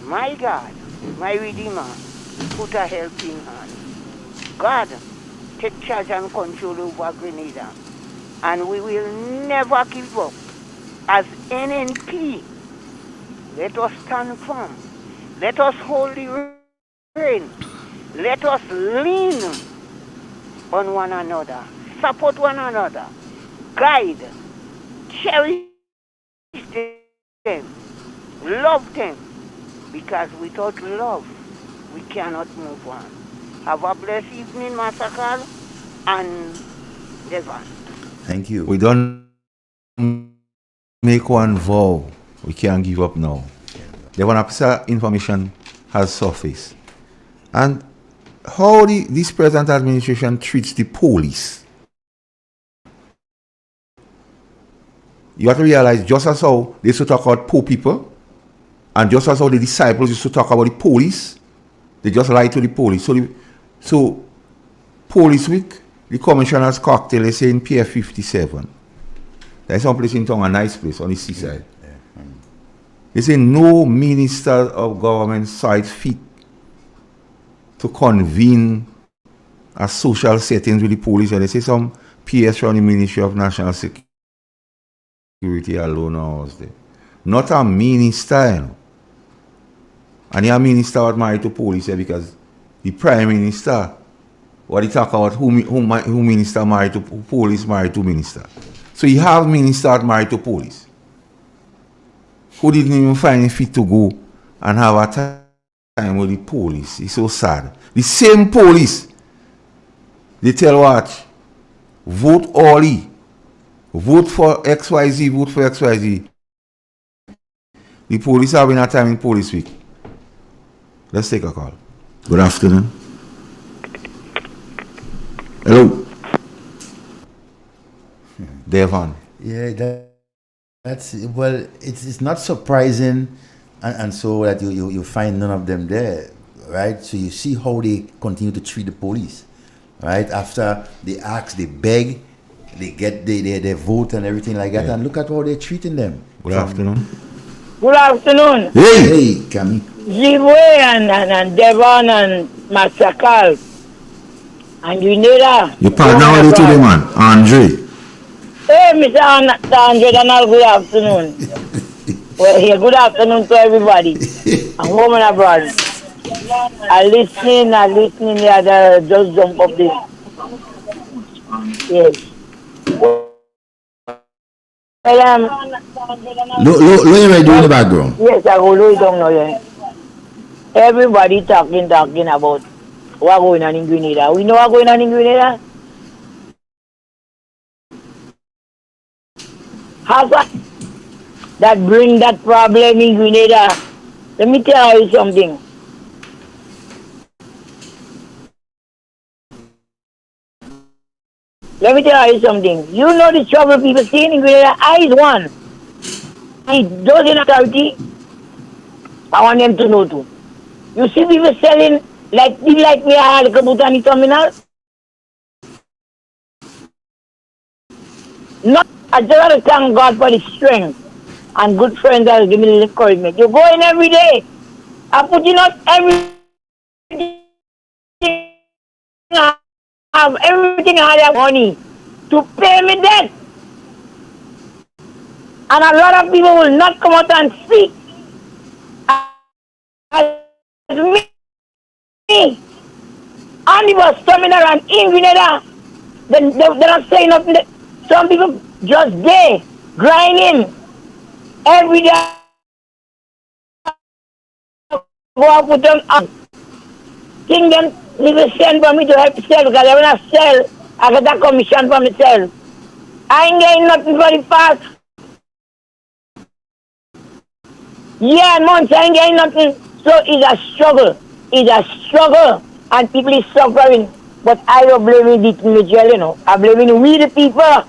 My God, my Redeemer, put a helping hand. God, take charge and control over Grenada. And we will never give up. As NNP, let us stand firm. Let us hold the rein. Let us lean on one another, support one another, guide, cherish them, love them, because without love, we cannot move on. Have a blessed evening, Massacre and Devon. Thank you. We don't make one vow. We can't give up now. Devon officer information has surfaced. And how this present administration treats the police You have to realize just as how they used to talk about poor people, and just as how the disciples used to talk about the police, they just lied to the police. So Police Week, the commissioner's cocktail, they say in Pier 57. There's some place in town, a nice place on the seaside. They say no minister of government saw it fit to convene a social settings with the police. And they say some PS from the Ministry of National Security alone was there. Not a minister, you know. And the minister was married to police because the prime minister, what he talk about who minister married to police, married to minister. So you have minister married to police who didn't even find it fit to go and have a time with the police. It's so sad. The same police, they tell what? Vote Oli. Vote for XYZ, vote for XYZ. The police having a time in Police Week. Let's take a call. Good afternoon. Hello. Devon. Yeah, that's well. It's not surprising, and so that you find none of them there, right? So you see how they continue to treat the police, right? After they ask, they beg, they get their vote and everything like that, and look at how they're treating them. Good afternoon. Good afternoon. Hey, Cami. Zibwe and Devon and Masakal and Grenada. You partner with today, man. Andre. Hey, Mr. Andre, Donald, good afternoon. Well, here, good afternoon to everybody. And home and abroad. I listening, the other just jump up this. Yes. Look what I do in the background. Yes, I go look down now. Yeah. Everybody talking about what going on in Grenada. We know what going on in Grenada. How that bring that problem in Grenada? Let me tell you something. Let me tell you something. You know the trouble people see in Grenada? I is one. Those in authority, I want them to know too. You see people selling like me I had a Kabutani terminal? Not, I just want to thank God for the strength and good friends that give me the encouragement. You go in every day. I put in out everything. Have everything I have money to pay me debt. And a lot of people will not come out and speak. As me. On the bus terminal and in Grenada, they're not saying nothing. Some people just there, grinding every day. Go out with them and think them, they will send for me to help sell because when I sell, I get a commission for myself. I ain't getting nothing for the past. Yeah, months, I ain't getting nothing. So it's a struggle. It's a struggle. And people is suffering. But I don't blame it, you know. I blame it we the people.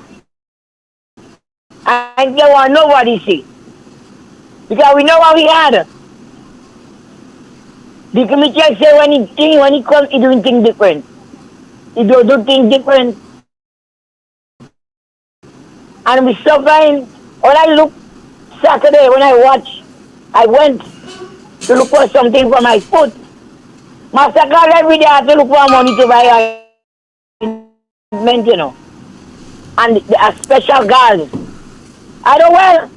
And they want nobody see. Because we know what we had. The committee say when he comes, he doing things different. He do things different. And we suffering. When I look Saturday, when I went to look for something for my foot. Master Carl every day I have to look for money to buy you know. And a special gas. I don't well.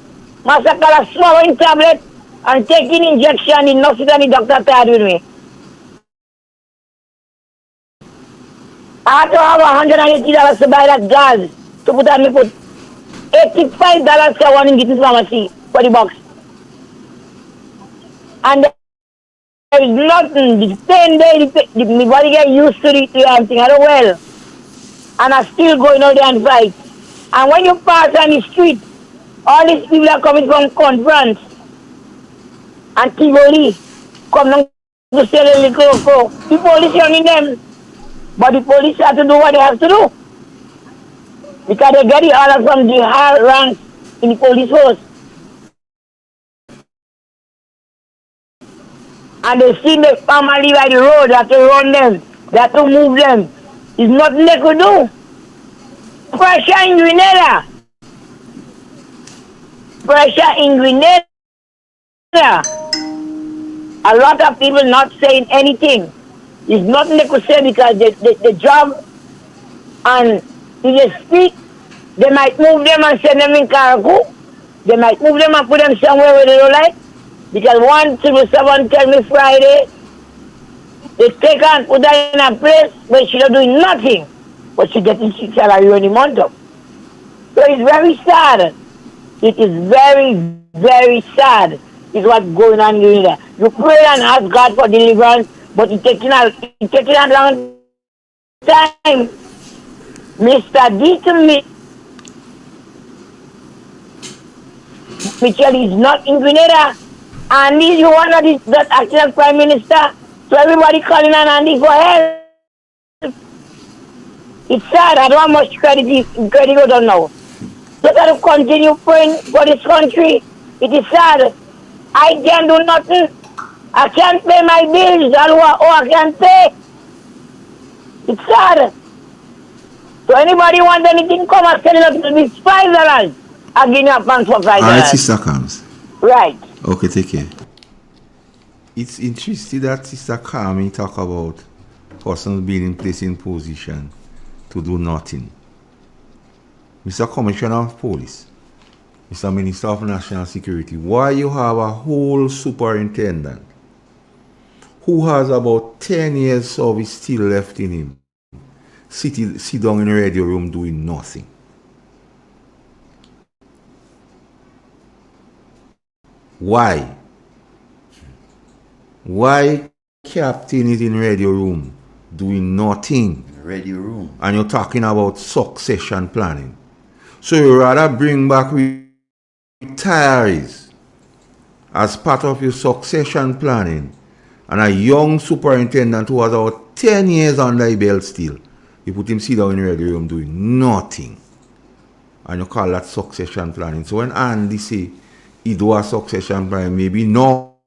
Master Carl swallowing tablet and taking injection in nurses and the doctor tired with me. I had to have $180 to buy that gas to put on my foot. $85 for one in the pharmacy for the box. And there is nothing. The same day, my body get used to the thing. I don't well. And I still going out there and fight. And when you pass on the street, all these people are coming from conference. And Tivoli come down to sell a little coke. The police young in them. But the police have to do what they have to do. Because they get the order from the higher ranks in the police force. And they see the family by the road, they have to run them, they have to move them. It's nothing they could do. Pressure in Grenada. Pressure in Grenada. A lot of people not saying anything. There's nothing they could say because the job and if they speak, they might move them and send them in Caracou. They might move them and put them somewhere where they don't like. Because 177 tell me Friday, they take her and put her in a place where she not doing nothing. But she getting 6 salary every month up. So it's very sad. It is very, very sad is what's going on in there. You pray and ask God for deliverance, but it's taking a long time. Mr. D to me, Mitchell is not in Grenada. And you want that acting as Prime Minister, so everybody calling on Andy for help. It's sad. I don't have much credit I don't know. Let us continue praying for this country. It is sad. I can't do nothing. I can't pay my bills. I can't pay. It's sad. So anybody want anything, come and send it up to me. $5. I'll give you a pound for $5. Alright, Sister Comes. Right. Okay, take care. It's interesting that Sister Carmi talk about persons being placed in position to do nothing. Mr. Commissioner of Police, Mr. Minister of National Security, why you have a whole superintendent who has about 10 years service still left in him, sit down in a radio room doing nothing? Why? Why Captain is in radio room doing nothing? Radio room. And you're talking about succession planning. So you rather bring back retirees as part of your succession planning and a young superintendent who has about 10 years under his belt still. You put him sit down in the radio room doing nothing. And you call that succession planning. So when Andy say he do a succession plan, maybe no.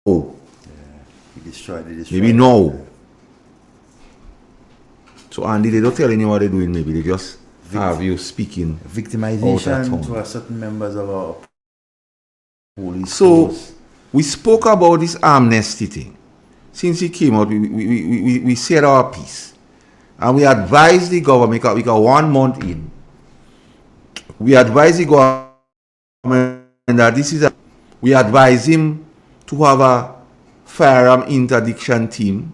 He destroyed. Maybe no. So Andy, they don't tell you what they're doing, maybe they just have you speaking. Victimization to a certain members of our police So force. we spoke about this amnesty thing. Since it came out, we said our piece. And we advised the government, because 1 month in, we advised the government that this is we advise him to have a firearm interdiction team,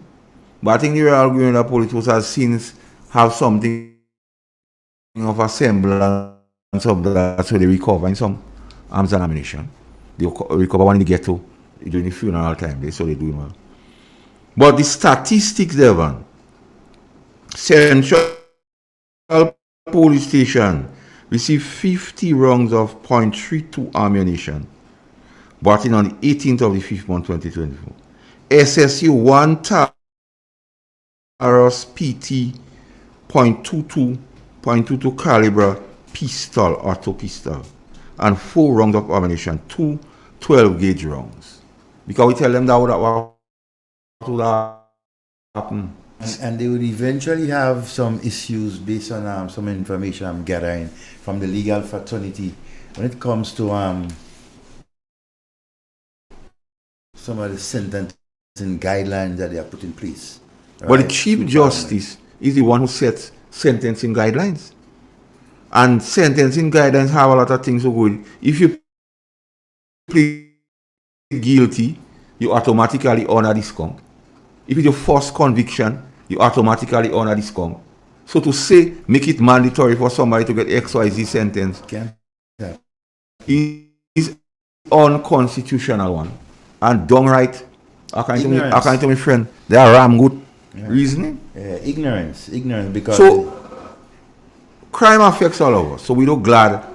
but I think the Royal Grenada Police Force has since have something of a semblance of that, so they recover some arms and ammunition. They recover when they get to during the funeral time, so they do well. But the statistics, Devon, Central Police Station received 50 rounds of .32 ammunition, brought in on the 18th of the 5th month, 2024. SSU 1 Taurus PT .22 caliber pistol, auto pistol, and 4 rounds of ammunition, 2 12-gauge rounds. Because we tell them that would happen. And they would eventually have some issues based on some information I'm gathering from the legal fraternity when it comes to some of the sentencing guidelines that they have put in place. Right? But the Chief Justice is the one who sets sentencing guidelines. And sentencing guidelines have a lot of things so good. If you plead guilty, you automatically honor this count. If it's your first conviction, you automatically honor this count. So to say, make it mandatory for somebody to get XYZ sentence is unconstitutional one. And downright, according to my friend, they are ram good reasoning. Ignorance because... So, crime affects all of us. So we don't glad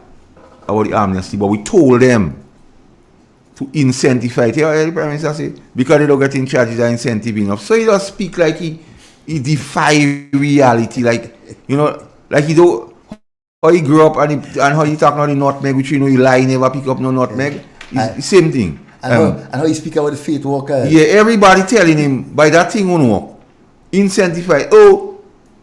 about the amnesty, but we told them to incentivize it. The Prime Minister say, because they don't get in charge, they're incentive enough. So he does speak like he defy reality, like, you know, like he don't, how he grew up and how he talk about the nutmeg, which you know he lie, he never pick up no nutmeg. It's the same thing. And how he speak about the faith workers. Yeah, everybody telling him by that thing won't work. Incentivize. Oh,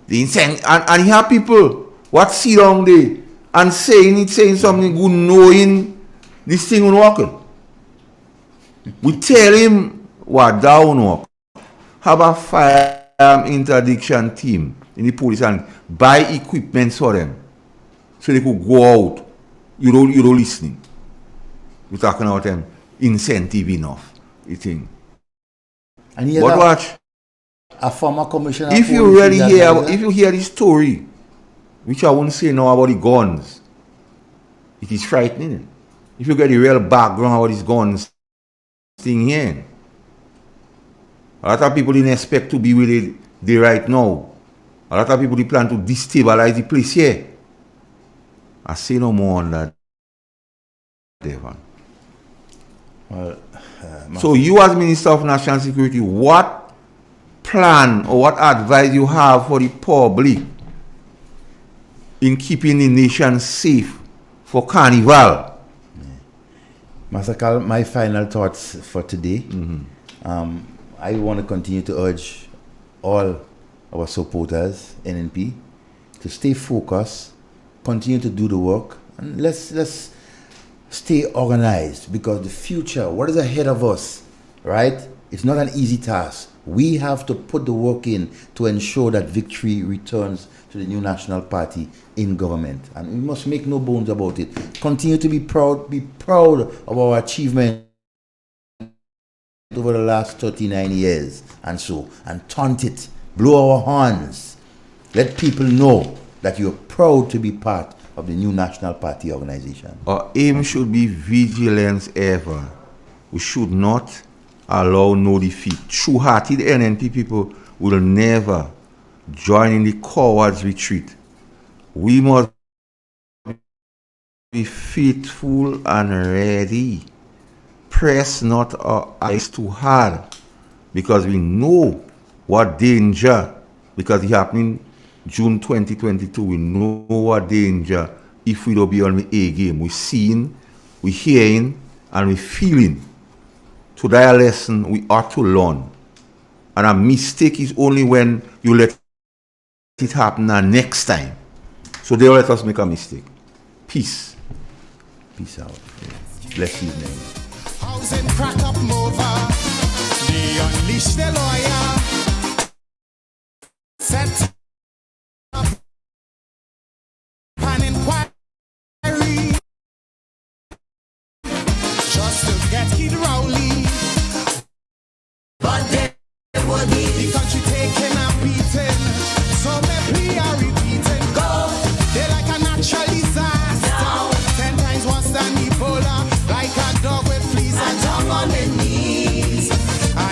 the incentive, and he have people what sit down there and saying something good, knowing this thing won't work. We tell him what that won't work. Have a firearm interdiction team in the police and buy equipment for them so they could go out. You don't listening. We're talking about them incentive enough. You think. And but watch. A former commissioner. If you really hear the story, which I won't say now about the guns, it is frightening. If you get the real background about these guns thing here, a lot of people didn't expect to be with they right now. A lot of people they plan to destabilize the place here. I say no more on that, Devon. Well, so you as Minister of National Security, what plan or what advice you have for the public in keeping the nation safe for Carnival? Master Carl, my final thoughts for today. I want to continue to urge all our supporters, NNP, to stay focused, continue to do the work, and let's stay organized, because the future, what is ahead of us, right? It's not an easy task. We have to put the work in to ensure that victory returns to the new National Party in government. And we must make no bones about it. Continue to be proud of our achievement over the last 39 years and taunt it, blow our horns. Let people know that you're proud to be part of the new National Party organization. Our aim should be vigilance ever. We should not allow no defeat. True-hearted NNP people will never join in the coward's retreat. We must be faithful and ready. Press not our eyes too hard, because we know what danger, because it happening June 2022, we know what danger if we don't be on the A game. We're seeing, we're hearing, and we're feeling. To that lesson, we ought to learn. And a mistake is only when you let it happen next time. So they let us make a mistake. Peace. Peace out. Blessed evening. Housing crack up over. They unleash the lawyer. Set up an inquiry just to get Kid Rowley. But there would be the country.